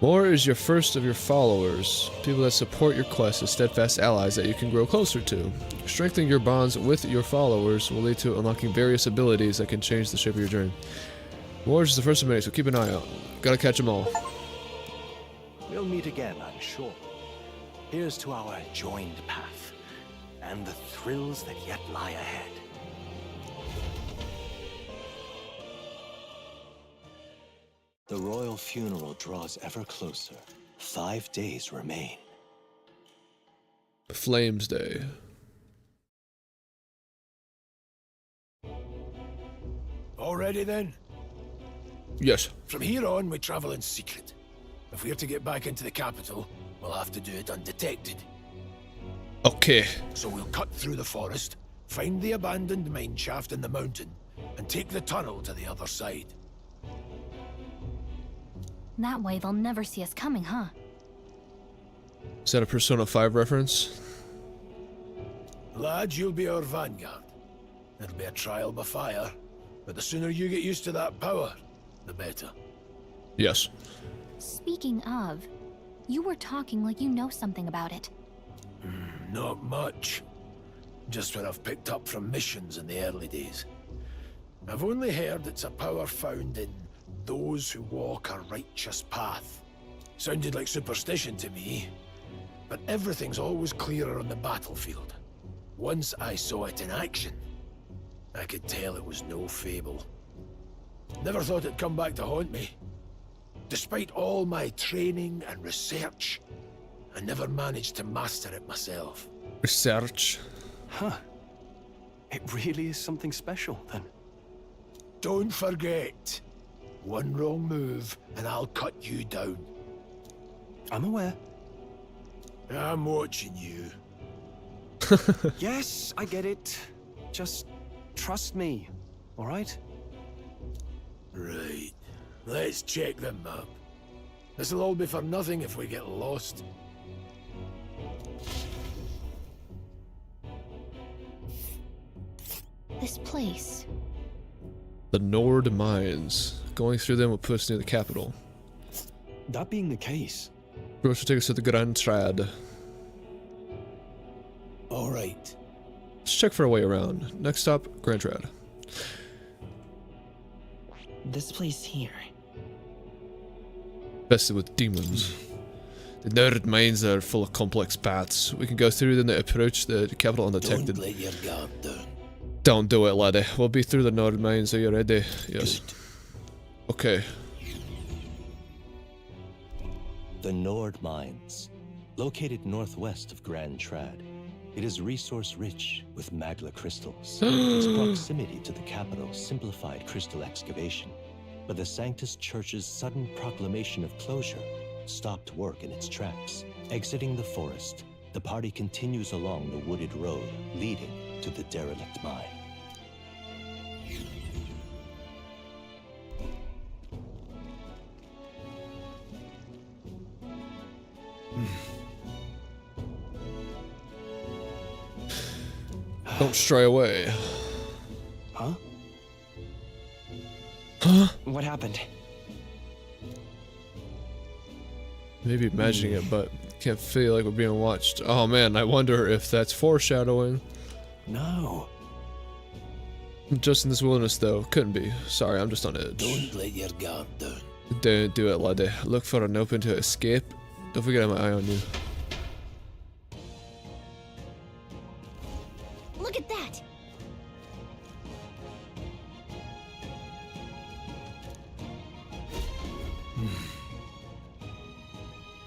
More is your first of your followers, people that support your quest as steadfast allies that you can grow closer to. Strengthening your bonds with your followers will lead to unlocking various abilities that can change the shape of your journey. More is the first of many, so keep an eye out. Gotta catch them all. We'll meet again, I'm sure. Here's to our joined path, and the thrills that yet lie ahead. The royal funeral draws ever closer. 5 days remain. Flames Day. All ready then? Yes. From here on, we travel in secret. If we're to get back into the capital, we'll have to do it undetected. Okay. So we'll cut through the forest, find the abandoned mine shaft in the mountain, and take the tunnel to the other side. That way they'll never see us coming, huh? Is that a Persona 5 reference? Lad, you'll be our vanguard. It'll be a trial by fire, but the sooner you get used to that power, the better. Yes. Speaking of, you were talking like you know something about it. Not much. Just what I've picked up from missions in the early days. I've only heard it's a power found in those who walk a righteous path. Sounded like superstition to me, but everything's always clearer on the battlefield. Once I saw it in action, I could tell it was no fable. Never thought it'd come back to haunt me. Despite all my training and research, I never managed to master it myself. Research? Huh. It really is something special, then. Don't forget. One wrong move, and I'll cut you down. I'm aware. I'm watching you. Yes, I get it. Just trust me, all right? Right. Let's check the map. This'll all be for nothing if we get lost. This place. The Nord Mines. Going through them will put us near the capital. That being the case. Roach will take us to the Grand Trad. All right. Let's check for a way around. Next stop, Grand Trad. This place here. Infested with demons. The Nord Mines are full of complex paths. We can go through them to approach the capital undetected. Don't let your guard down. Don't do it, laddie. We'll be through the Nord Mines. Are you ready? Yes. Good. Okay. The Nord Mines, located northwest of Grand Trad. It is resource-rich with magla crystals. Its proximity to the capital simplified crystal excavation. but the Sanctus Church's sudden proclamation of closure stopped work in its tracks. Exiting the forest, the party continues along the wooded road leading to the derelict mine. Don't stray away. Huh? Huh? What happened? Maybe imagining it, but can't feel like we're being watched. Oh man, I wonder if that's foreshadowing. No. Just in this wilderness though, couldn't be. Sorry, I'm just on edge. Don't let your guard down. Don't do it, laddie. Look for an open to escape. Don't forget I have my eye on you. Look at that!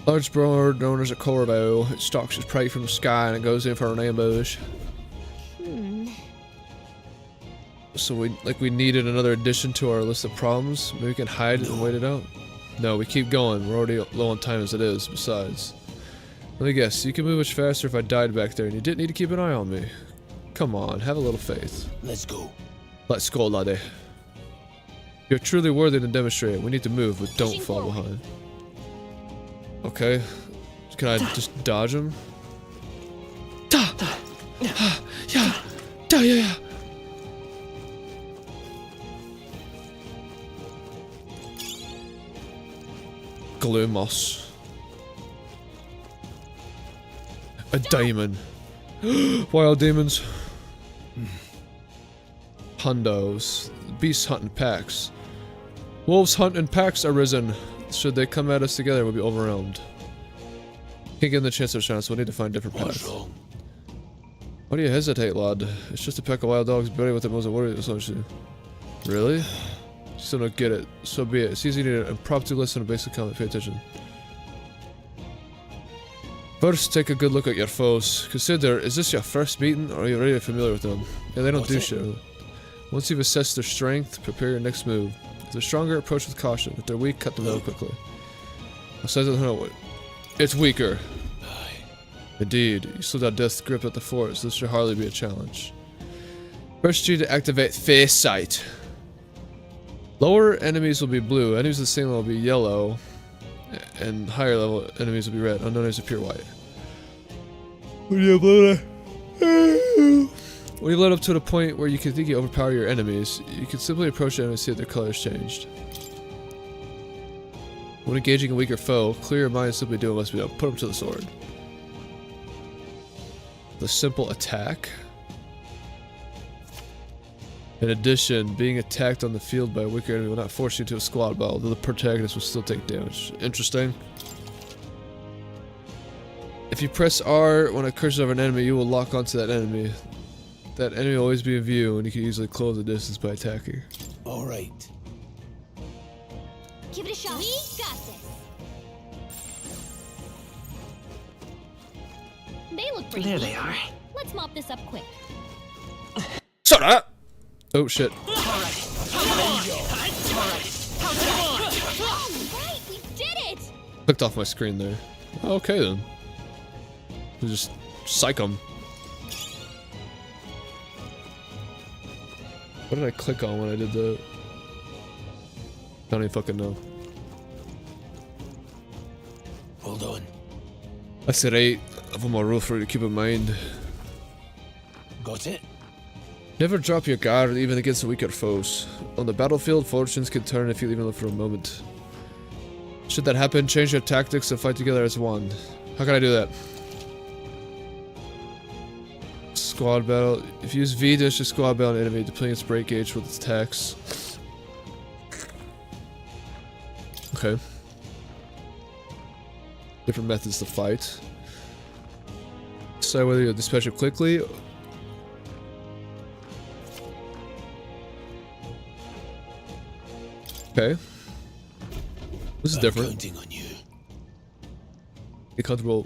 Large bird known as a corvo. It stalks its prey from the sky and it goes in for an ambush. So we needed another addition to our list of problems. Maybe we can hide it and wait it out. No, we keep going. We're already low on time as it is. Besides, let me guess. You can move much faster if I died back there, and you didn't need to keep an eye on me. Come on, have a little faith. Let's go. Let's go, laddie. You're truly worthy to demonstrate it. We need to move, but don't fall behind. Okay. Can I just dodge him? Da! Yeah! Da, yeah! Glumos. A diamond. Wild demons. Hundos. Beasts hunt in packs. Wolves hunt in packs arisen. Should they come at us together, we'll be overwhelmed. Can't give them the chance to shine, so we'll need to find different paths. Why do you hesitate, lad? It's just a pack of wild dogs buried with the most worried association. Really? Still don't get it. So be it. It's easy to impromptu listen to basic comment. Pay attention. First, take a good look at your foes. Consider, is this your first meeting, or are you already familiar with them? Yeah, they don't do shit. Once you've assessed their strength, prepare your next move. If they're stronger, approach with caution. If they're weak, cut them down quickly. It's weaker. Indeed, you still got death's grip at the forest. This should hardly be a challenge. First, you need to activate Face Sight. Lower enemies will be blue, enemies at the same level will be yellow, and higher level enemies will be red, unknown enemies appear white. When you load up to the point where you can think you overpower your enemies, you can simply approach the enemy and see if their color has changed. When engaging a weaker foe, clear your mind and simply do what must be done. Put them to the sword. The simple attack. In addition, being attacked on the field by a weaker enemy will not force you to a squad battle, though the protagonist will still take damage. Interesting. If you press R when it curses over an enemy, you will lock onto that enemy. That enemy will always be in view, and you can easily close the distance by attacking. Alright. Give it a shot. We got this. They look pretty There good. they are. Let's mop this up quick. Shut up! Oh shit. Alright, we did it! Clicked off my screen there. Okay then. We'll just psych them. What did I click on when I did the... I don't even fucking know. Hold on. That's the right of a more rule for you to keep in mind. Got it? Never drop your guard even against weaker foes. On the battlefield, fortunes can turn if you even live for a moment. Should that happen, change your tactics and fight together as one. How can I do that? Squad battle. If you use V to issue squad battle an enemy, deploying its break gauge with its attacks. Okay. Different methods to fight. Decide whether you'll dispatch it quickly. Okay. This is different. Counting on you. Get comfortable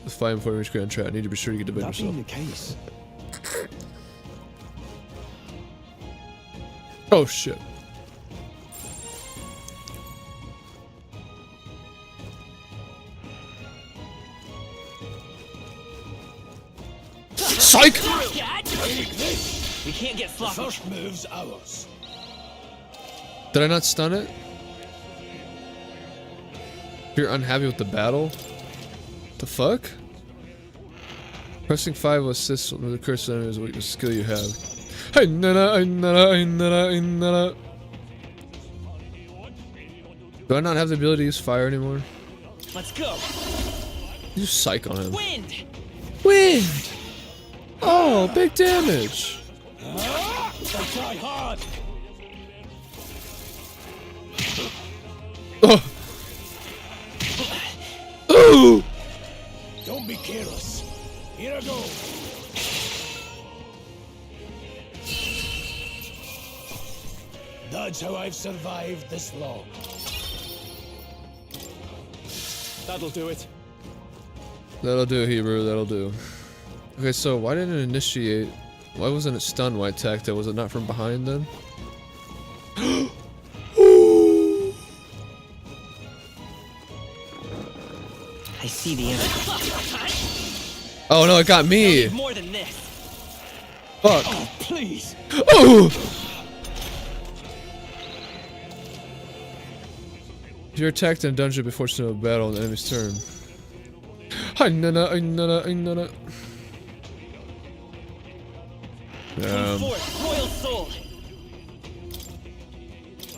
with fighting before you reach Grand Trap. I need to be sure you get defend That being yourself. the case, Oh shit. Psych! We can't get sloppy. First move's ours. Did I not stun it? If you're unhappy with the battle? The fuck? Pressing 5 will assist with the curse enemy is what skill you have. Hey, do I not have the ability to use fire anymore? Let's go. You psych on him. Wind. Wind! Oh, big damage. Try hard. Oh. Ooh! Don't be careless. Here I go. That's how I've survived this long. That'll do it. That'll do, Hebrew, that'll do. Okay, so why didn't it initiate? Why wasn't it stunned when I attacked it? Was it not from behind then? I see the enemy. Oh no, it got me! More than this. Fuck. Oh, please. Oh! If you're attacked in a dungeon before starting a battle on the enemy's turn. Royal soul.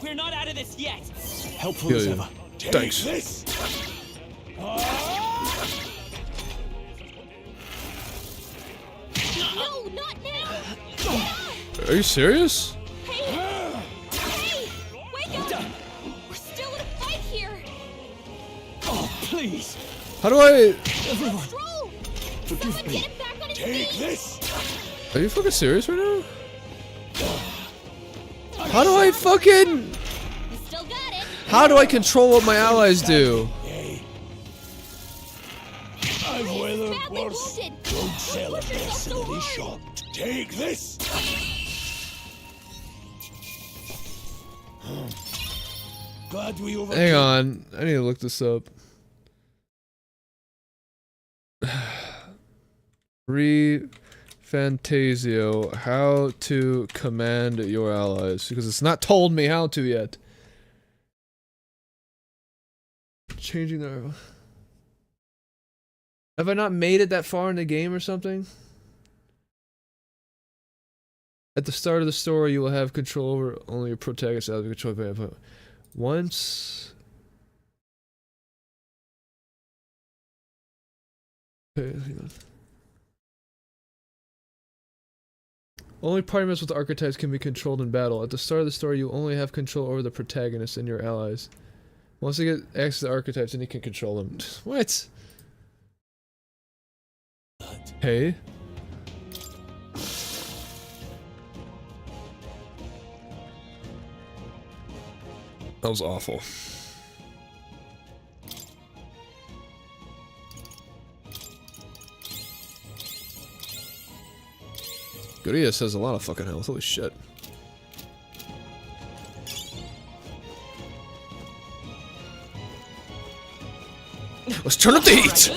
We're not out of this yet. Helpful as ever. Thanks. This. No, not now! Are you serious? Hey! Wake up! We're still in a fight here! Oh, please. How do I... Stroll! Someone get him back on his Take feet! this. Are you fucking serious right now? How do I fucking... You still got it! How do I control what my allies do? I've weathered Badly worse. wounded! Don't sell a Push yourself so mercenary hard. shot. Take this. Glad we overcame. Hang on, I need to look this up. ReFantazio, how to command your allies, because it's not told me how to yet. Changing their... Have I not made it that far in the game or something? At the start of the story, you will have control over only your protagonist out of control by once. Okay, hang on. Only party members with archetypes can be controlled in battle. At the start of the story, you only have control over the protagonist and your allies. Once you get access to archetypes, then you can control them. What? Hey? That was awful. Gurias has a lot of fucking health, holy shit. Let's turn up the heat!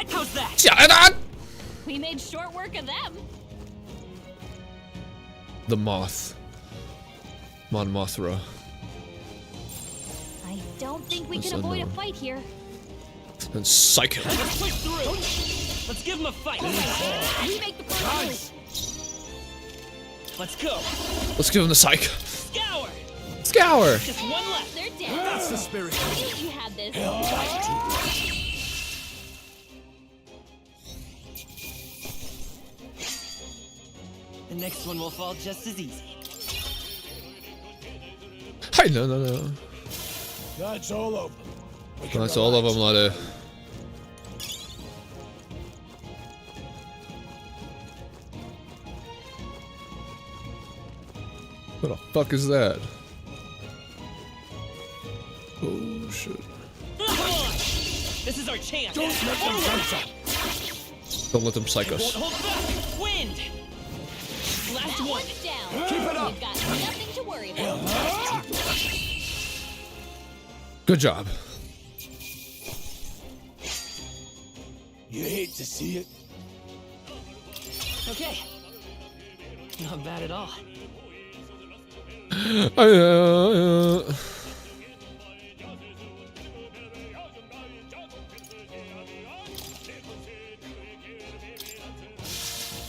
How's that? We made short work of them. The moth. Mon Mothra. I don't think we That's can avoid a unknown. fight here. And psych him. Let's push through. Let's give him a fight. We make the first move. Let's go. Let's give him the psych. Scour. Scour! Just one left. They're dead. That's the spirit. I knew you had this. The next one will fall just as easy. Hey, no. That's all of them. We can That's all of them, laddie. What the fuck is that? Oh shit. This is our chance. Don't let them censor. Don't let them psych Won't us. hold back. Wind. Last That one. one's down. Keep it up. We've got nothing to worry about. Good job. You hate to see it. Okay. Not bad at all.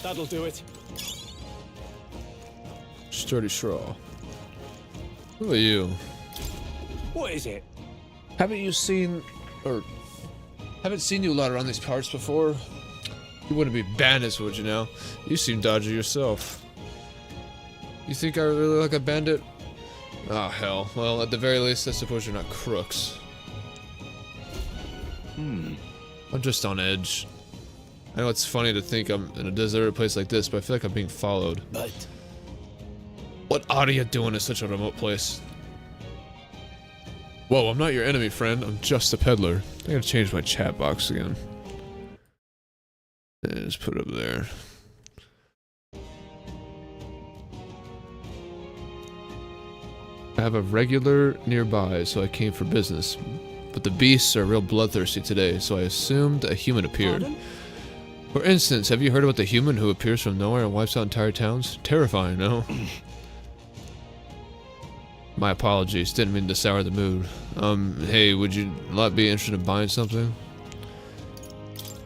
That'll do it. Sturdy straw. Who are you? What is it? Haven't you seen, or haven't seen you a lot around these parts before? You wouldn't be bandits, would you now? You seem dodgy yourself. You think I really look like a bandit? Oh, hell. Well, at the very least, I suppose you're not crooks. I'm just on edge. I know it's funny to think I'm in a deserted place like this, but I feel like I'm being followed. But what are you doing in such a remote place? Whoa, I'm not your enemy, friend. I'm just a peddler. I gotta change my chat box again. And just put it up there. I have a regular nearby, so I came for business. But the beasts are real bloodthirsty today, so I assumed a human appeared. Pardon? For instance, have you heard about the human who appears from nowhere and wipes out entire towns? Terrifying, no? My apologies, didn't mean to sour the mood. Hey, would you not be interested in buying something?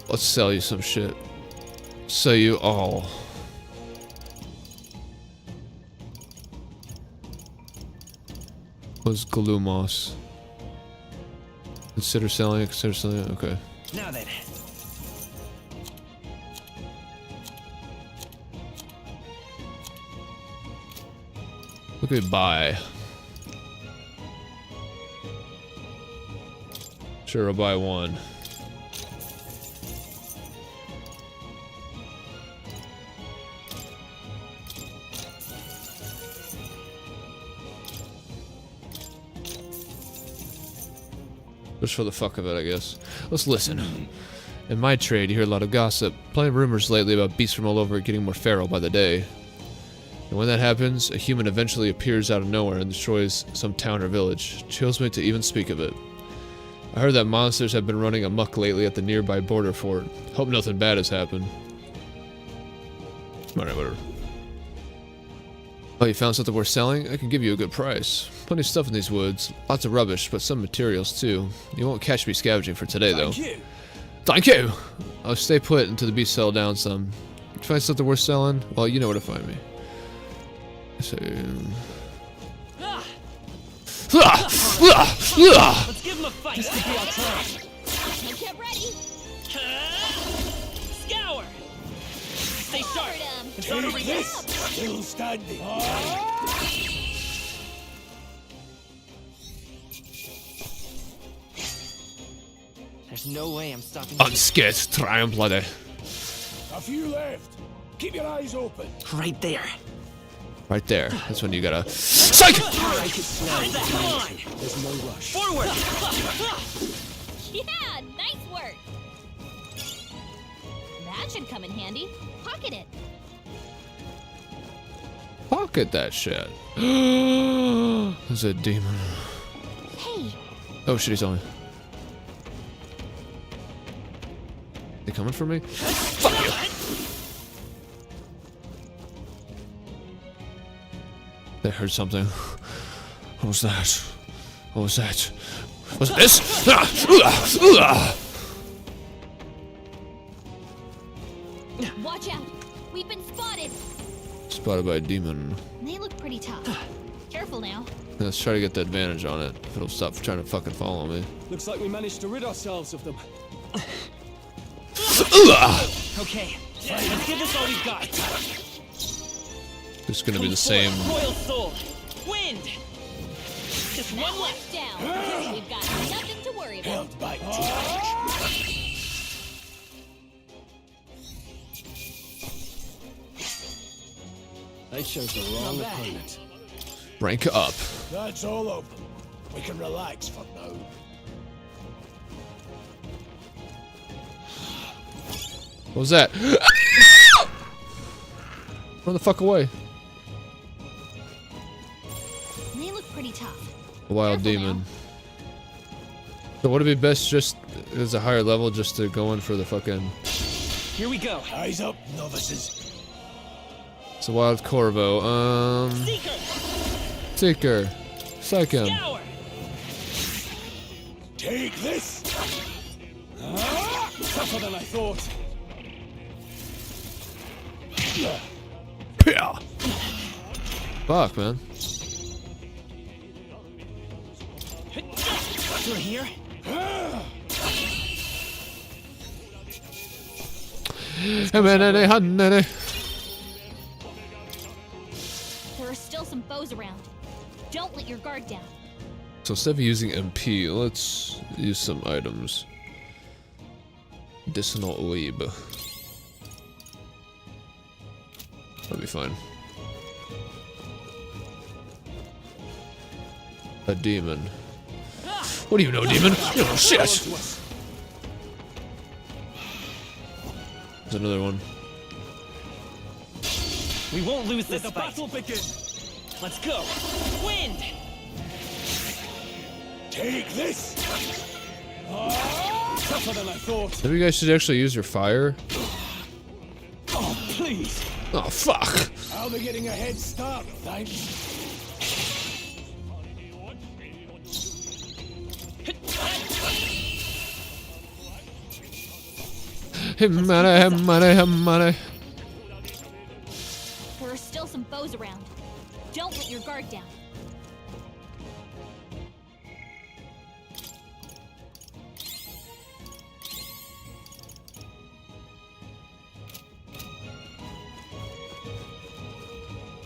Let's sell you some shit. Sell you all. What's Glumos? Consider selling it, okay. Now then. Look at buy. Sure, I'll buy one. Just for the fuck of it, I guess. Let's listen. In my trade, you hear a lot of gossip. Plenty of rumors lately about beasts from all over getting more feral by the day. And when that happens, a human eventually appears out of nowhere and destroys some town or village. Chills me to even speak of it. I heard that monsters have been running amok lately at the nearby border fort. Hope nothing bad has happened. Alright, whatever. Oh, you found something worth selling? I can give you a good price. Plenty of stuff in these woods. Lots of rubbish, but some materials too. You won't catch me scavenging for today, though. Thank you. Thank you! I'll stay put until the beasts settle down some. If you find something worth selling, well, you know where to find me. So... Let's give him a fight. This could be our time. Get ready. Scour. Stay sharp. It's not over yet. Still standing. There's no way I'm stopping. Unscared triumph, laddie. A few left. Keep your eyes open. Right there. Right there. That's when you gotta... Psych! There's no rush. Forward! Yeah, nice work. That should come in handy. Pocket it. Pocket that shit. There's a demon. Hey. Oh shit, he's on me. They coming for me? Fuck you! They heard something. What was that? What was that? Was it this? Watch out. We've been spotted. Spotted by a demon. They look pretty tough. Careful now. Let's try to get the advantage on it. If it'll stop trying to fucking follow me. Looks like we managed to rid ourselves of them. Okay, let's give this all we've got. It's gonna be the same. Royal soul, wind. Just one left. Down. We've got nothing to worry about. Held back too They chose the wrong opponent. Rank up. That's all open. We can relax for now. What was that? Run the fuck away. They look pretty tough. A wild demon. So would it be best just it is a higher level just to go in for the fucking... Here we go. Eyes up, novices. It's a wild corvo. Seeker. Psych him. Scour. Take this. Tougher than I thought. Fuck, man. Through here. There are still some foes around. Don't let your guard down. So instead of using MP, let's use some items. Medicinal weeb. That'll be fine. A demon. What do you know, demon? You don't know shit! There's another one. We won't lose this fight. Battle begin. Let's go. Wind. Take this. Tougher than I thought. Maybe you guys should actually use your fire. Oh, please. Oh, fuck. I'll be getting a head start, thanks. Money. There are still some foes around. Don't let your guard down.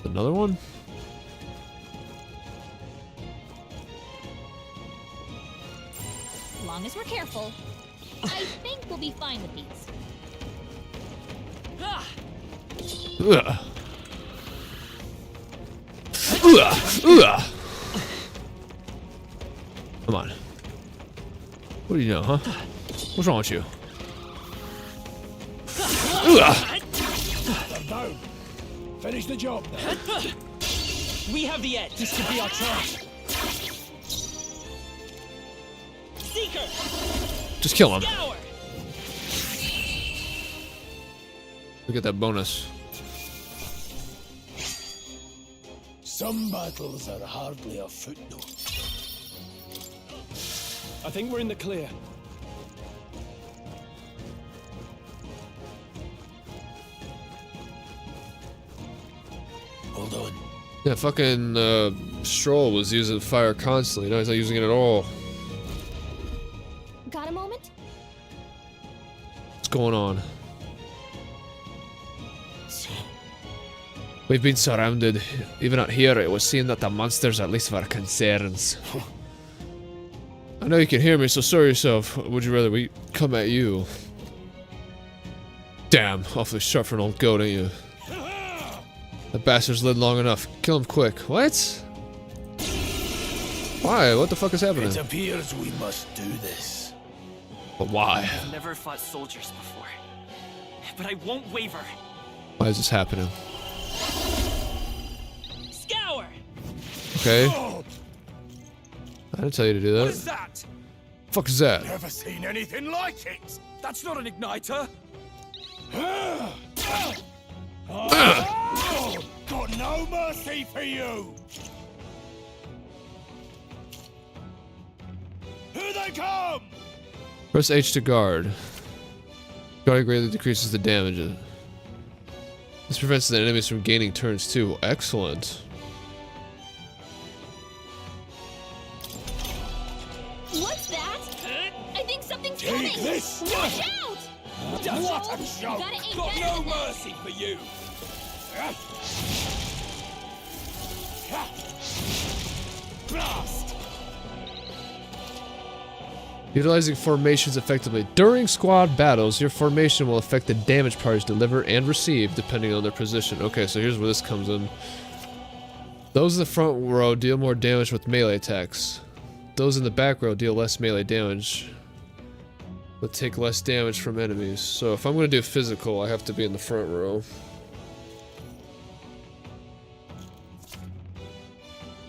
Another one? As long as we're careful, I think we'll be fine with these. Come on. What do you know, huh? What's wrong with you? No. Finish the job. We have the edge. This could be our chance. Seeker. Just kill him. Scour. Look at that bonus. Some battles are hardly a footnote. I think we're in the clear. Hold on. Yeah, fucking Stroll was using fire constantly. Now he's not using it at all. Got a moment? What's going on? We've been surrounded. Even out here, it would seem that the monsters at least were concerns. I know you can hear me, so sort yourself. Would you rather we come at you? Damn, awfully sharp for an old goat, ain't you? That bastard's lived long enough. Kill him quick. What? Why? What the fuck is happening? It appears we must do this. But why? I've never fought soldiers before, but I won't waver. Why is this happening? Scour. Okay. I didn't tell you to do that. What is that? Fuck is that? Never seen anything like it. That's not an igniter. Got no mercy for you. Here they come. Press H to guard. Guarding greatly decreases the damage. This prevents the enemies from gaining turns too. Excellent. What's that? I think something's coming. Take this. Watch out! What a joke. Gotta aim Got better no than that. mercy for you. Blast. Utilizing formations effectively. During squad battles, your formation will affect the damage parties deliver and receive, depending on their position. Okay, so here's where this comes in. Those in the front row deal more damage with melee attacks. Those in the back row deal less melee damage, but take less damage from enemies. So if I'm going to do physical, I have to be in the front row.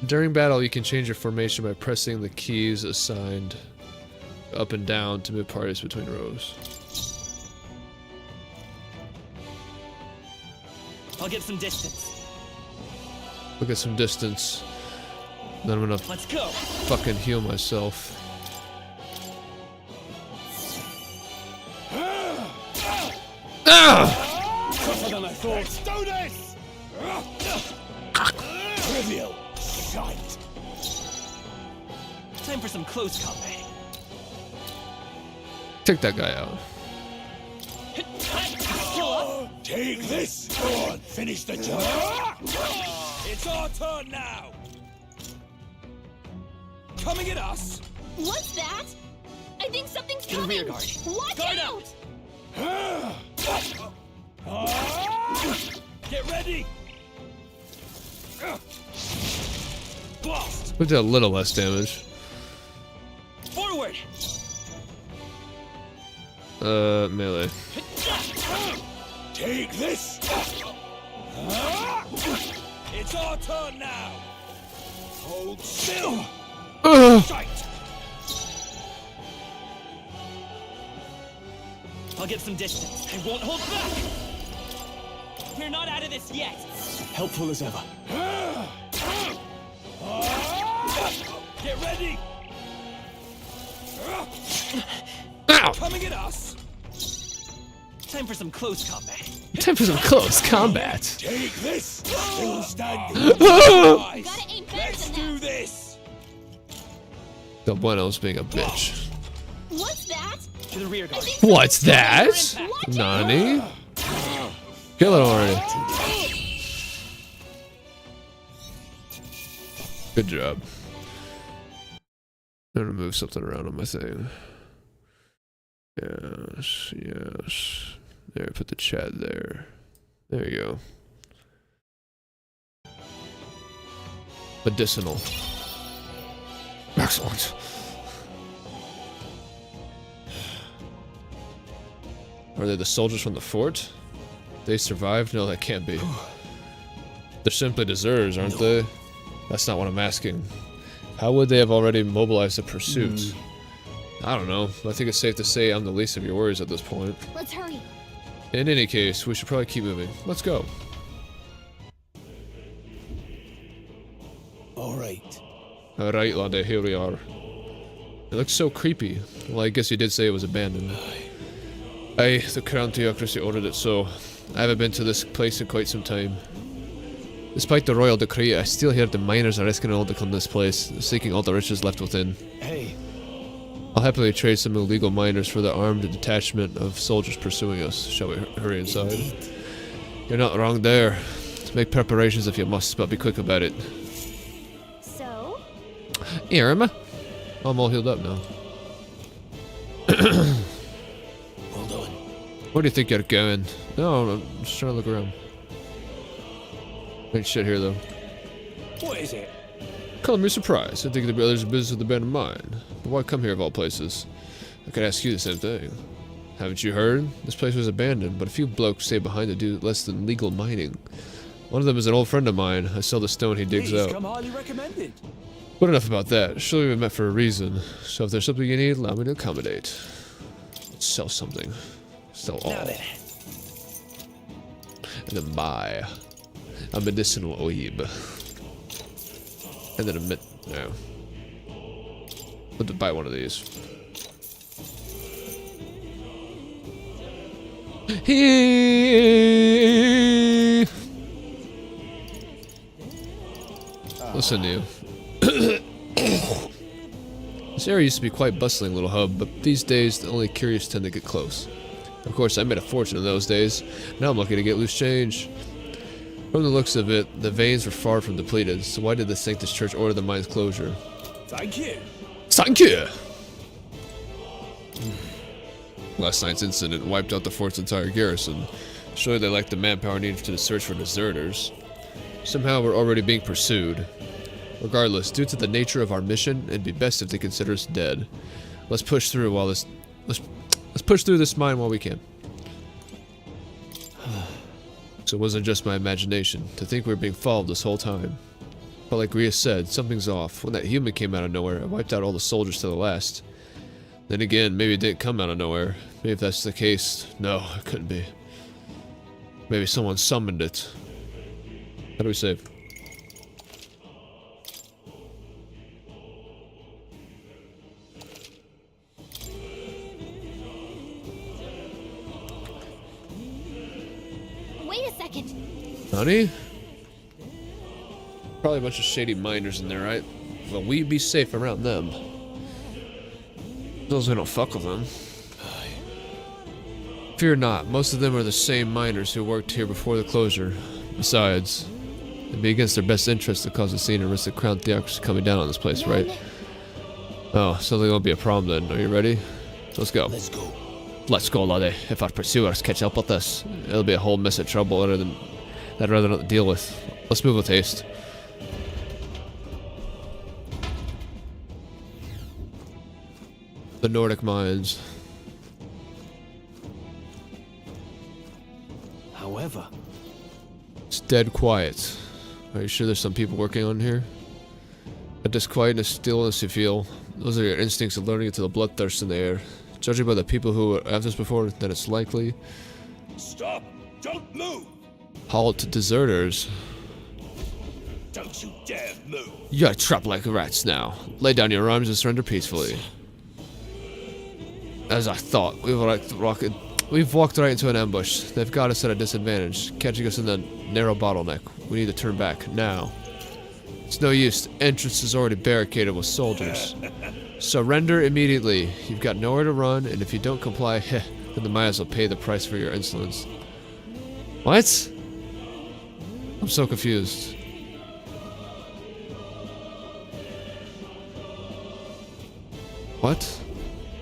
During battle, you can change your formation by pressing the keys assigned. up and down to move parties between rows. I'll get some distance. We'll get some distance. Then I'm gonna Let's go. fucking heal myself. Tougher than I thought. Let's do this! Trivial shite. Time for some close combat. Take that guy out. Take this! Go on, finish the job! It's our turn now! Coming at us! What's that? I think something's To the coming. rear guard. Watch Guard out! Get ready! Blast! We did a little less damage. Forward! Melee. Take this! It's our turn now! Hold still! Shite! I'll get some distance. I won't hold back! We're not out of this yet! Helpful as ever. Get ready! Ow! Coming at us! Time for some close combat. Time for some close combat. Take this! Still standing. Let's do this! Del Bueno's being a bitch. What's that? To the rear guard. What's that? Nani? Kill it already. Good job. I'm gonna move something around on my thing. Yes, yes. There, put the chat there. There you go. Medicinal. Excellent. Are they the soldiers from the fort? They survived? No, that can't be. They're simply deserters, aren't they? That's not what I'm asking. How would they have already mobilized the pursuit? I don't know. I think it's safe to say I'm the least of your worries at this point. Let's hurry. In any case, we should probably keep moving. Let's go. Alright. Alright, laddie, here we are. It looks so creepy. Well, I guess you did say it was abandoned. Aye, the Crown Theocracy ordered it so. I haven't been to this place in quite some time. Despite the royal decree, I still hear the miners are risking all to come this place, seeking all the riches left within. Hey. I'll happily trade some illegal miners for the armed detachment of soldiers pursuing us. Shall we hurry inside? Indeed. You're not wrong there. Make preparations if you must, but be quick about it. So? Irma? I'm all healed up now. Well done. Where do you think you're going? No, I'm just trying to look around. Ain't shit here though. What is it? Call me surprised. I think the brothers are business with the band of mine. But why come here of all places? I could ask you the same thing. Haven't you heard? This place was abandoned, but a few blokes stayed behind to do less than legal mining. One of them is an old friend of mine. I sell the stone he digs out. Come highly recommended. But enough about that. Surely we met for a reason. So if there's something you need, allow me to accommodate. Let's sell something. Sell all. And then buy a medicinal oib. And then no. Let's buy one of these. Listen to you. This area used to be quite bustling little hub, but these days the only curious tend to get close. Of course, I made a fortune in those days. Now I'm lucky to get loose change. From the looks of it, the veins were far from depleted, so why did the Sanctus Church order the mine's closure? Thank you. Thank you! Last night's incident wiped out the fort's entire garrison. Surely they lacked the manpower needed to search for deserters. Somehow we're already being pursued. Regardless, due to the nature of our mission, it'd be best if they consider us dead. Let's push through while let's push through this mine while we can. So it wasn't just my imagination. To think we were being followed this whole time. But like Rhea said, something's off. When that human came out of nowhere, it wiped out all the soldiers to the last. Then again, maybe it didn't come out of nowhere. Maybe if that's the case, no, it couldn't be. Maybe someone summoned it. How do we save? Wait a second. Honey? Probably a bunch of shady miners in there, right? Well, we'd be safe around them. Those we don't fuck with them. Fear not, most of them are the same miners who worked here before the closure. Besides, it'd be against their best interest to cause a scene and risk the crown theocracy coming down on this place, right? Oh, so there won't be a problem then. Are you ready? Let's go. Let's go. Let's go, laddie. If our pursuers catch up with us, it'll be a whole mess of trouble that I'd rather not deal with. Let's move with haste. The Nordic mines. However, It's dead quiet. Are you sure there's some people working on here? At this quietness, stillness you feel, those are your instincts of learning into the bloodthirst in the air. Judging by the people who were after this before, then it's likely. Stop! Don't move! Halt, deserters. Don't you dare move! You're trapped like rats now. Lay down your arms and surrender peacefully. As I thought, we've walked right into an ambush. They've got us at a disadvantage, catching us in the narrow bottleneck. We need to turn back, now. It's no use, the entrance is already barricaded with soldiers. Surrender immediately. You've got nowhere to run, and if you don't comply, then the Mayas will pay the price for your insolence. What? I'm so confused. What?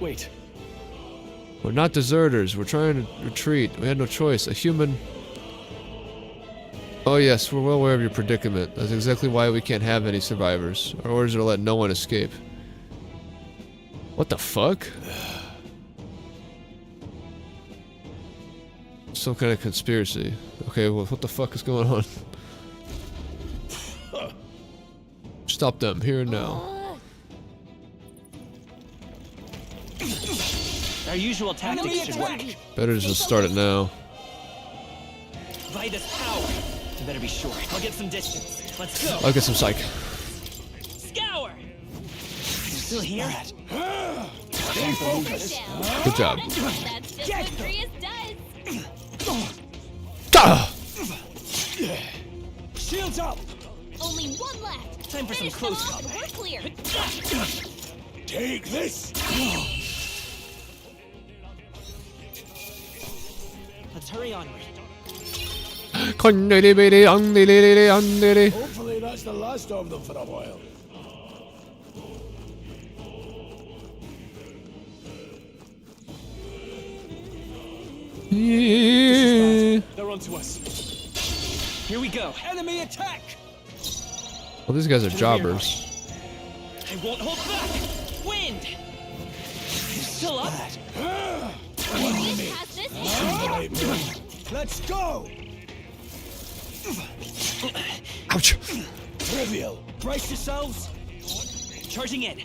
Wait. We're not deserters. We're trying to retreat. We had no choice. A human... Oh yes, we're well aware of your predicament. That's exactly why we can't have any survivors. Our orders are to let no one escape. What the fuck? Some kind of conspiracy. Okay, well, what the fuck is going on? Stop them, here and now. Our usual tactics should work. Better just start it now. Vitus power. You better be sure. I'll get some distance. Let's go. I'll get some psych. Scour. Still here? Stay focused. Good job. That's just what Grius does. Ah! Shields up. Only one left. Time for some close combat. We're clear. Take this. Let's hurry onward. Hopefully that's the last of them for a while. They're onto us. Here we go. Enemy attack! Well, these guys are jobbers. I won't hold back. Wind. Still up. Let's go! Ouch! Trivial. Brace yourselves. Charging in.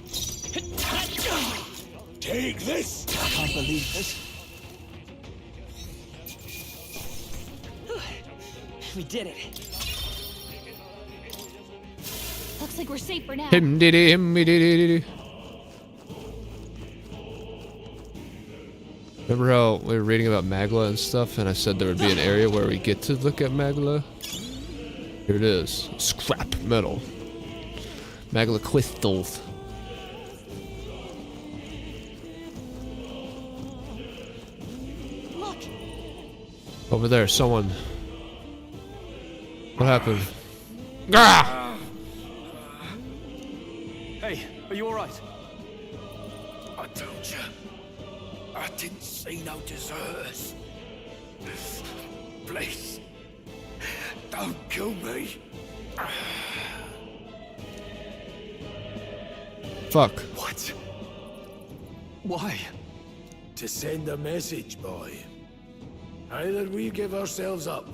Take this! I can't believe this. We did it. Looks like we're safe for now. Him diddy, him diddy. Remember how we were reading about Magla and stuff, and I said there would be an area where we get to look at Magla? Here it is. Scrap metal. Magla crystals. Look. Over there, someone. What happened? Ah! Hey, are you alright? I told you. I didn't see no deserters. Please. Don't kill me. Fuck. What? Why? To send a message, boy. Either we give ourselves up,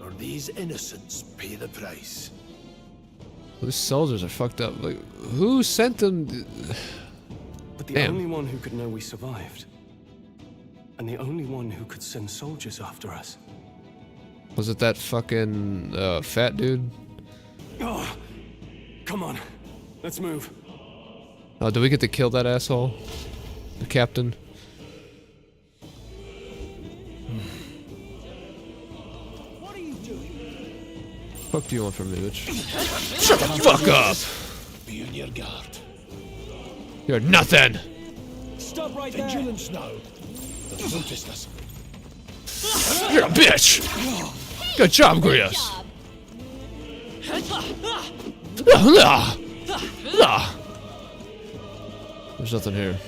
or these innocents pay the price. These soldiers are fucked up. Like, who sent them? But the Damn. only one who could know we survived, and the only one who could send soldiers after us. Was it that fucking fat dude? Oh, come on, let's move. Oh, do we get to kill that asshole? The captain? What are you doing? Fuck do you want from me, bitch? Shut the fuck up! Be on your guard. You're nothing! Stop right there. Vigilance now. They've noticed us. You're a bitch! Good job, Grius! There's nothing here.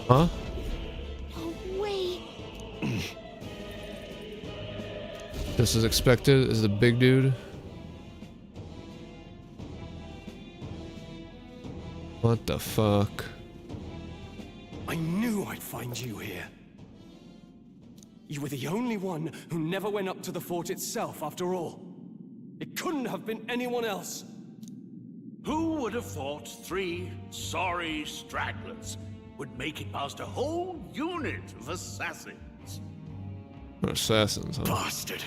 Huh? No way. Just as expected as the big dude. What the fuck? I knew I'd find you here. You were the only one who never went up to the fort itself, after all. It couldn't have been anyone else. Who would have thought 3 sorry stragglers would make it past a whole unit of assassins? Assassins, huh? Bastard!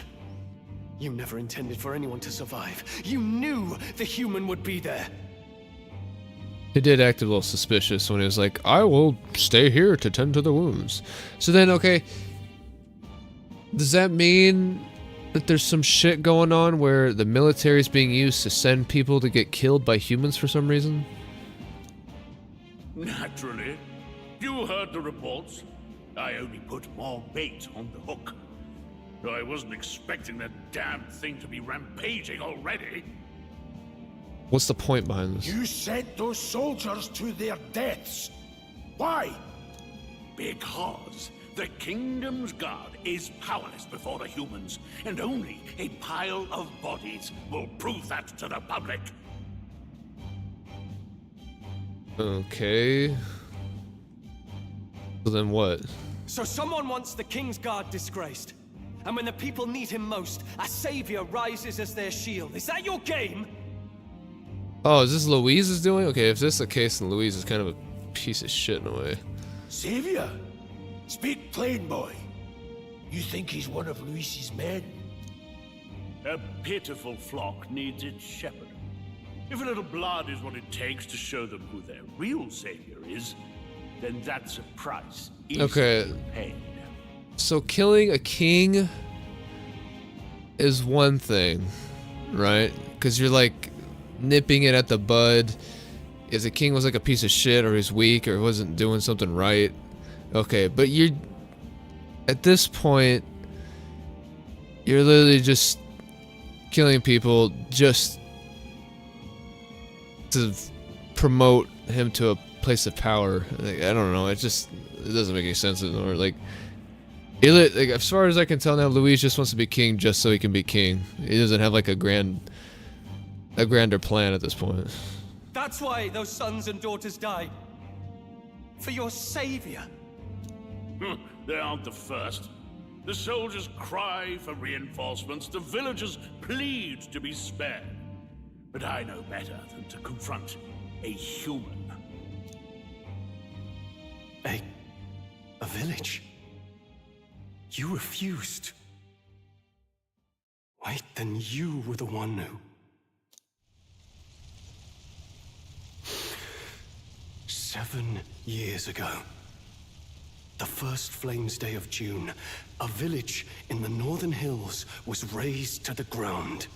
You never intended for anyone to survive. You knew the human would be there. He did act a little suspicious when he was like, I will stay here to tend to the wounds. So then, okay, does that mean that there's some shit going on where the military is being used to send people to get killed by humans for some reason? Naturally. You heard the reports. I only put more bait on the hook. I wasn't expecting that damn thing to be rampaging already. What's the point behind this? You sent those soldiers to their deaths. Why? Because the kingdom's guard is powerless before the humans, and only a pile of bodies will prove that to the public. Okay. So then what? So someone wants the King's Guard disgraced. And when the people need him most, a savior rises as their shield. Is that your game? Oh, is this Louise's doing? Okay, if this is the case, then Louise is kind of a piece of shit in a way. Savior? Speak plain, boy. You think he's one of Luis's men? A pitiful flock needs its shepherd. If a little blood is what it takes to show them who their real savior is, then that's a price easily paid. So killing a king is one thing, right? Because you're like nipping it at the bud. If the king was like a piece of shit or he's weak or wasn't doing something right, okay, but you're at this point you're literally just killing people just to promote him to a place of power. Like, I don't know, it doesn't make any sense anymore. Like, as far as I can tell now, Luis just wants to be king just so he can be king. He doesn't have like a grander plan at this point. That's why those sons and daughters died. For your savior. They aren't the first. The soldiers cry for reinforcements, the villagers plead to be spared. But I know better than to confront a human. A village? You refused. Wait, then you were the one who... 7 years ago, the first Flames Day of June, a village in the northern hills was razed to the ground.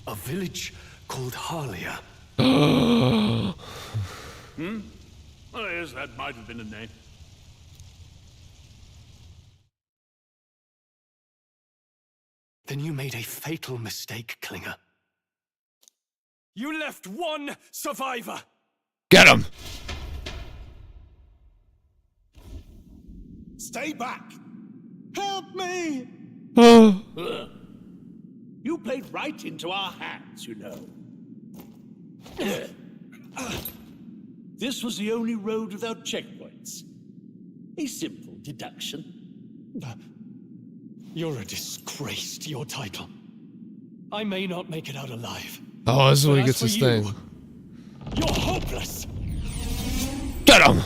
A village called Harlia. Oh, yes, that might have been a name. Then you made a fatal mistake, Klinger. You left one survivor! Get him! Stay back! Help me! You played right into our hands, you know. This was the only road without checkpoints. A simple deduction. You're a disgrace to your title. I may not make it out alive. Oh, this is when he But gets as his for you, thing. You're hopeless. Get him!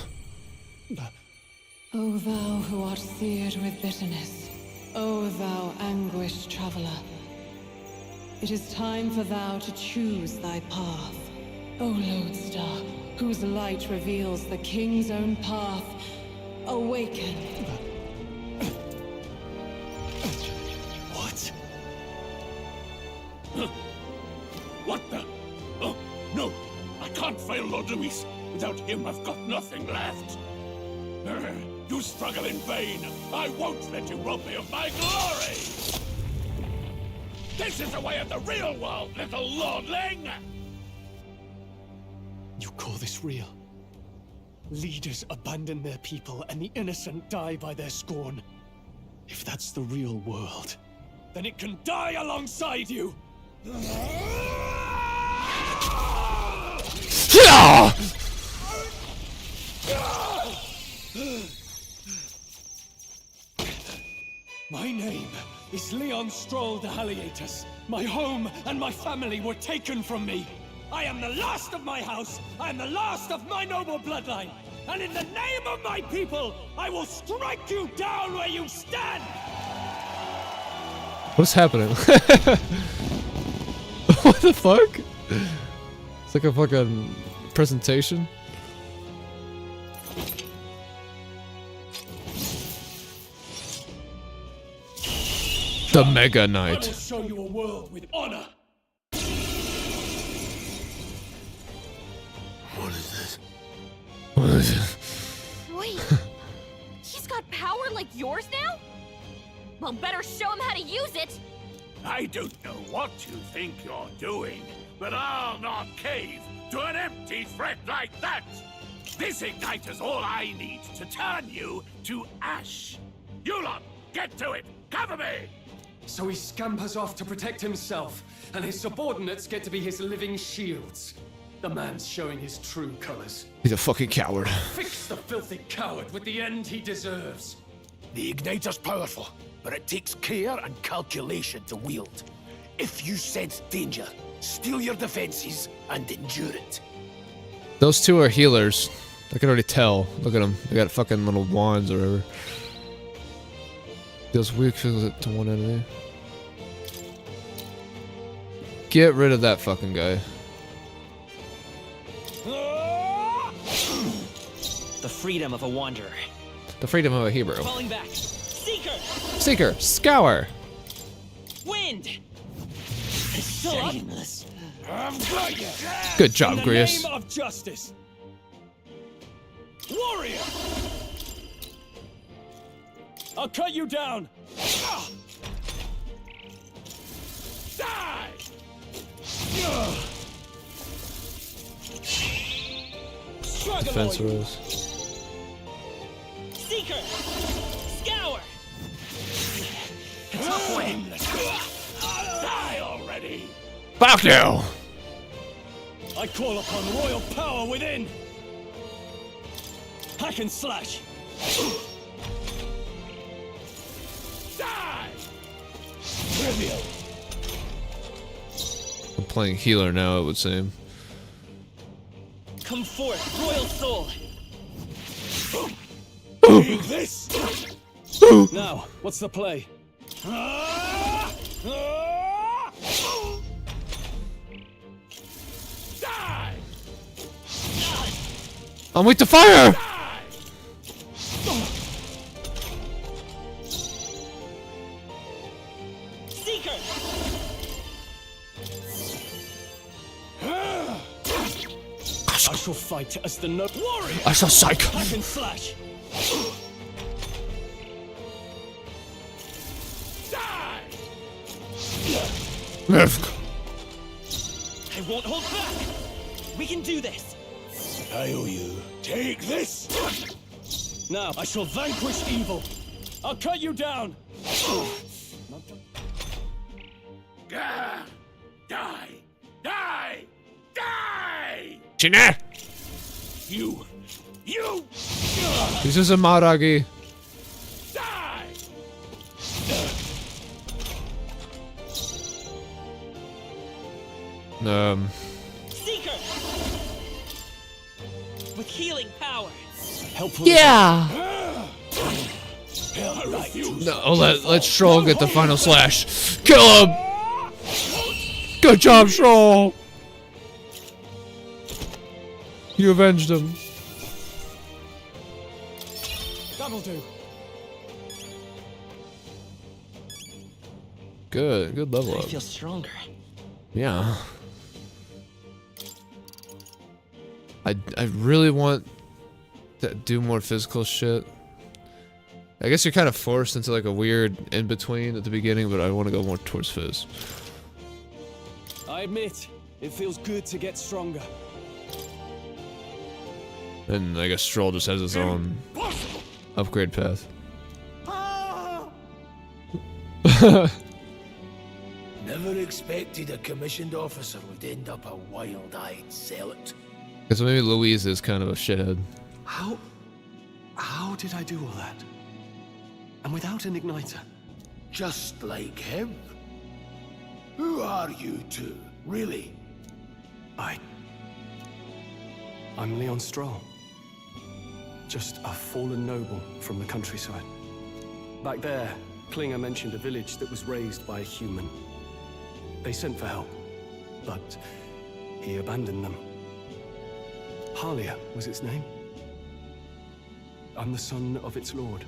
O thou who art seared with bitterness, O thou anguished traveler, it is time for thou to choose thy path. O lodestar, whose light reveals the king's own path, awaken. What? What the? Oh, no! I can't fail Lord Luis. Without him, I've got nothing left. You struggle in vain. I won't let you rob me of my glory! This is the way of the real world, little lordling! You call this real? Leaders abandon their people and the innocent die by their scorn. If that's the real world, then it can die alongside you! My name is Leon Stroll de Haliatus. My home and my family were taken from me. I am the last of my house. I am the last of my noble bloodline. And in the name of my people, I will strike you down where you stand! What's happening? What the fuck? It's like a fucking presentation. The Mega I Knight. will show you a world with honor. What is this? What is it? Wait, he's got power like yours now? Well, better show him how to use it. I don't know what you think you're doing, but I'll not cave to an empty threat like that! This igniter's all I need to turn you to ash! You lot, get to it! Cover me! So he scampers off to protect himself, and his subordinates get to be his living shields. The man's showing his true colors. He's a fucking coward. Fix the filthy coward with the end he deserves. The igniter's powerful, but it takes care and calculation to wield. If you sense danger, steel your defenses and endure it. Those two are healers. I can already tell. Look at them. They got fucking little wands or whatever. Deals weak things to one enemy. Get rid of that fucking guy. The freedom of a wanderer. The freedom of a hero. Falling back. Seeker! Seeker, scour. Wind! Shameless. I've got you. Good job, In the Grius. name of justice. Warrior! I'll cut you down. Die! Defense rose. Seeker! Scour! Tough way. Die already! Fuck you! I call upon royal power within. Hack and slash. Die! Trivial. I'm playing healer now, it would seem. Come forth, royal soul! Take this! Now, what's the play? Die! I'm weak to fire! Seeker! I shall fight as the no warrior. I shall psych. Hack and slash. Die! I won't hold back! We can do this! I owe you. Take this! Now, I shall vanquish evil. I'll cut you down. Gah! Die! Die! Die! Chine! You! This is a Maragi. Die! Seeker! With healing power. Helpful. Yeah. I refuse. No, let Stroll get the final slash. Kill him. Good job, Stroll. You avenged him. That'll do. Good level I up. feel stronger. Yeah. I really want to do more physical shit. I guess you're kind of forced into like a weird in-between at the beginning, but I want to go more towards Fizz. I admit, it feels good to get stronger. And I guess Stroll just has his own upgrade path. Never expected a commissioned officer would end up a wild-eyed zealot. Because maybe Louise is kind of a shithead. How did I do all that? And without an igniter? Just like him. Who are you two, really? I'm Leon Stroll. Just a fallen noble from the countryside. Back there, Klinger mentioned a village that was raised by a human. They sent for help, but he abandoned them. Halia was its name. I'm the son of its lord.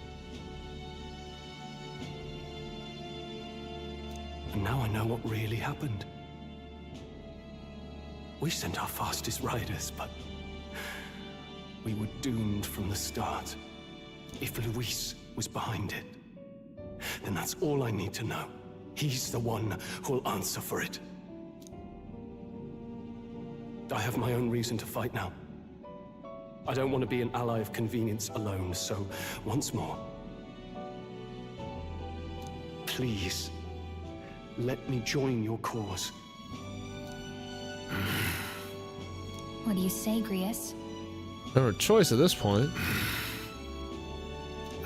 And now I know what really happened. We sent our fastest riders, but we were doomed from the start. If Luis was behind it, then that's all I need to know. He's the one who'll answer for it. I have my own reason to fight now. I don't want to be an ally of convenience alone, so once more, please, let me join your cause. What do you say, Grius? No choice at this point.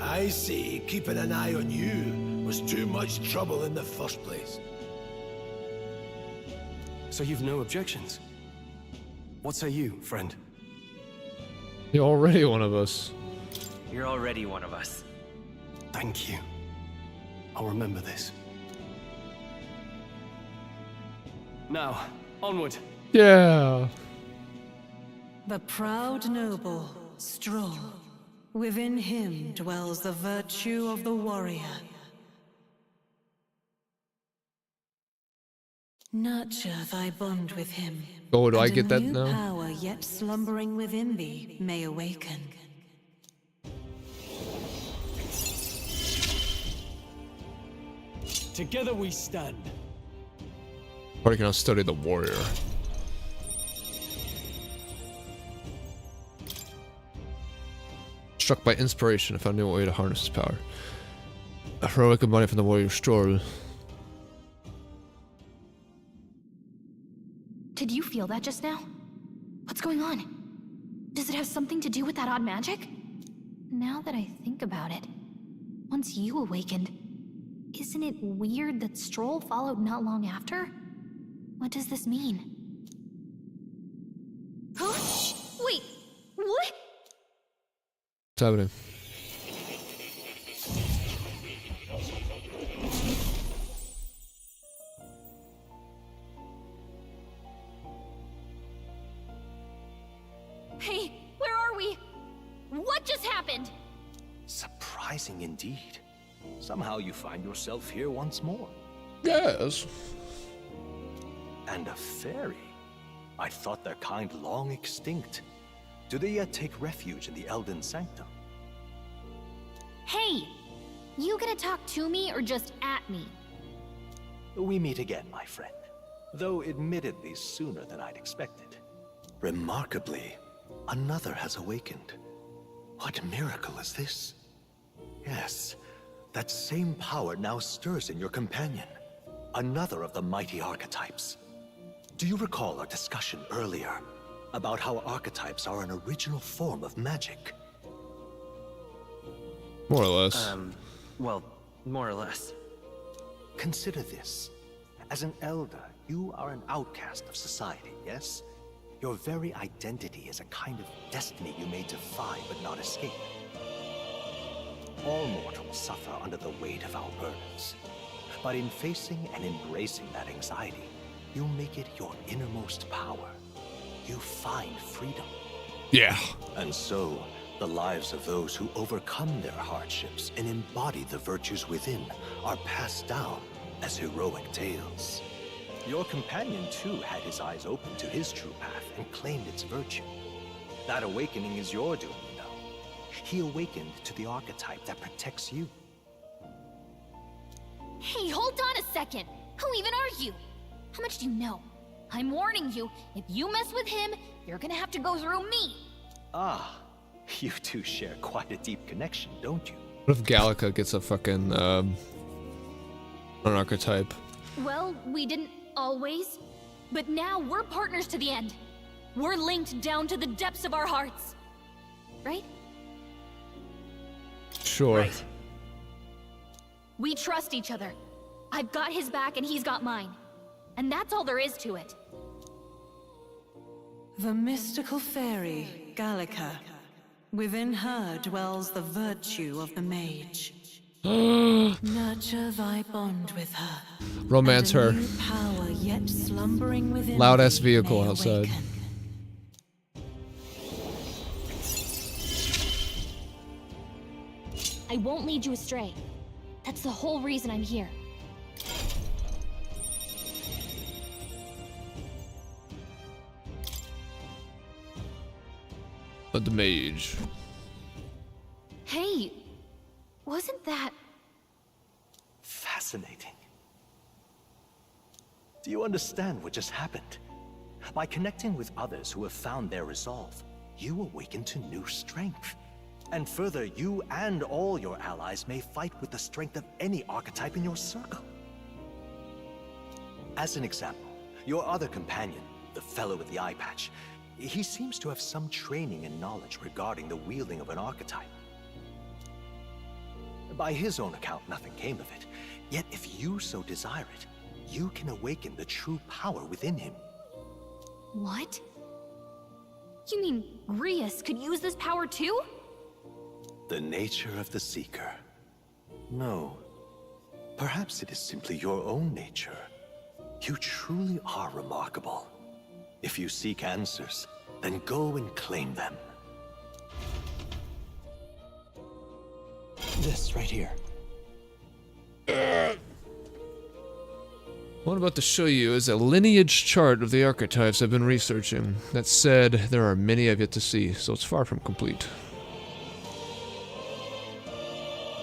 I see keeping an eye on you was too much trouble in the first place. So you've no objections? What say you, friend? You're already one of us. You're already one of us. Thank you. I'll remember this. Now, onward. Yeah. The proud noble, Stroll. Within him dwells the virtue of the warrior. Nurture thy bond with him. Oh, do I and get that a new now? power yet slumbering within thee may awaken. Together we stand. Party can now study the warrior. Struck by inspiration, I found a new way to harness his power. A heroic embodiment from the warrior Stroll. Did you feel that just now? What's going on? Does it have something to do with that odd magic? Now that I think about it, once you awakened, isn't it weird that Stroll followed not long after? What does this mean? Huh? Wait, what? What's happening? Hey, where are we? What just happened? Surprising indeed. Somehow you find yourself here once more. Yes. And a fairy. I thought their kind long extinct. Do they yet take refuge in the Elden Sanctum? Hey! You gonna talk to me or just at me? We meet again, my friend. Though admittedly sooner than I'd expected. Remarkably, another has awakened. What miracle is this? Yes, that same power now stirs in your companion. Another of the mighty archetypes. Do you recall our discussion earlier about how archetypes are an original form of magic? More or less. Well, more or less. Consider this. As an elder, You are an outcast of society, yes? Your very identity is a kind of destiny you may defy but not escape. All mortals suffer under the weight of our burdens. But in facing and embracing that anxiety, you make it your innermost power. You find freedom. Yeah. And so, the lives of those who overcome their hardships and embody the virtues within are passed down as heroic tales. Your companion, too, had his eyes open to his true path and claimed its virtue. That awakening is your doing, you know. He awakened to the archetype that protects you. Hey, hold on a second. Who even are you? How much do you know? I'm warning you, if you mess with him, you're gonna have to go through me. Ah, you two share quite a deep connection, don't you? What if Gallica gets a fucking, an archetype? Well, we didn't always, but now we're partners to the end. We're linked down to the depths of our hearts. Right? Sure. Right. We trust each other. I've got his back and he's got mine. And that's all there is to it. The mystical fairy, Gallica. Within her dwells the virtue of the mage. Nurture thy bond with her. Romance her. New power yet slumbering within Loud ass thee vehicle may outside. awaken. I won't lead you astray. That's the whole reason I'm here. But the mage. Hey, wasn't that... Fascinating. Do you understand what just happened? By connecting with others who have found their resolve, you awaken to new strength. And further, you and all your allies may fight with the strength of any archetype in your circle. As an example, your other companion, the fellow with the eye patch, he seems to have some training and knowledge regarding the wielding of an archetype. By his own account, nothing came of it. Yet if you so desire it, you can awaken the true power within him. What? You mean Grius could use this power too? The nature of the Seeker. No. Perhaps it is simply your own nature. You truly are remarkable. If you seek answers, then go and claim them. This right here. What I'm about to show you is a lineage chart of the archetypes I've been researching. That said, there are many I've yet to see, so it's far from complete.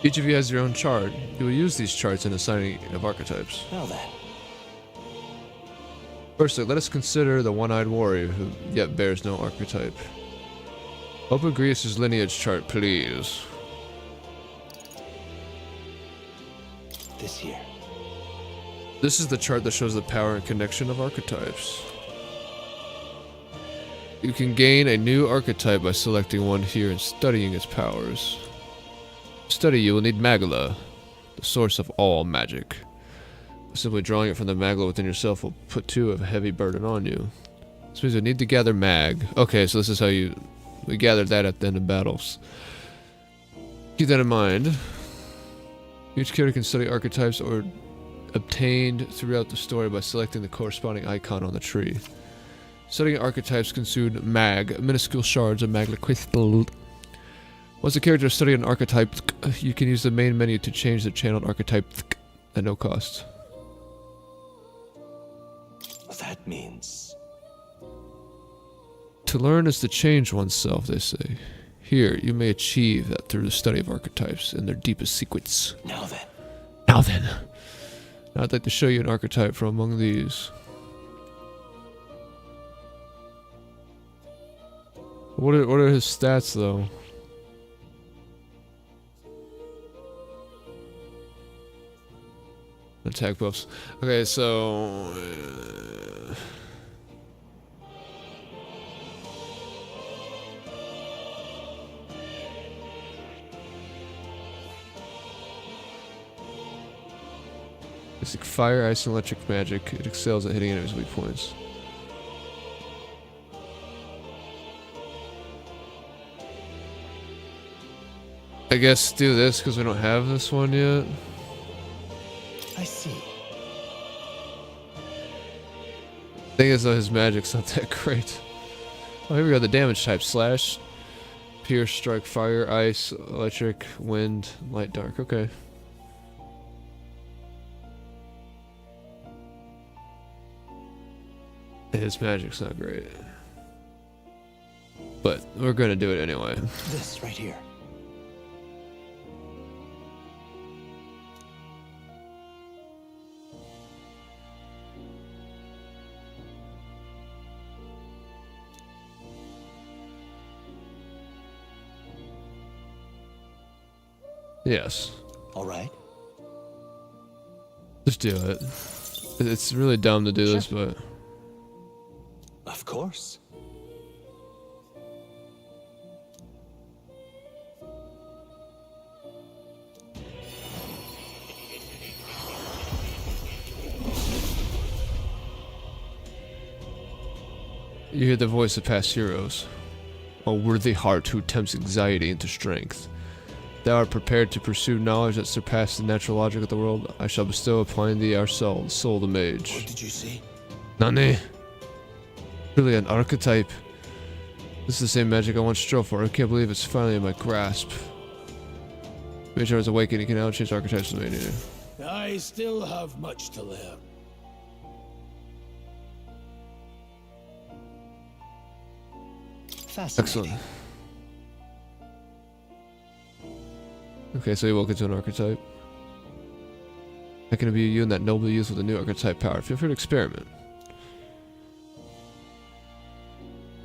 Each of you has your own chart. You will use these charts in assigning of archetypes. Now then. Firstly, let us consider the one-eyed warrior who yet bears no archetype. Open Grius' lineage chart, please. This here. This is the chart that shows the power and connection of archetypes. You can gain a new archetype by selecting one here and studying its powers. To study, you will need Magala, the source of all magic. Simply drawing it from the Magala within yourself will put too of a heavy burden on you. This means you need to gather Mag. Okay, so this is how we gathered that at the end of battles. Keep that in mind. Each character can study archetypes or obtained throughout the story by selecting the corresponding icon on the tree. Studying archetypes consumed Mag, minuscule shards of Magla crystal. Once a character has studied an archetype, you can use the main menu to change the channeled archetype at no cost. That means... To learn is to change oneself, they say. Here, you may achieve that through the study of archetypes and their deepest secrets. Now then. Now then. Now I'd like to show you an archetype from among these. What are his stats, though? Attack buffs. Okay, so... Basic fire, ice, and electric magic. It excels at hitting enemies' weak points. I guess do this because we don't have this one yet. I see. Thing is though, his magic's not that great. Oh, here we go. The damage type: slash, pierce, strike, fire, ice, electric, wind, light, dark. Okay. His magic's not great, but we're gonna do it anyway. This right here. Yes. All right. Just do it. It's really dumb to do this, but... Of course. You hear the voice of past heroes. A worthy heart who tempts anxiety into strength. Thou art prepared to pursue knowledge that surpasses the natural logic of the world. I shall bestow upon thee our soul the mage. What did you see? Nani? Really an archetype. This is the same magic I once strove for. I can't believe it's finally in my grasp. Mage is awakening. Can now change archetypes to mania. I still have much to learn. Excellent. Okay, so you woke into an archetype. How can it be you and that noble youth with a new archetype power? Feel free to experiment.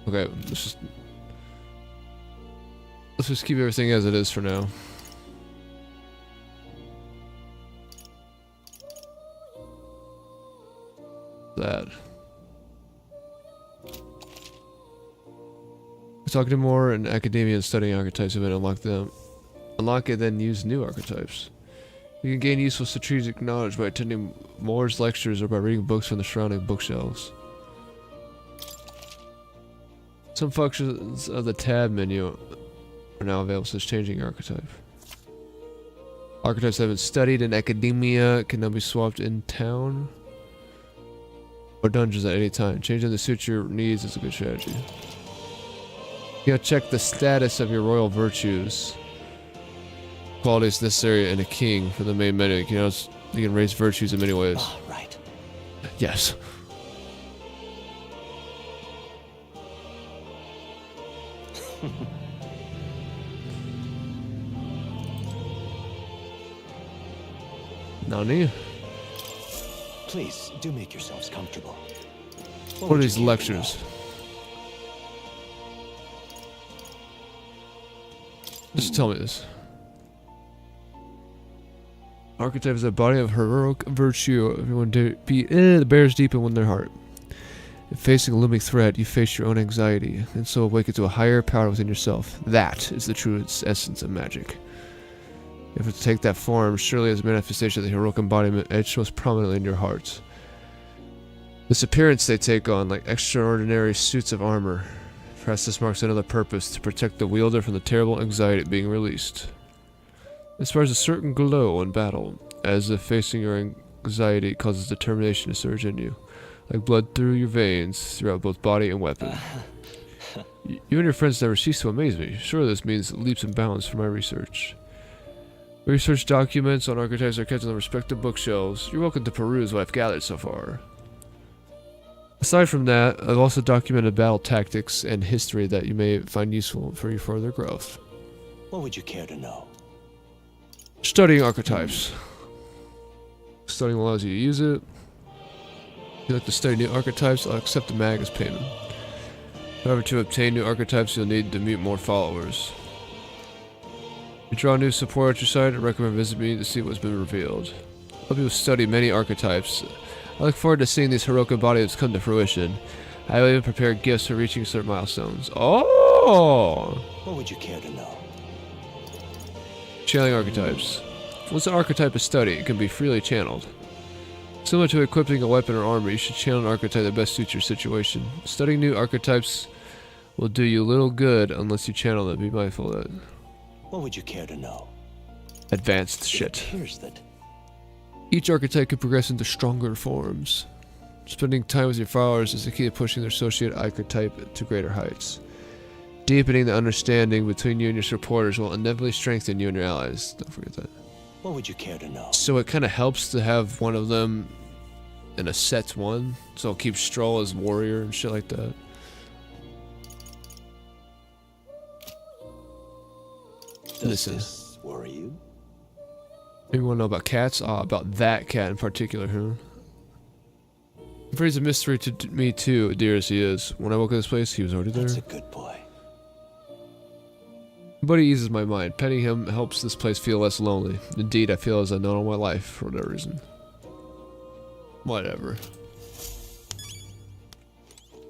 Okay, let's just keep everything as it is for now. That. Talking more in academia and studying archetypes have been unlock them. Unlock it, then use new archetypes. You can gain useful strategic knowledge by attending Moore's lectures or by reading books from the surrounding bookshelves. Some functions of the tab menu are now available, such as changing archetype. Archetypes that have been studied in academia can now be swapped in town or dungeons at any time. Changing to suit your needs is a good strategy. You gotta check the status of your royal virtues. Qualities necessary in a king from the main menu. You can raise virtues in many ways. Oh, right. Yes. Nani? Please, do make yourselves comfortable. What are these lectures? Just tell me this. Archetype is a body of heroic virtue. Everyone bears deep in their heart. If facing a looming threat, you face your own anxiety, and so awaken to a higher power within yourself. That is the true essence of magic. If it take that form, surely as a manifestation of the heroic embodiment etched most prominently in your heart. This appearance they take on, like extraordinary suits of armor. Perhaps this marks another purpose, to protect the wielder from the terrible anxiety being released. It spreads a certain glow in battle, as if facing your anxiety causes determination to surge in you, like blood through your veins, throughout both body and weapon. You and your friends never cease to amaze me. Sure, this means leaps and bounds for my research. Research documents on archetypes are kept on the respective bookshelves. You're welcome to peruse what I've gathered so far. Aside from that, I've also documented battle tactics and history that you may find useful for your further growth. What would you care to know? Studying archetypes. Studying allows you to use it. If you'd like to study new archetypes, I'll accept the mag as payment. However, to obtain new archetypes, you'll need to meet more followers. If you draw new support at your site, I recommend visiting me to see what's been revealed. I'll help you study many archetypes. I look forward to seeing these heroic embodiments come to fruition. I will even prepare gifts for reaching certain milestones. Oh! What would you care to know? Channeling archetypes. Once an archetype is studied, it can be freely channeled. Similar to equipping a weapon or armor, you should channel an archetype that best suits your situation. Studying new archetypes will do you little good unless you channel them. Be mindful of that. What would you care to know? Advanced shit. It appears that Each archetype can progress into stronger forms. Spending time with your followers is the key to pushing their associated archetype to greater heights. Deepening the understanding between you and your supporters will inevitably strengthen you and your allies. Don't forget that. what would you care to know? So it kind of helps to have one of them in a set one. So I'll keep Stroll as warrior and shit like that. Does this worry you? Maybe you want to know about cats? Ah, about that cat in particular, huh? I'm afraid he's a mystery to me too, dear as he is. When I woke up this place, he was already there. That's a good boy. But he eases my mind. Petting him helps this place feel less lonely. Indeed, I feel as I've known all my life, for whatever reason. Whatever.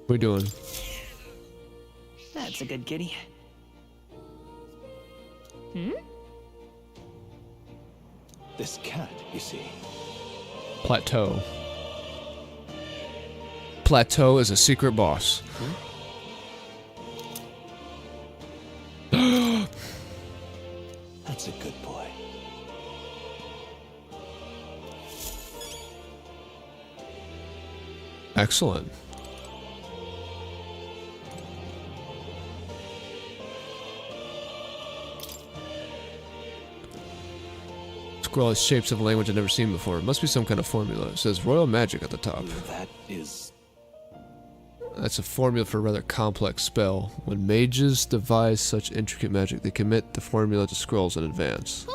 What are we doing? That's a good kitty. Hmm? This cat, you see. Plateau. Plateau is a secret boss. That's a good boy. Excellent. Scroll has shapes of language I've never seen before. It must be some kind of formula. It says royal magic at the top. That is... That's a formula for a rather complex spell. When mages devise such intricate magic, they commit the formula to scrolls in advance.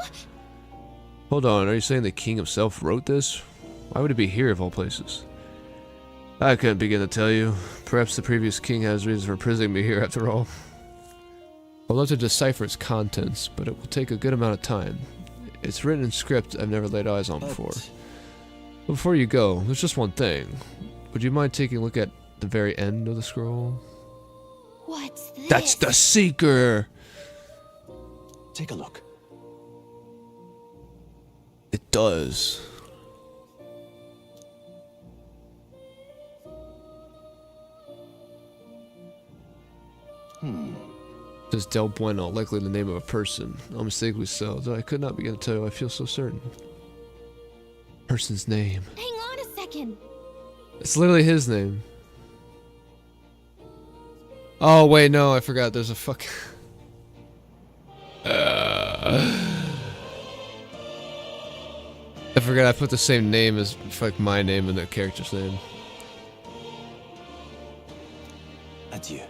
Hold on, are you saying the king himself wrote this? Why would it be here of all places? I couldn't begin to tell you. Perhaps the previous king has reasons for imprisoning me here after all. I'd love to decipher its contents, but it will take a good amount of time. It's written in script I've never laid eyes on before. But before you go, there's just one thing. Would you mind taking a look at the very end of the scroll? What's this? That's the seeker! Take a look. It does. It says Del Bueno, likely the name of a person. Unmistakably so, though I could not begin to tell you I feel so certain. Person's name. Hang on a second. It's literally his name. Oh, wait, no, I forgot. There's a fuck. I forgot I put the same name as like my name in the character's name. Adieu.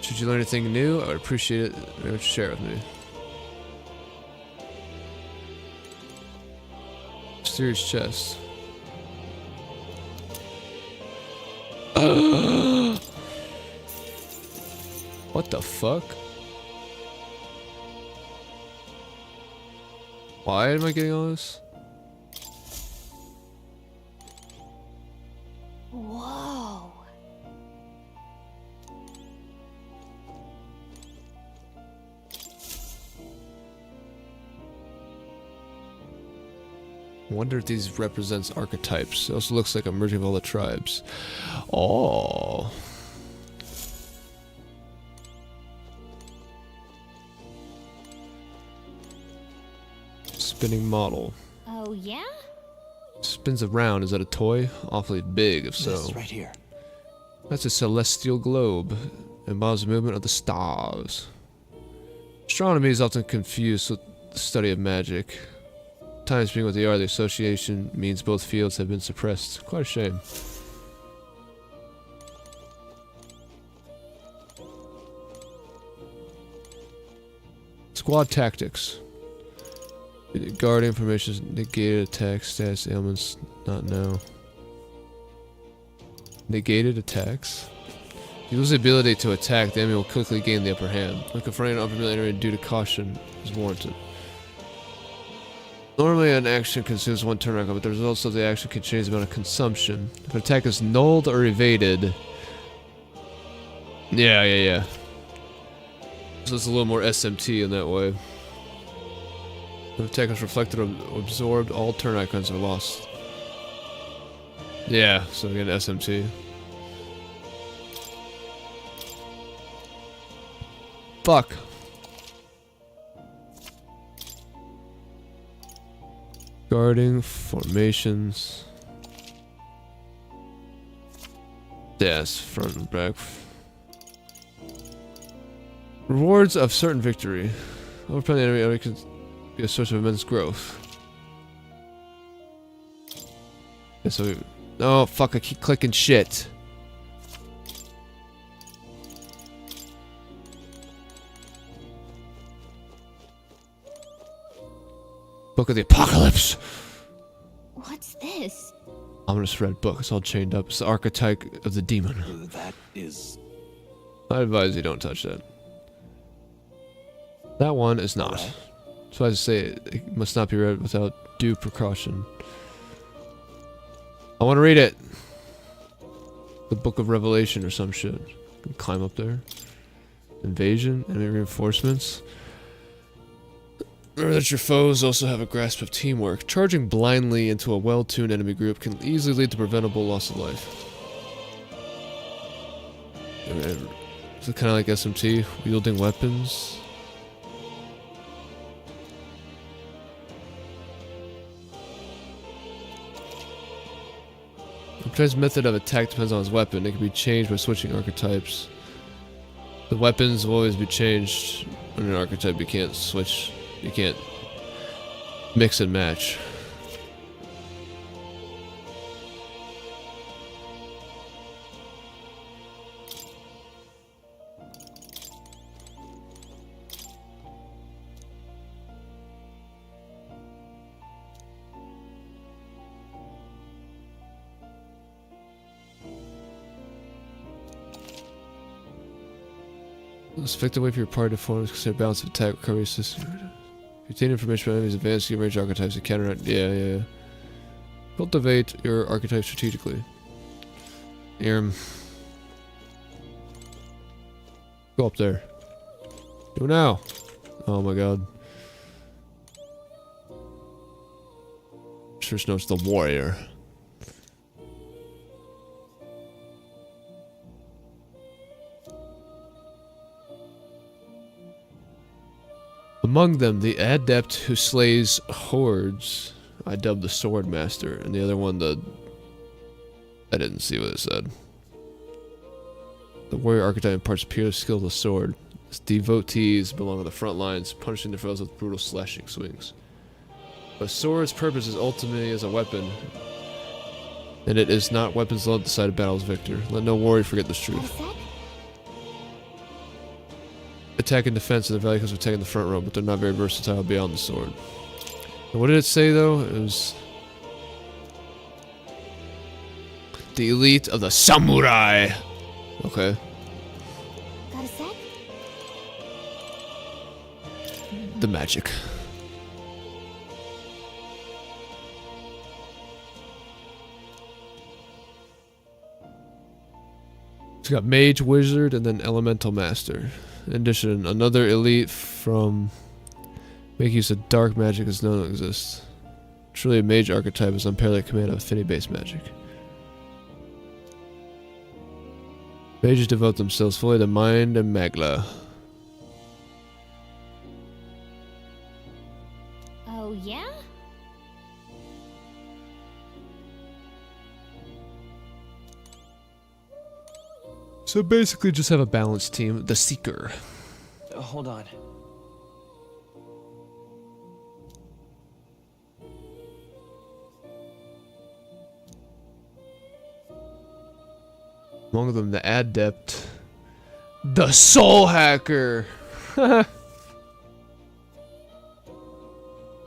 Should you learn anything new, I would appreciate it if you would share it with me. Mysterious chest. What the fuck? Why am I getting all this? Whoa. I wonder if these represents archetypes. It also looks like a merging of all the tribes. Oh. Spinning model. Oh, yeah? Spins around. Is that a toy? Awfully big, if so. This right here. That's a celestial globe. Embodies the movement of the stars. Astronomy is often confused with the study of magic. Times being what they are, the association means both fields have been suppressed. Quite a shame. Squad tactics. Guard information, negated attack, status ailments, not now. Negated attacks? You lose the ability to attack, the enemy will quickly gain the upper hand. When confronting an unfamiliar enemy due to caution is warranted. Normally an action consumes one turn record, but the results of the action can change the amount of consumption. If an attack is nulled or evaded... Yeah. So it's a little more SMT in that way. The attack is reflected or absorbed. All turn icons are lost. Yeah, so we get an SMT. Fuck. Guarding formations. Yes, front and back. Rewards of certain victory. Overcome the enemy can be a source of immense growth. Okay, so oh fuck! I keep clicking shit. Book of the Apocalypse. What's this? Ominous red book. It's all chained up. It's the archetype of the demon. That is... I advise you don't touch that. That one is not. Right. So I say it must not be read without due precaution. I want to read it. The Book of Revelation or some shit. You can climb up there. Invasion, enemy reinforcements. Remember that your foes also have a grasp of teamwork. Charging blindly into a well-tuned enemy group can easily lead to preventable loss of life. Is it kind of like SMT? Wielding weapons? His method of attack depends on his weapon. It can be changed by switching archetypes. The weapons will always be changed on an archetype. You can't switch. You can't mix and match. This effective way for your party to form is considered balance of attack recovery system. Retain information about enemies, advanced range archetypes, and counter. Yeah. Cultivate your archetype strategically. Here. Go up there. Do it now. Oh my god. Sure knows the warrior. Among them, the adept who slays hordes, I dubbed the sword master, and the other one I didn't see what it said. The warrior archetype imparts pure skill to the sword. Its devotees belong on the front lines, punishing their foes with brutal slashing swings. A sword's purpose is ultimately as a weapon, and it is not weapons alone that decide a battle's victor. Let no warrior forget this truth. Attack and defense are the value because of attacking the front row, but they're not very versatile beyond the sword. And what did it say though? It was the elite of the samurai. Okay. Got a sec? The magic. It's got mage, wizard, and then elemental master. In addition, another elite from make use of dark magic is known to exist. Truly, a mage archetype is unparalleled command of affinity-based magic. Mages devote themselves fully to mind and magla. Oh, yeah? So basically just have a balanced team. The Seeker. Hold on. Among them, the Adept. The Soul Hacker! Of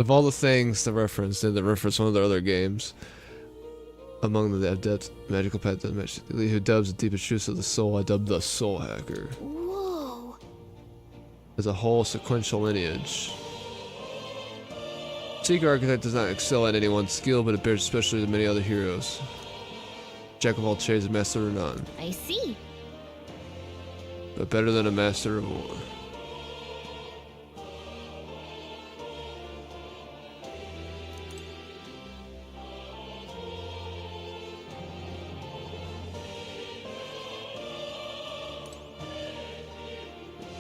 all the things to reference, they reference one of their other games. Among them, the Adept, magical path that match the elite who dubs the deepest truths of the soul. I dubbed the Soul Hacker. Whoa. As a whole sequential lineage. Seeker Archetype does not excel at any one skill, but it bears especially to many other heroes. Jack of all trades and master of none. I see. But better than a master of war.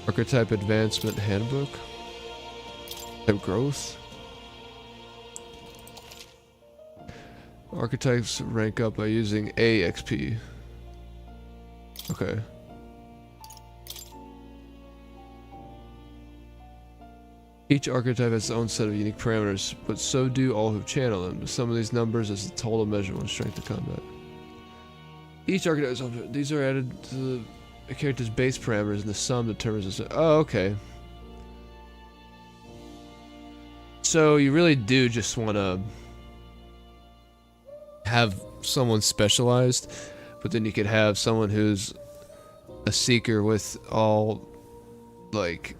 Archetype Advancement Handbook. Type Growth. Archetypes rank up by using A XP. Okay. Each archetype has its own set of unique parameters, but so do all who channel them. Some of these numbers as the total measure when strength of combat. Each archetype, these are added to the character's base parameters, and the sum determines the. Oh, okay. So you really do just want to have someone specialized, but then you could have someone who's a seeker with all, like,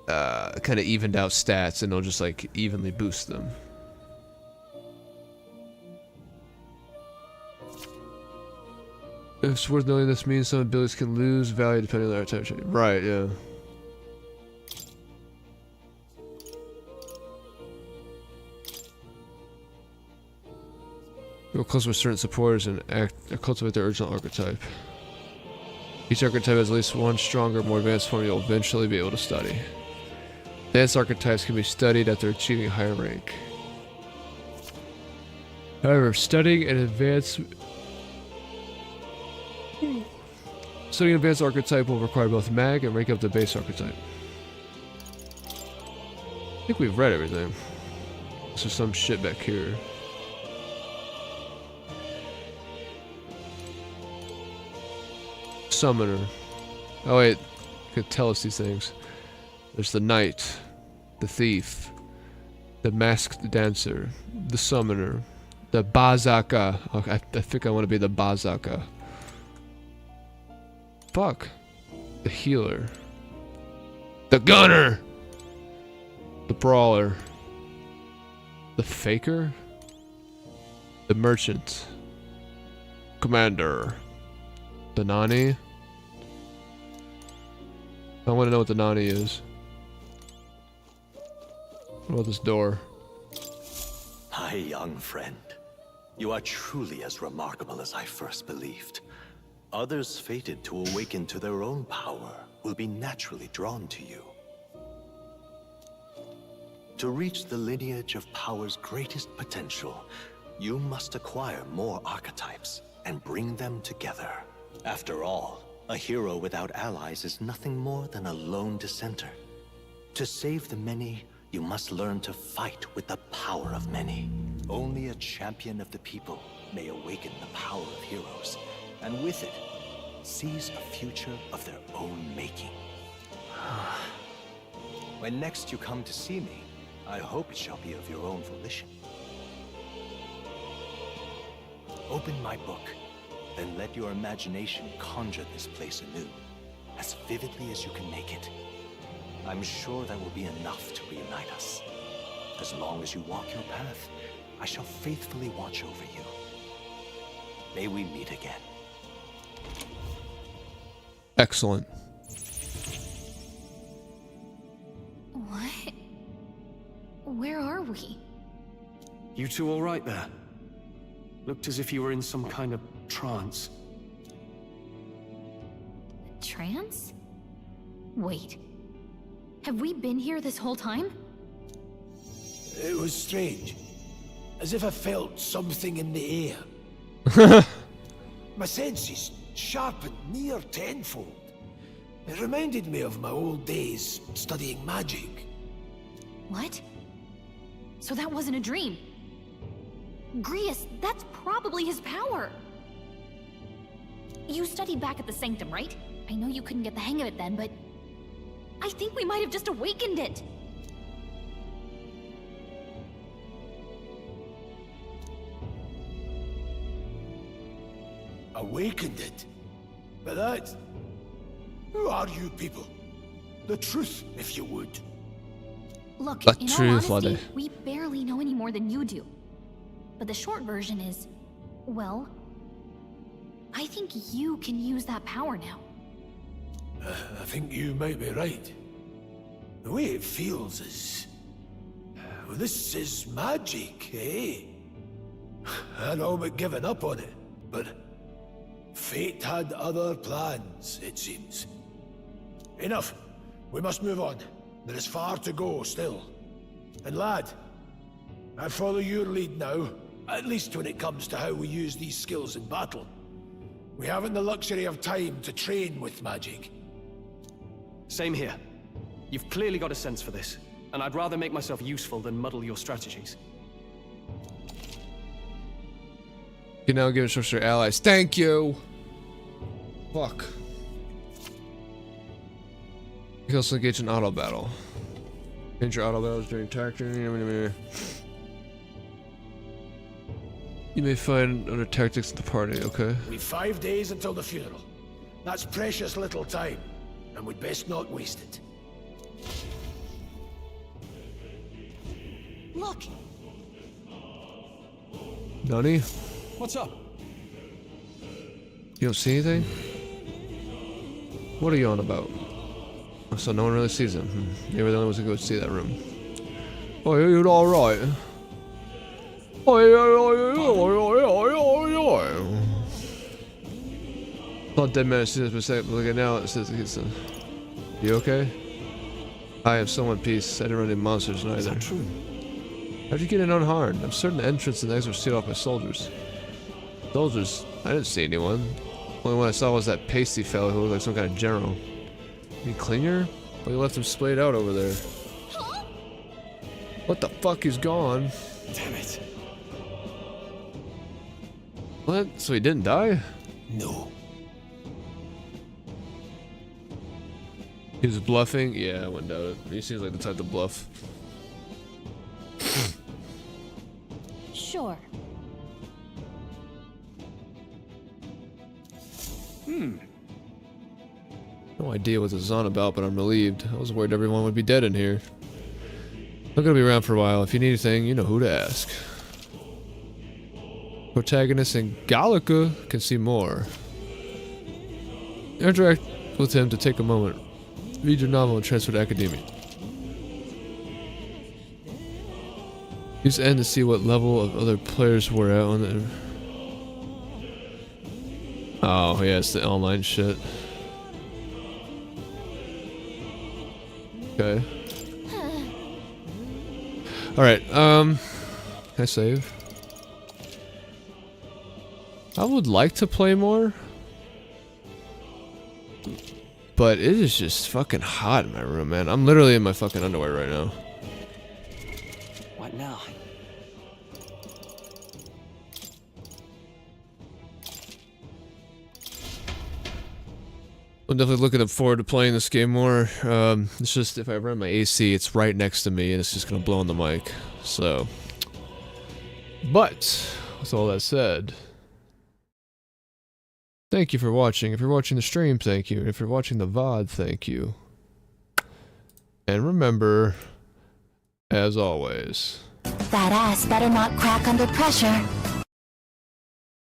kind of evened out stats, and they'll just like evenly boost them. It's worth noting this means some abilities can lose value depending on their type. Right, yeah. You'll cultivate certain supporters and cultivate their original archetype. Each archetype has at least one stronger, more advanced form you'll eventually be able to study. Advanced archetypes can be studied after achieving a higher rank. However, studying an advanced archetype will require both mag and rank up the base archetype. I think we've read everything. This is some shit back here. Summoner. Oh wait, you could tell us these things. There's the knight, the thief, the masked dancer, the summoner, the bazaka. Okay, I think I want to be the bazaka. Fuck. The healer. The gunner! The brawler. The faker? The merchant. Commander. The Nani? I want to know what the Nani is. What about this door? My young friend, you are truly as remarkable as I first believed. Others fated to awaken to their own power will be naturally drawn to you. To reach the lineage of power's greatest potential, you must acquire more archetypes and bring them together. After all, a hero without allies is nothing more than a lone dissenter. To save the many, you must learn to fight with the power of many. Only a champion of the people may awaken the power of heroes, and with it, seize a future of their own making. When next you come to see me, I hope it shall be of your own volition. Open my book, then let your imagination conjure this place anew, as vividly as you can make it. I'm sure that will be enough to reunite us. As long as you walk your path, I shall faithfully watch over you. May we meet again. Excellent. What? Where are we? You two all right there? Looked as if you were in some kind of trance. Trance? Wait. Have we been here this whole time? It was strange. As if I felt something in the air. My senses sharpened near tenfold. It reminded me of my old days studying magic. What? So that wasn't a dream. Grius, that's probably his power. You studied back at the Sanctum, right? I know you couldn't get the hang of it then, but I think we might have just awakened it. Awakened it? But that... Who are you people? The truth, if you would. Look, The in all truth, honesty, Lade. we barely know any more than you do. But the short version is, well, I think you can use that power now. I think you might be right. The way it feels is... Well, this is magic, eh? I'd all but given up on it, but... Fate had other plans, it seems. enough. We must move on. There is far to go still. And lad, I follow your lead now, at least when it comes to how we use these skills in battle. We haven't the luxury of time to train with magic. Same here. You've clearly got a sense for this, and I'd rather make myself useful than muddle your strategies. You can now give instructions to your allies. Thank you! Fuck. You can also engage in auto battle. Change your auto battles during tactics. You may find other tactics in the party, okay? We've 5 days until the funeral. That's precious little time, and we'd best not waste it. Look! Nani? What's up? You don't see anything? What are you on about? Oh, so no one really sees him. Maybe the only ones who go see that room. Oh, you're alright. Thought dead man sees this mistake, but look at now, it says it's a... You okay? I am so in peace. I didn't run any monsters neither. Is that true? How'd you get in unharmed? I'm certain the entrance and the exit were sealed off by soldiers. Soldiers? I didn't see anyone. Only one I saw was that pasty fellow who looked like some kind of general. You Klinger? But you left him splayed out over there. What the fuck? He's gone. Damn it. What? So he didn't die? No. He was bluffing? Yeah, I wouldn't doubt it. He seems like the type to bluff. Sure. No idea what this is on about, but I'm relieved. I was worried everyone would be dead in here. I'm gonna be around for a while. If you need anything, you know who to ask. Protagonist and Gallica can see more. Interact with him to take a moment. Read your novel and transfer to academia. Use N to see what level of other players were at on the... Oh, yeah, it's the online shit. Okay. Alright, can I save? I would like to play more. But it is just fucking hot in my room, man. I'm literally in my fucking underwear right now. What now? I'm definitely looking forward to playing this game more. It's just if I run my AC, it's right next to me and it's just gonna blow on the mic. So, but with all that said, thank you for watching. If you're watching the stream, thank you. And if you're watching the VOD, thank you. And remember, as always, That ass better not crack under pressure.